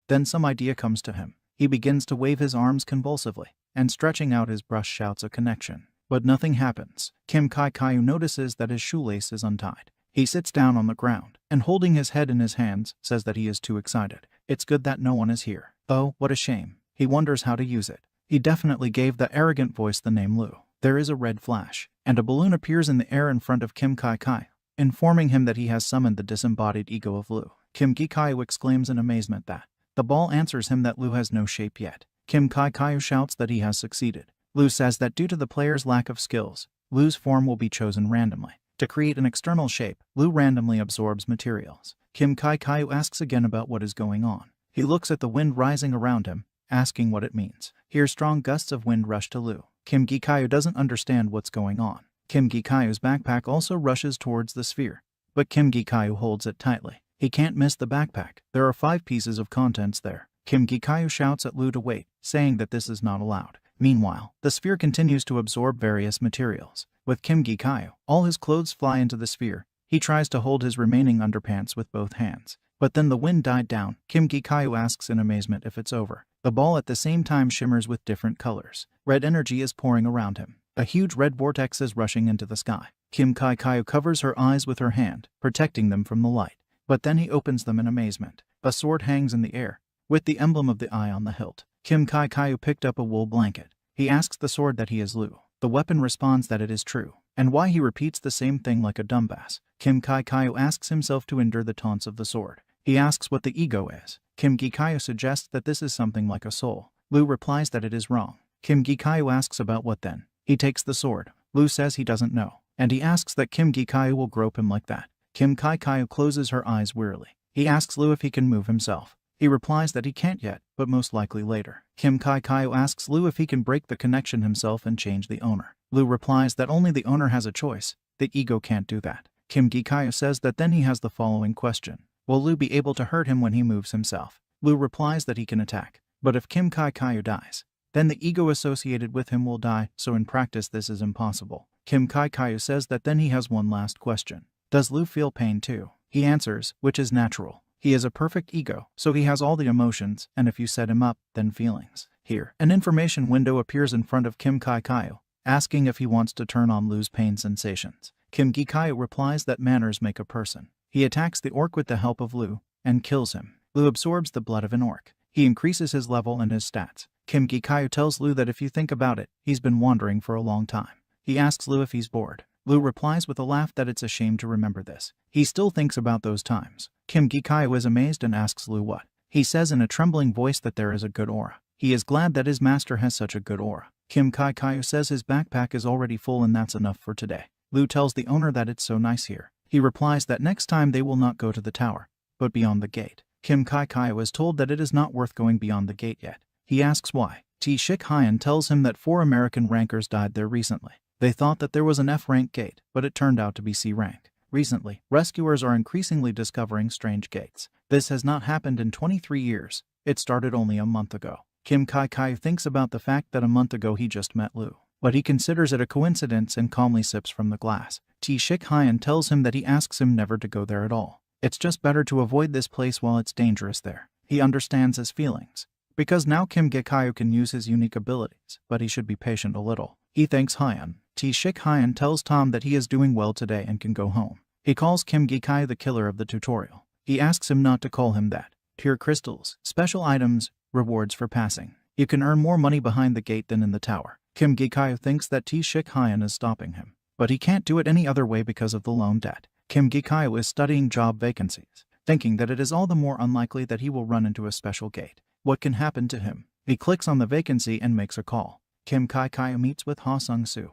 Then some idea comes to him. He begins to wave his arms convulsively, and stretching out his brush shouts a connection. But nothing happens. Kim Kai-Kyo notices that his shoelace is untied. He sits down on the ground, and holding his head in his hands, says that he is too excited. It's good that no one is here. Oh, what a shame. He wonders how to use it. He definitely gave the arrogant voice the name Lu. There is a red flash, and a balloon appears in the air in front of Kim Kai-Kyo, informing him that he has summoned the disembodied ego of Lu. Kim Gi-Kyo exclaims in amazement that the ball answers him that Lu has no shape yet. Kim Kai-Kyo shouts that he has succeeded. Lu says that due to the player's lack of skills, Lu's form will be chosen randomly. To create an external shape, Lu randomly absorbs materials. Kim Kai-Kaiu asks again about what is going on. He looks at the wind rising around him, asking what it means. Here strong gusts of wind rush to Lu. Kim Gi-Kaiu doesn't understand what's going on. Kim Gi-Kaiu's backpack also rushes towards the sphere, but Kim Gi-Kaiu holds it tightly. He can't miss the backpack. There are 5 pieces of contents there. Kim Gi-Kaiu shouts at Lu to wait, saying that this is not allowed. Meanwhile, the sphere continues to absorb various materials. With Kim Gi-Kaiu, all his clothes fly into the sphere. He tries to hold his remaining underpants with both hands. But then the wind died down. Kim Gi-Kaiu asks in amazement if it's over. The ball at the same time shimmers with different colors. Red energy is pouring around him. A huge red vortex is rushing into the sky. Kim Kai-Kaiu covers her eyes with her hand, protecting them from the light. But then he opens them in amazement. A sword hangs in the air, with the emblem of the eye on the hilt. Kim Kai-Kaiu picked up a wool blanket. He asks the sword that he is Lu. The weapon responds that it is true, and why he repeats the same thing like a dumbass. Kim Kai-Kaiu asks himself to endure the taunts of the sword. He asks what the ego is. Kim Gi-Kaiu suggests that this is something like a soul. Lu replies that it is wrong. Kim Gi-Kaiu asks about what then. He takes the sword. Lu says he doesn't know, and he asks that Kim Gi-Kaiu will grope him like that. Kim Kai-Kaiu closes her eyes wearily. He asks Lu if he can move himself. He replies that he can't yet, but most likely later. Kim Kai-Kaiu asks Lu if he can break the connection himself and change the owner. Lu replies that only the owner has a choice. The ego can't do that. Kim Gi-Kaiu says that then he has the following question. Will Lu be able to hurt him when he moves himself? Lu replies that he can attack. But if Kim Kai-Kaiu dies, then the ego associated with him will die, so in practice this is impossible. Kim Kai-Kaiu says that then he has one last question. Does Lu feel pain too? He answers, which is natural. He is a perfect ego, so he has all the emotions, and if you set him up, then feelings. Here, an information window appears in front of Kim Kai-Kaiu, asking if he wants to turn on Lu's pain sensations. Kim Gi-Kaiu replies that manners make a person. He attacks the orc with the help of Lu, and kills him. Lu absorbs the blood of an orc. He increases his level and his stats. Kim Gi-Kaiu tells Lu that if you think about it, he's been wandering for a long time. He asks Lu if he's bored. Lu replies with a laugh that it's a shame to remember this. He still thinks about those times. Kim Gi-Kaiu is amazed and asks Lu what. He says in a trembling voice that there is a good aura. He is glad that his master has such a good aura. Kim Kai-Kaiu says his backpack is already full and that's enough for today. Lu tells the owner that it's so nice here. He replies that next time they will not go to the tower, but beyond the gate. Kim Kai-Kaiu is told that it is not worth going beyond the gate yet. He asks why. Shik-Hyen tells him that 4 American rankers died there recently. They thought that there was an F-rank gate, but it turned out to be C-rank. Recently, rescuers are increasingly discovering strange gates. This has not happened in 23 years. It started only a month ago. Kim Kai-Kaiu thinks about the fact that a month ago he just met Lu, but he considers it a coincidence and calmly sips from the glass. Shik-Hyen tells him that he asks him never to go there at all. It's just better to avoid this place while it's dangerous there. He understands his feelings, because now Kim Gi-Kaiu can use his unique abilities, but he should be patient a little. He thanks Hyen. Shik-Hyen tells Tom that he is doing well today and can go home. He calls Kim Gi-Kaiu the killer of the tutorial. He asks him not to call him that. Pure crystals, special items, rewards for passing. You can earn more money behind the gate than in the tower. Kim Gi-Kaiu thinks that Shik-Hyen is stopping him, but he can't do it any other way because of the loan debt. Kim Gi-Kaiu is studying job vacancies, thinking that it is all the more unlikely that he will run into a special gate. What can happen to him? He clicks on the vacancy and makes a call. Kim Kai-Kaiu meets with Ha Sung-soo,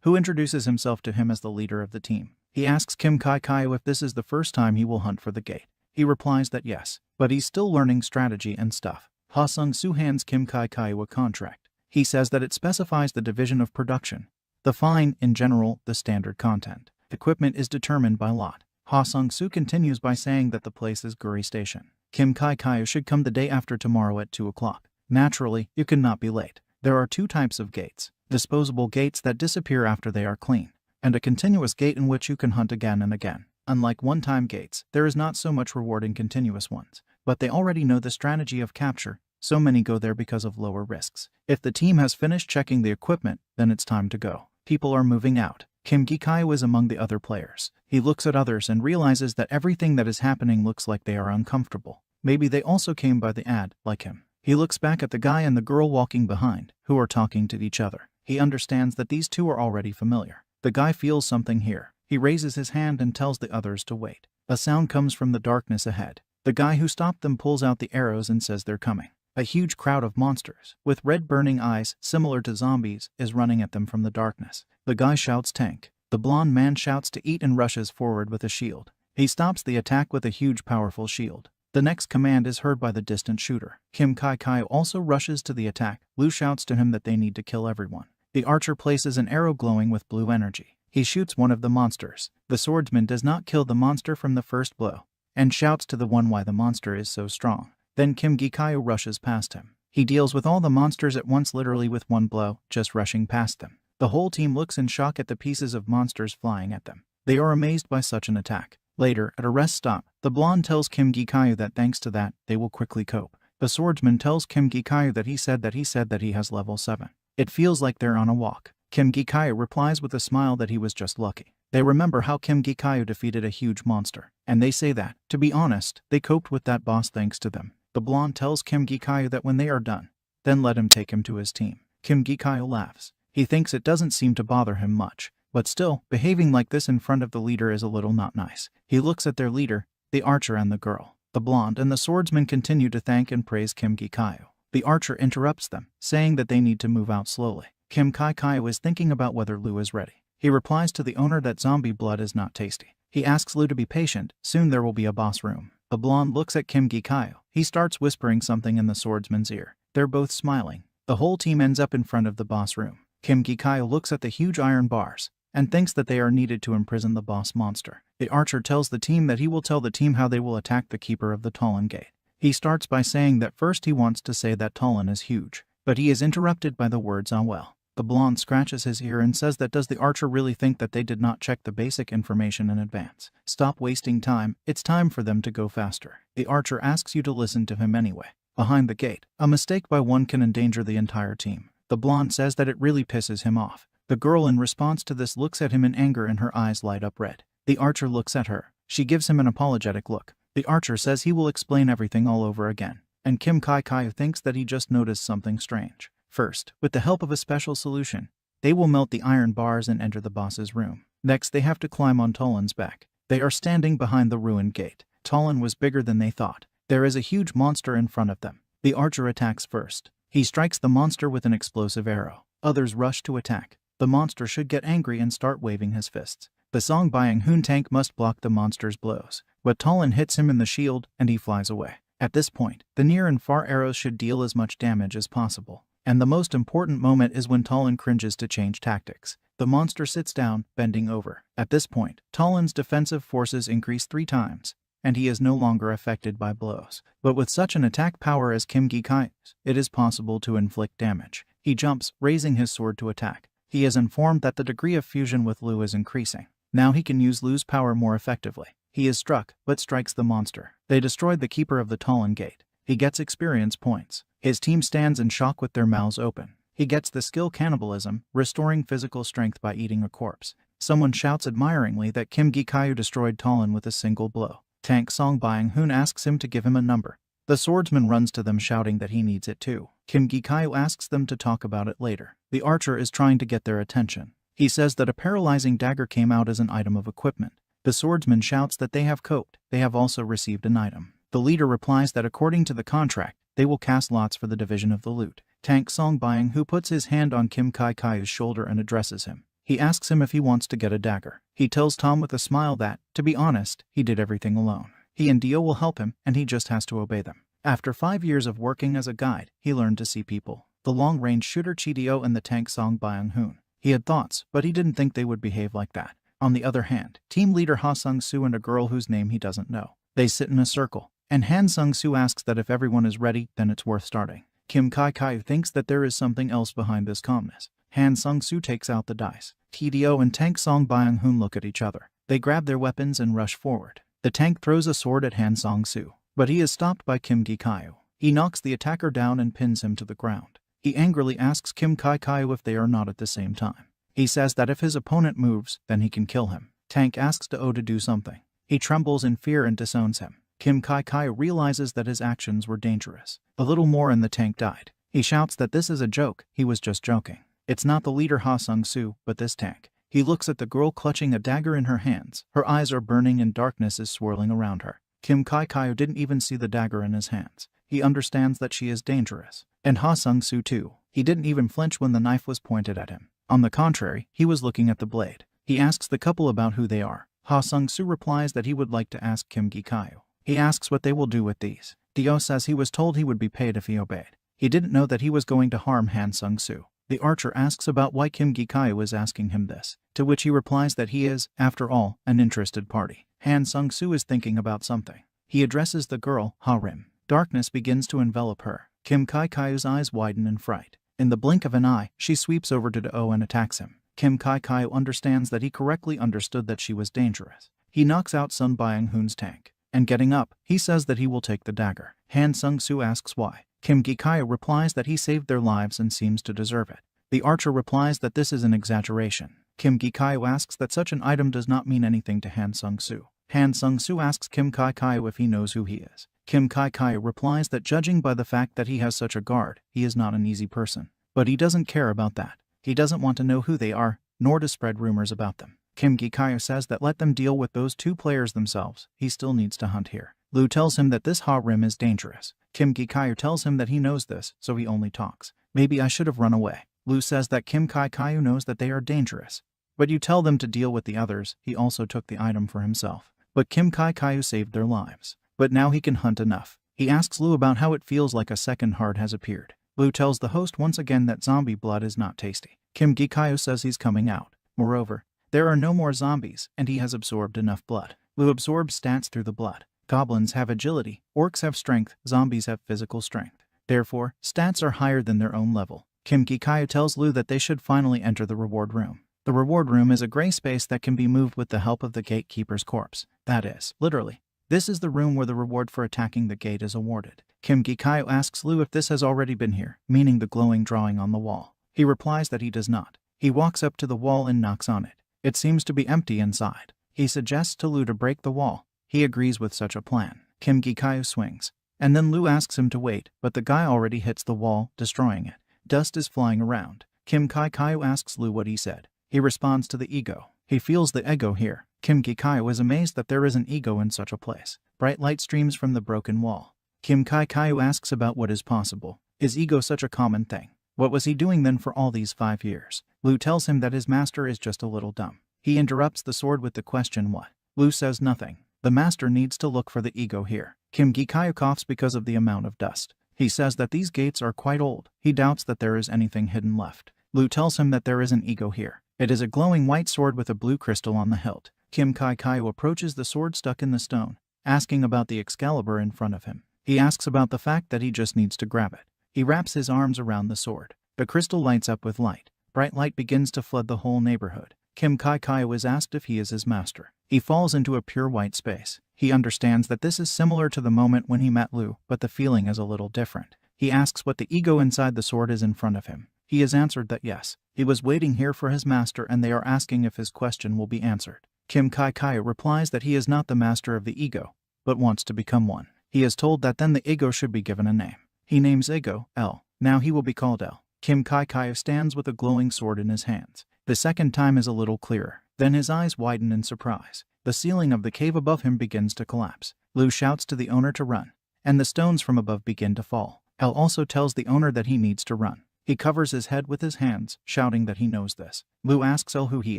who introduces himself to him as the leader of the team. He asks Kim Kai-Kaiu if this is the first time he will hunt for the gate. He replies that yes, but he's still learning strategy and stuff. Ha Sung-soo hands Kim Kai-Kaiu a contract. He says that it specifies the division of production. The fine, in general, the standard content. Equipment is determined by lot. Ha Sung-soo continues by saying that the place is Guri Station. Kim Kai-Kaiu should come the day after tomorrow at 2 o'clock. Naturally, you cannot be late. There are 2 types of gates. Disposable gates that disappear after they are clean, and a continuous gate in which you can hunt again and again. Unlike one-time gates, there is not so much reward in continuous ones, but they already know the strategy of capture, so many go there because of lower risks. If the team has finished checking the equipment, then it's time to go. People are moving out. Kim Gi-Kaiu is among the other players. He looks at others and realizes that everything that is happening looks like they are uncomfortable. Maybe they also came by the ad, like him. He looks back at the guy and the girl walking behind, who are talking to each other. He understands that these 2 are already familiar. The guy feels something here. He raises his hand and tells the others to wait. A sound comes from the darkness ahead. The guy who stopped them pulls out the arrows and says they're coming. A huge crowd of monsters, with red burning eyes, similar to zombies, is running at them from the darkness. The guy shouts tank. The blonde man shouts to eat and rushes forward with a shield. He stops the attack with a huge powerful shield. The next command is heard by the distant shooter. Kim Kai also rushes to the attack. Lu shouts to him that they need to kill everyone. The archer places an arrow glowing with blue energy. He shoots one of the monsters. The swordsman does not kill the monster from the first blow, and shouts to the one why the monster is so strong. Then Kim Gikayo rushes past him. He deals with all the monsters at once, literally with one blow, just rushing past them. The whole team looks in shock at the pieces of monsters flying at them. They are amazed by such an attack. Later, at a rest stop, the blonde tells Kim Gikayo that thanks to that, they will quickly cope. The swordsman tells Kim Gikayo that he said that he has level 7. It feels like they're on a walk. Kim Gikayo replies with a smile that he was just lucky. They remember how Kim Gikayo defeated a huge monster, and they say that, to be honest, they coped with that boss thanks to them. The blonde tells Kim Gikayo that when they are done, then let him take him to his team. Kim Gikayo laughs. He thinks it doesn't seem to bother him much, but still, behaving like this in front of the leader is a little not nice. He looks at their leader, the archer and the girl. The blonde and the swordsman continue to thank and praise Kim Gikayo. The archer interrupts them, saying that they need to move out slowly. Kim Gikayo is thinking about whether Lu is ready. He replies to the owner that zombie blood is not tasty. He asks Lu to be patient, soon there will be a boss room. The blonde looks at Kim Gikayo. He starts whispering something in the swordsman's ear. They're both smiling. The whole team ends up in front of the boss room. Kim Gikayo looks at the huge iron bars and thinks that they are needed to imprison the boss monster. The archer tells the team that he will tell the team how they will attack the keeper of the Talon Gate. He starts by saying that first he wants to say that Talon is huge, but he is interrupted by the words "ah well." The blonde scratches his ear and says that does the archer really think that they did not check the basic information in advance? Stop wasting time, it's time for them to go faster. The archer asks you to listen to him anyway. Behind the gate, a mistake by one can endanger the entire team. The blonde says that it really pisses him off. The girl in response to this looks at him in anger and her eyes light up red. The archer looks at her. She gives him an apologetic look. The archer says he will explain everything all over again, and Kim Gikayo thinks that he just noticed something strange. First, with the help of a special solution, they will melt the iron bars and enter the boss's room. Next, they have to climb on Talon's back. They are standing behind the ruined gate. Talon was bigger than they thought. There is a huge monster in front of them. The archer attacks first. He strikes the monster with an explosive arrow. Others rush to attack. The monster should get angry and start waving his fists. The Song Byung-hoon tank must block the monster's blows, but Talon hits him in the shield and he flies away. At this point, the near and far arrows should deal as much damage as possible. And the most important moment is when Talon cringes to change tactics. The monster sits down, bending over. At this point, Talon's defensive forces increase 3 times, and he is no longer affected by blows. But with such an attack power as Kim Gikayo's, it is possible to inflict damage. He jumps, raising his sword to attack. He is informed that the degree of fusion with Lu is increasing. Now he can use Lu's power more effectively. He is struck, but strikes the monster. They destroyed the keeper of the Talon Gate. He gets experience points. His team stands in shock with their mouths open. He gets the skill Cannibalism, restoring physical strength by eating a corpse. Someone shouts admiringly that Kim Gikayo destroyed Talon with a single blow. Tank Song Byung-hoon asks him to give him a number. The swordsman runs to them shouting that he needs it too. Kim Gikayo asks them to talk about it later. The archer is trying to get their attention. He says that a paralyzing dagger came out as an item of equipment. The swordsman shouts that they have coped. They have also received an item. The leader replies that according to the contract, they will cast lots for the division of the loot. Tank Song Byung-hoon puts his hand on Kim Gikayo's shoulder and addresses him. He asks him if he wants to get a dagger. He tells Tom with a smile that, to be honest, he did everything alone. He and Dio will help him, and he just has to obey them. After 5 years of working as a guide, he learned to see people. The long-range shooter Chi-Dio and the tank Song Byung-hoon. He had thoughts, but he didn't think they would behave like that. On the other hand, team leader Ha Sung-soo and a girl whose name he doesn't know. They sit in a circle, and Han Sung-soo asks that if everyone is ready, then it's worth starting. Kim Gikayo thinks that there is something else behind this calmness. Han Sung-soo takes out the dice. Chi-Dio and tank Song Byung-hoon look at each other. They grab their weapons and rush forward. The tank throws a sword at Han Sung-soo, but he is stopped by Kim Gikayo. He knocks the attacker down and pins him to the ground. He angrily asks Kim Gikayo if they are not at the same time. He says that if his opponent moves, then he can kill him. Tank asks Do to do something. He trembles in fear and disowns him. Kim Gikayo realizes that his actions were dangerous. A little more and the tank died. He shouts that this is a joke, he was just joking. It's not the leader Ha Sung-soo, but this tank. He looks at the girl clutching a dagger in her hands. Her eyes are burning and darkness is swirling around her. Kim Gikayo didn't even see the dagger in his hands. He understands that she is dangerous. And Ha Sung-soo too. He didn't even flinch when the knife was pointed at him. On the contrary, he was looking at the blade. He asks the couple about who they are. Ha Sung-soo replies that he would like to ask Kim Gi-kyu. He asks what they will do with these. Dio says he was told he would be paid if he obeyed. He didn't know that he was going to harm Han Sung-soo. The archer asks about why Kim Gi-kyu is asking him this, to which he replies that he is, after all, an interested party. Han Sung-soo is thinking about something. He addresses the girl, Ha-rim. Darkness begins to envelop her. Kim Gi-kyu's eyes widen in fright. In the blink of an eye, she sweeps over to Do and attacks him. Kim Gi-kyu understands that he correctly understood that she was dangerous. He knocks out Sun Byung-hoon's tank. And getting up, he says that he will take the dagger. Han Sung-soo asks why. Kim Gi-kyu replies that he saved their lives and seems to deserve it. The archer replies that this is an exaggeration. Kim Gi-kyu asks that such an item does not mean anything to Han Sung-soo. Han Sung-soo asks Kim Gi-kyu if he knows who he is. Kim Gi-kyu replies that judging by the fact that he has such a guard, he is not an easy person. But he doesn't care about that. He doesn't want to know who they are, nor to spread rumors about them. Kim Gi-kyu says that let them deal with those two players themselves. He still needs to hunt here. Lu tells him that this Ha-rim is dangerous. Kim Gi-kyu tells him that he knows this, so he only talks. Maybe I should have run away. Lu says that Kim Gi-kyu knows that they are dangerous. But you tell them to deal with the others. He also took the item for himself. But Kim Gi-kyu saved their lives. But now he can hunt enough. He asks Lu about how it feels like a second heart has appeared. Lu tells the host once again that zombie blood is not tasty. Kim Gi-kyu says he's coming out. Moreover, there are no more zombies, and he has absorbed enough blood. Lu absorbs stats through the blood. Goblins have agility, orcs have strength, zombies have physical strength. Therefore, stats are higher than their own level. Kim Gi-kyu tells Lu that they should finally enter the reward room. The reward room is a gray space that can be moved with the help of the gatekeeper's corpse. That is, literally. This is the room where the reward for attacking the gate is awarded. Kim Gi-kyu asks Lu if this has already been here, meaning the glowing drawing on the wall. He replies that he does not. He walks up to the wall and knocks on it. It seems to be empty inside. He suggests to Lu to break the wall. He agrees with such a plan. Kim Gi-kyu swings. And then Lu asks him to wait, but the guy already hits the wall, destroying it. Dust is flying around. Kim Gi-kyu asks Lu what he said. He responds to the ego. He feels the ego here. Kim Gi-kyu is amazed that there is an ego in such a place. Bright light streams from the broken wall. Kim Gi-kyu asks about what is possible. Is ego such a common thing? What was he doing then for all these 5 years? Lu tells him that his master is just a little dumb. He interrupts the sword with the question what? Lu says nothing. The master needs to look for the ego here. Kim Gi-kyu coughs because of the amount of dust. He says that these gates are quite old. He doubts that there is anything hidden left. Lu tells him that there is an ego here. It is a glowing white sword with a blue crystal on the hilt. Kim Gi-kyu approaches the sword stuck in the stone, asking about the Excalibur in front of him. He asks about the fact that he just needs to grab it. He wraps his arms around the sword. The crystal lights up with light. Bright light begins to flood the whole neighborhood. Kim Gi-kyu is asked if he is his master. He falls into a pure white space. He understands that this is similar to the moment when he met Lu, but the feeling is a little different. He asks what the ego inside the sword is in front of him. He is answered that yes, he was waiting here for his master and they are asking if his question will be answered. Kim Gi-kyu replies that he is not the master of the ego, but wants to become one. He is told that then the ego should be given a name. He names ego L. Now he will be called L. Kim Gi-kyu stands with a glowing sword in his hands. The second time is a little clearer. Then his eyes widen in surprise. The ceiling of the cave above him begins to collapse. Lu shouts to the owner to run, and the stones from above begin to fall. L also tells the owner that he needs to run. He covers his head with his hands, shouting that he knows this. Lu asks L who he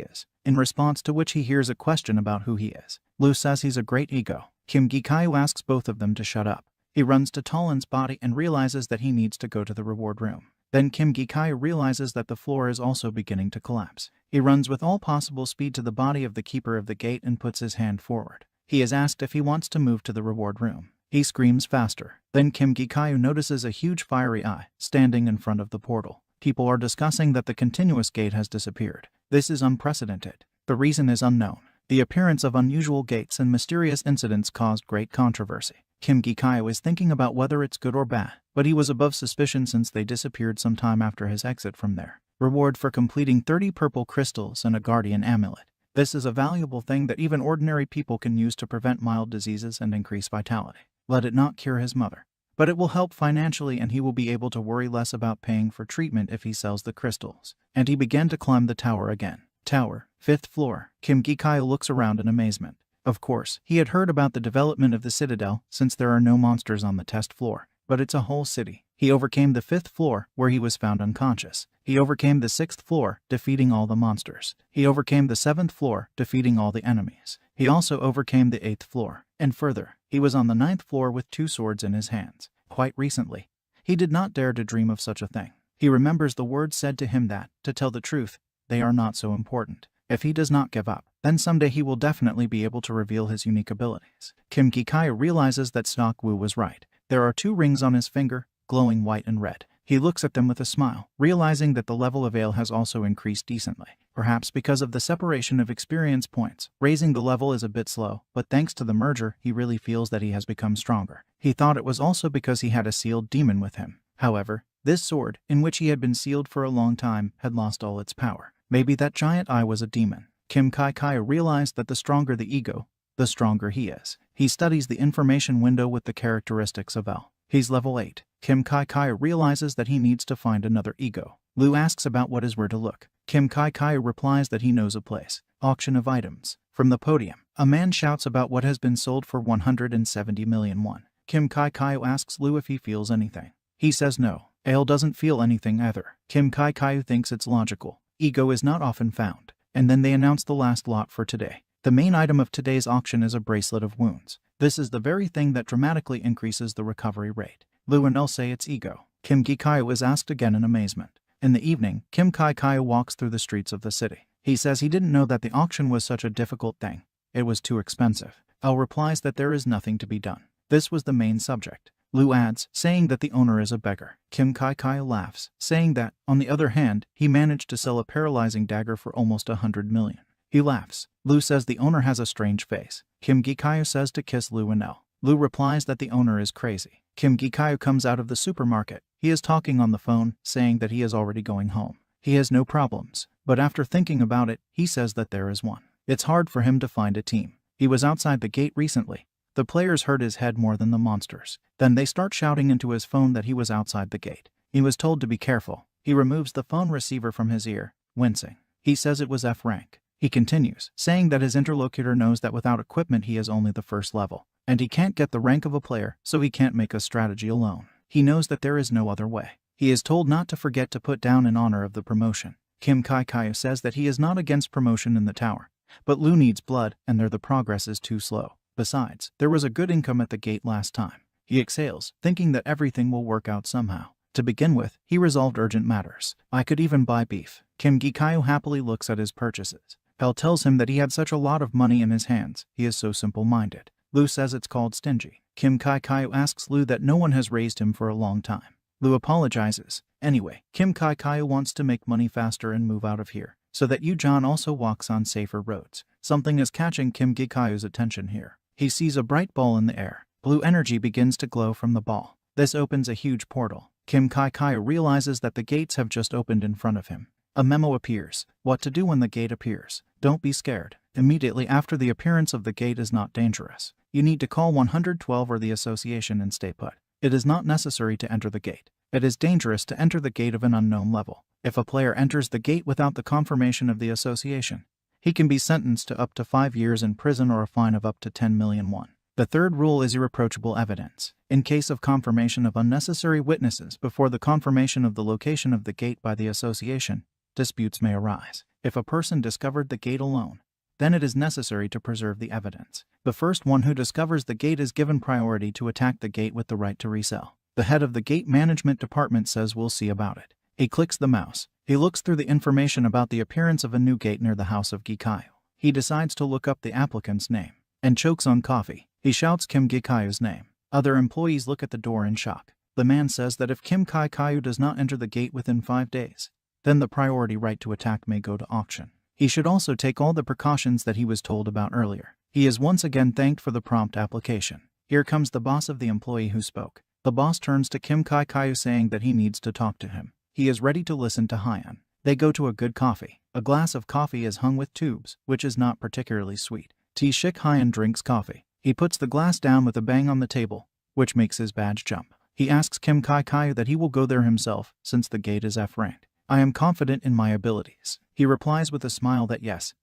is, in response to which he hears a question about who he is. Lu says he's a great ego. Kim Gi-kyu asks both of them to shut up. He runs to Talon's body and realizes that he needs to go to the reward room. Then Kim Gi-kyu realizes that the floor is also beginning to collapse. He runs with all possible speed to the body of the keeper of the gate and puts his hand forward. He is asked if he wants to move to the reward room. He screams faster. Then Kim Gi-kyu notices a huge fiery eye standing in front of the portal. People are discussing that the continuous gate has disappeared. This is unprecedented. The reason is unknown. The appearance of unusual gates and mysterious incidents caused great controversy. Kim Gi-kyu is thinking about whether it's good or bad, but he was above suspicion since they disappeared some time after his exit from there. Reward for completing 30 purple crystals and a guardian amulet. This is a valuable thing that even ordinary people can use to prevent mild diseases and increase vitality. Let it not cure his mother, but it will help financially and he will be able to worry less about paying for treatment if he sells the crystals. And he began to climb the tower again. Tower, 5th floor. Kim Gi-kyu looks around in amazement. Of course, he had heard about the development of the citadel since there are no monsters on the test floor. but it's a whole city. He overcame the 5th floor, where he was found unconscious. He overcame the 6th floor, defeating all the monsters. He overcame the 7th floor, defeating all the enemies. He also overcame the 8th floor. And further, he was on the 9th floor with 2 swords in his hands. Quite recently, he did not dare to dream of such a thing. He remembers the words said to him that, to tell the truth, they are not so important. If he does not give up, then someday he will definitely be able to reveal his unique abilities. Kim Gi-kyo realizes that Stock-woo was right. There are 2 rings on his finger, glowing white and red. He looks at them with a smile, realizing that the level of ale has also increased decently. Perhaps because of the separation of experience points, raising the level is a bit slow, but thanks to the merger, he really feels that he has become stronger. He thought it was also because he had a sealed demon with him. However, this sword, in which he had been sealed for a long time, had lost all its power. Maybe that giant eye was a demon. Kim Gi-kyo realized that the stronger the ego, the stronger he is. He studies the information window with the characteristics of L. He's level 8. Kim Gi-kyo realizes that he needs to find another ego. Lu asks about what is where to look. Kim Gi-kyo replies that he knows a place. Auction of items. From the podium, a man shouts about what has been sold for 170 million won. Kim Gi-kyo asks Lu if he feels anything. He says no. Ale doesn't feel anything either. Kim Gi-kyo thinks it's logical. Ego is not often found. And then they announce the last lot for today. The main item of today's auction is a bracelet of wounds. This is the very thing that dramatically increases the recovery rate. Lu and El say it's ego. Kim Gi-kyo is asked again in amazement. In the evening, Kim Gi-kyo walks through the streets of the city. He says he didn't know that the auction was such a difficult thing. It was too expensive. El replies that there is nothing to be done. This was the main subject. Lu adds, saying that the owner is a beggar. Kim Gi-kyo laughs, saying that, on the other hand, he managed to sell a paralyzing dagger for almost 100 million. He laughs. Lu says the owner has a strange face. Kim Gi-kyo says to kiss Lu and El. Lu replies that the owner is crazy. Kim Gi-kyo comes out of the supermarket. He is talking on the phone, saying that he is already going home. He has no problems, but after thinking about it, he says that there is one. It's hard for him to find a team. He was outside the gate recently. The players hurt his head more than the monsters. Then they start shouting into his phone that he was outside the gate. He was told to be careful. He removes the phone receiver from his ear, wincing. He says it was F rank. He continues, saying that his interlocutor knows that without equipment he is only the first level, and he can't get the rank of a player, so he can't make a strategy alone. He knows that there is no other way. He is told not to forget to put down in honor of the promotion. Kim Gi-kyo says that he is not against promotion in the tower, but Lu needs blood and the progress is too slow. Besides, there was a good income at the gate last time. He exhales, thinking that everything will work out somehow. To begin with, he resolved urgent matters. I could even buy beef. Kim Gi-kyo happily looks at his purchases. Pell tells him that he had such a lot of money in his hands. He is so simple-minded. Lu says it's called stingy. Kim Gi-kyo asks Lu that no one has raised him for a long time. Lu apologizes. Anyway, Kim Gi-kyo wants to make money faster and move out of here, so that Yu-jan also walks on safer roads. Something is catching Kim Gi-kyo's attention here. He sees a bright ball in the air. Blue energy begins to glow from the ball. This opens a huge portal. Kim Gi-kyo realizes that the gates have just opened in front of him. A memo appears. What to do when the gate appears. Don't be scared. Immediately after the appearance of the gate is not dangerous. You need to call 112 or the association and stay put. It is not necessary to enter the gate. It is dangerous to enter the gate of an unknown level. If a player enters the gate without the confirmation of the association, he can be sentenced to up to 5 years in prison or a fine of up to 10 million won. The third rule is irreproachable evidence. In case of confirmation of unnecessary witnesses before the confirmation of the location of the gate by the association, disputes may arise. If a person discovered the gate alone, then it is necessary to preserve the evidence. The first one who discovers the gate is given priority to attack the gate with the right to resell. The head of the gate management department says we'll see about it. He clicks the mouse. He looks through the information about the appearance of a new gate near the house of Gi-kyo. He decides to look up the applicant's name, and chokes on coffee. He shouts Kim Gi-kyo's name. Other employees look at the door in shock. The man says that if Kim Gi-kyo does not enter the gate within 5 days, then the priority right to attack may go to auction. He should also take all the precautions that he was told about earlier. He is once again thanked for the prompt application. Here comes the boss of the employee who spoke. The boss turns to Kim Gi-kyo saying that he needs to talk to him. He is ready to listen to Hyun. They go to a good coffee. A glass of coffee is hung with tubes, which is not particularly sweet. T-Shik Hyun drinks coffee. He puts the glass down with a bang on the table, which makes his badge jump. He asks Kim Gi-kyo that he will go there himself, since the gate is F-ranked. I am confident in my abilities. He replies with a smile that yes,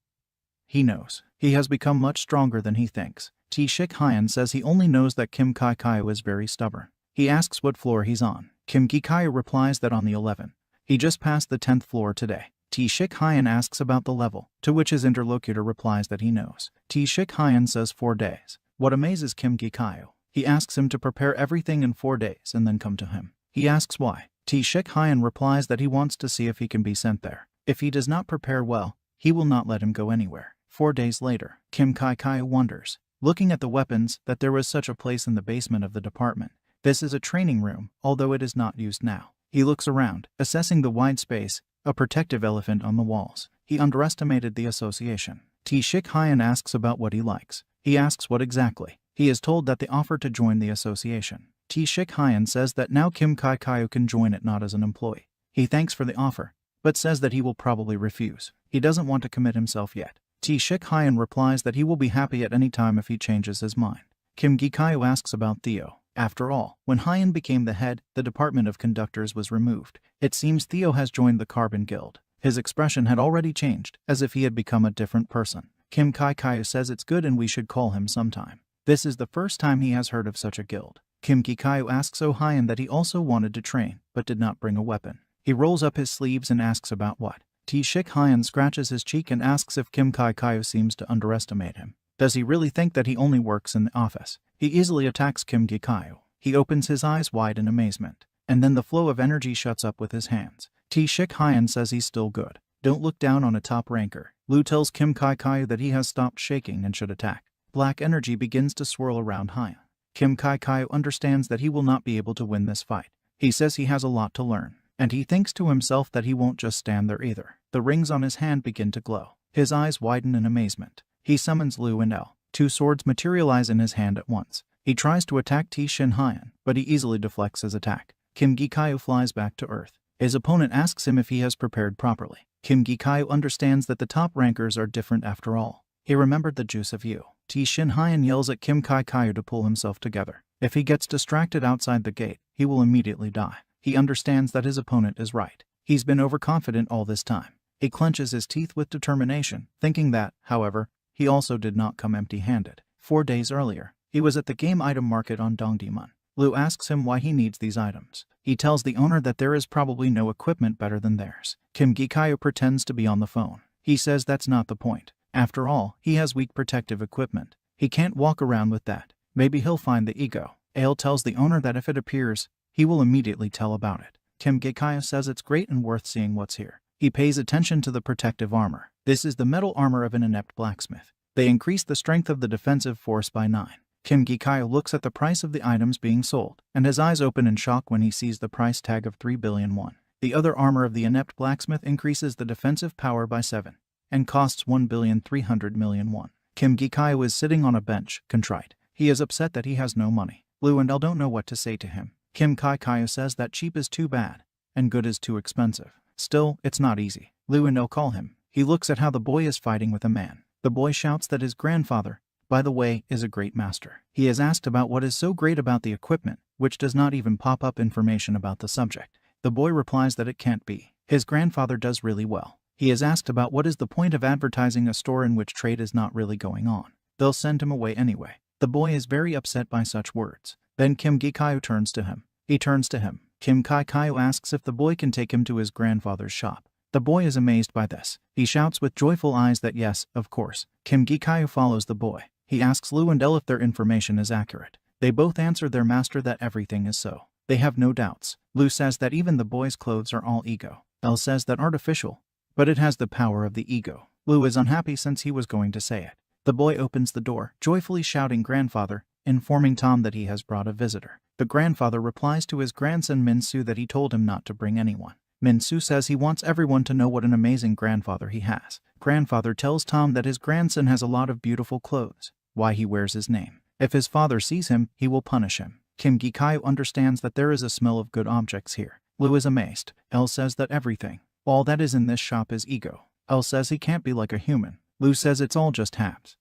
he knows. He has become much stronger than he thinks. T-Shik Hyun says he only knows that Kim Gi-kyo is very stubborn. He asks what floor he's on. Kim Gi-kyu replies that on the 11th. He just passed the 10th floor today. T-Shik-hyen asks about the level, to which his interlocutor replies that he knows. T-Shik-hyen says 4 days. What amazes Kim Gi-kyu? He asks him to prepare everything in 4 days and then come to him. He asks why. T-Shik-hyen replies that he wants to see if he can be sent there. If he does not prepare well, he will not let him go anywhere. 4 days later, Kim Gi-kyu wonders, looking at the weapons, that there was such a place in the basement of the department. This is a training room, although it is not used now. He looks around, assessing the wide space, a protective elephant on the walls. He underestimated the association. T-Shik-hyen asks about what he likes. He asks what exactly. He is told that the offer to join the association. T-Shik-hyen says that now Kim Gi-kyu can join it not as an employee. He thanks for the offer, but says that he will probably refuse. He doesn't want to commit himself yet. T-Shik-hyen replies that he will be happy at any time if he changes his mind. Kim Gi-kyu asks about Theo. After all, when Hyen became the head, the department of conductors was removed. It seems Theo has joined the Carbon Guild. His expression had already changed, as if he had become a different person. Kim Gi-kyu says it's good and we should call him sometime. This is the first time he has heard of such a guild. Kim Gi-kyu asks Hyen that he also wanted to train, but did not bring a weapon. He rolls up his sleeves and asks about what. T-Shik-hyen scratches his cheek and asks if Kim Gi-kyu seems to underestimate him. Does he really think that he only works in the office? He easily attacks Kim Gi-kyu. He opens his eyes wide in amazement, and then the flow of energy shuts up with his hands. T-Shik-hyen says he's still good. Don't look down on a top ranker. Lu tells Kim Gi-kyu that he has stopped shaking and should attack. Black energy begins to swirl around Hyen. Kim Gi-kyu understands that he will not be able to win this fight. He says he has a lot to learn, and he thinks to himself that he won't just stand there either. The rings on his hand begin to glow. His eyes widen in amazement. He summons Lu and L. 2 swords materialize in his hand at once. He tries to attack T-Shin-hyen, but he easily deflects his attack. Kim Gi-kyu flies back to Earth. His opponent asks him if he has prepared properly. Kim Gi-kyu understands that the top rankers are different after all. He remembered the juice of you. T-Shin-hyen yells at Kim Gi-kyu to pull himself together. If he gets distracted outside the gate, he will immediately die. He understands that his opponent is right. He's been overconfident all this time. He clenches his teeth with determination, thinking that, however, he also did not come empty-handed. 4 days earlier, he was at the game item market on Dongdaemun. Lu asks him why he needs these items. He tells the owner that there is probably no equipment better than theirs. Kim Gi-kyu pretends to be on the phone. He says that's not the point. After all, he has weak protective equipment. He can't walk around with that. Maybe he'll find the ego. Ale tells the owner that if it appears, he will immediately tell about it. Kim Gi-kyu says it's great and worth seeing what's here. He pays attention to the protective armor. This is the metal armor of an inept blacksmith. They increase the strength of the defensive force by 9. Kim Gi-kyu looks at the price of the items being sold, and his eyes open in shock when he sees the price tag of 3 billion won. The other armor of the inept blacksmith increases the defensive power by 7, and costs 1,300,000,000 won. Kim Gi-kyu is sitting on a bench, contrite. He is upset that he has no money. Lu and El don't know what to say to him. Kim Gi-kyu says that cheap is too bad, and good is too expensive. Still, it's not easy. Lu and El call him. He looks at how the boy is fighting with a man. The boy shouts that his grandfather, by the way, is a great master. He is asked about what is so great about the equipment, which does not even pop up information about the subject. The boy replies that it can't be. His grandfather does really well. He is asked about what is the point of advertising a store in which trade is not really going on. They'll send him away anyway. The boy is very upset by such words. Then Kim Gi-kyu turns to him. He turns to him. Kim Gi-kyu asks if the boy can take him to his grandfather's shop. The boy is amazed by this. He shouts with joyful eyes that yes, of course. Kim Gi-kyu follows the boy. He asks Lu and El if their information is accurate. They both answer their master that everything is so. They have no doubts. Lu says that even the boy's clothes are all ego. El says that artificial, but it has the power of the ego. Lu is unhappy since he was going to say it. The boy opens the door, joyfully shouting grandfather, informing Tom that he has brought a visitor. The grandfather replies to his grandson Mijissou that he told him not to bring anyone. Mijissou says he wants everyone to know what an amazing grandfather he has. Grandfather tells Tom that his grandson has a lot of beautiful clothes. Why he wears his name. If his father sees him, he will punish him. Kim Gi-kyu understands that there is a smell of good objects here. Lu is amazed. El says that everything, all that is in this shop is ego. El says he can't be like a human. Lu says it's all just habs.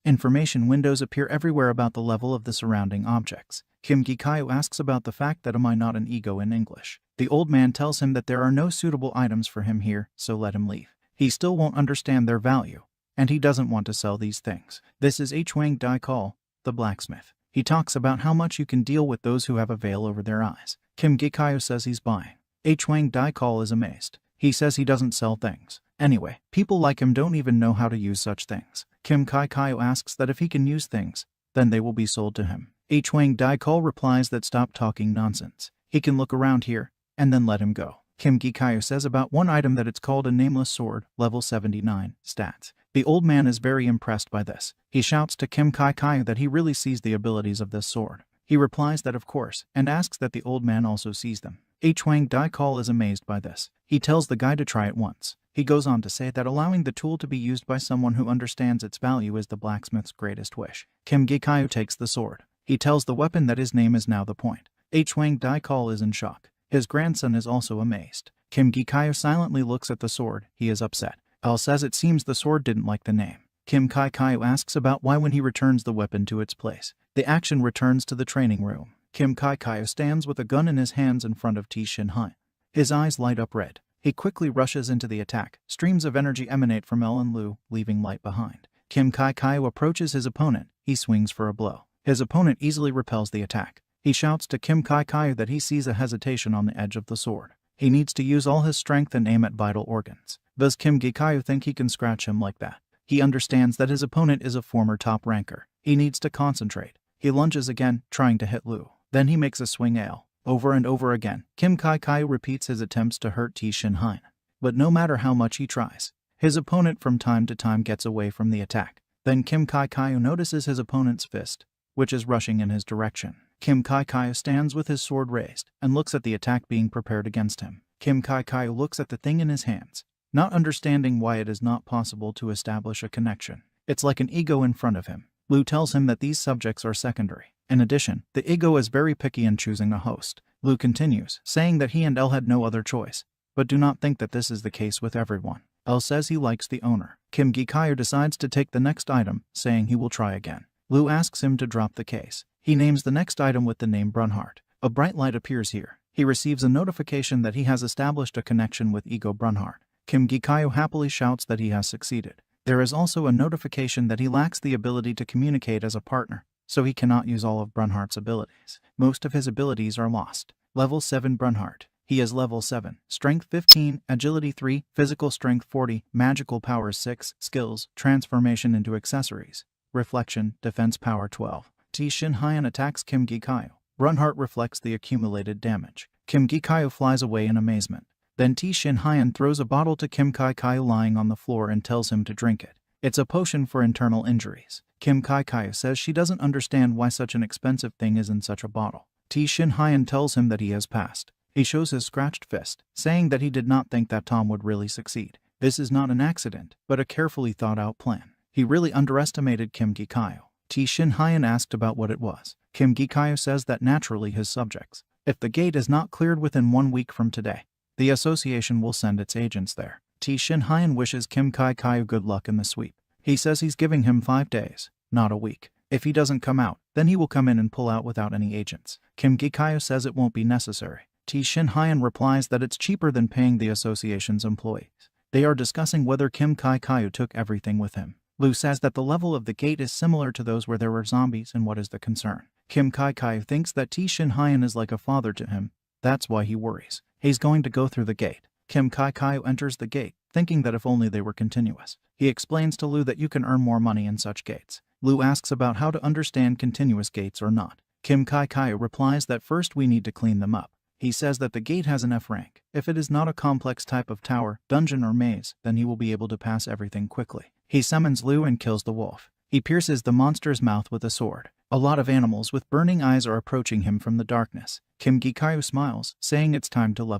Information windows appear everywhere about the level of the surrounding objects. Kim Gi-kyu asks about the fact that am I not an ego in English. The old man tells him that there are no suitable items for him here, so let him leave. He still won't understand their value, and he doesn't want to sell these things. This is H. Wang Dai Call, the blacksmith. He talks about how much you can deal with those who have a veil over their eyes. Kim Gikayo says he's buying. Hwang Daikal is amazed. He says he doesn't sell things. Anyway, people like him don't even know how to use such things. Kim Kaikayo asks that if he can use things, then they will be sold to him. Hwang Daikal replies that stop talking nonsense. He can look around here, and then let him go. Kim Gikayo says about one item that it's called a nameless sword, level 79, stats. The old man is very impressed by this. He shouts to Kim Kaikayo that he really sees the abilities of this sword. He replies that of course, and asks that the old man also sees them. Hwang Daikal is amazed by this. He tells the guy to try it once. He goes on to say that allowing the tool to be used by someone who understands its value is the blacksmith's greatest wish. Kim Gikayo takes the sword. He tells the weapon that his name is now the point. Hwang Daikal is in shock. His grandson is also amazed. Kim Gikayo silently looks at the sword. He is upset. Al says it seems the sword didn't like the name. Kim Kaikayo asks about why when he returns the weapon to its place. The action returns to the training room. Kim Kaikayo stands with a gun in his hands in front of T Shinhan. His eyes light up red. He quickly rushes into the attack. Streams of energy emanate from El and Lu, leaving light behind. Kim Kaikayo approaches his opponent. He swings for a blow. His opponent easily repels the attack. He shouts to Kim Kaikayo that he sees a hesitation on the edge of the sword. He needs to use all his strength and aim at vital organs. Does Kim Gikayo think he can scratch him like that? He understands that his opponent is a former top ranker. He needs to concentrate. He lunges again, trying to hit Lu. Then he makes a swing ale. Over and over again, Kim Kaikayo repeats his attempts to hurt T Shinhan. But no matter how much he tries, his opponent from time to time gets away from the attack. Then Kim Kaikayo notices his opponent's fist, which is rushing in his direction. Kim Kaikayo stands with his sword raised and looks at the attack being prepared against him. Kim Kaikayo looks at the thing in his hands, not understanding why it is not possible to establish a connection. It's like an ego in front of him. Lu tells him that these subjects are secondary. In addition, the ego is very picky in choosing a host. Lu continues, saying that he and El had no other choice, but do not think that this is the case with everyone. El says he likes the owner. Kim Gikayo decides to take the next item, saying he will try again. Lu asks him to drop the case. He names the next item with the name Brunhart. A bright light appears here. He receives a notification that he has established a connection with Ego Brunhart. Kim Gikayo happily shouts that he has succeeded. There is also a notification that he lacks the ability to communicate as a partner, so he cannot use all of Brunhart's abilities. Most of his abilities are lost. Level 7 Brunhart. He is level 7, Strength 15, Agility 3, Physical Strength 40, Magical Powers 6, Skills, Transformation into Accessories, Reflection, Defense Power 12. T Shinhan attacks Kim Gikayo. Brunhart reflects the accumulated damage. Kim Gikayo flies away in amazement. Then T Shinhan throws a bottle to Kim Kaikayo lying on the floor and tells him to drink it. It's a potion for internal injuries. Kim Kaikayo says she doesn't understand why such an expensive thing is in such a bottle. T Shinhan tells him that he has passed. He shows his scratched fist, saying that he did not think that Tom would really succeed. This is not an accident, but a carefully thought out plan. He really underestimated Kim Gikayo. T Shinhan asked about what it was. Kim Gikayo says that naturally his subjects. If the gate is not cleared within 1 week from today, the association will send its agents there. T Shinhan wishes Kim Kaikayo good luck in the sweep. He says he's giving him 5 days, not a week. If he doesn't come out, then he will come in and pull out without any agents. Kim Gikayo says it won't be necessary. T Shinhan replies that it's cheaper than paying the association's employees. They are discussing whether Kim Kaikayo took everything with him. Lu says that the level of the gate is similar to those where there were zombies, and what is the concern? Kim Kaikayo thinks that T Shinhan is like a father to him. That's why he worries. He's going to go through the gate. Kim Kaikayo enters the gate, thinking that if only they were continuous. He explains to Lu that you can earn more money in such gates. Lu asks about how to understand continuous gates or not. Kim Kaikayo replies that first we need to clean them up. He says that the gate has an F rank. If it is not a complex type of tower, dungeon or maze, then he will be able to pass everything quickly. He summons Lu and kills the wolf. He pierces the monster's mouth with a sword. A lot of animals with burning eyes are approaching him from the darkness. Kim Gikayo smiles, saying it's time to level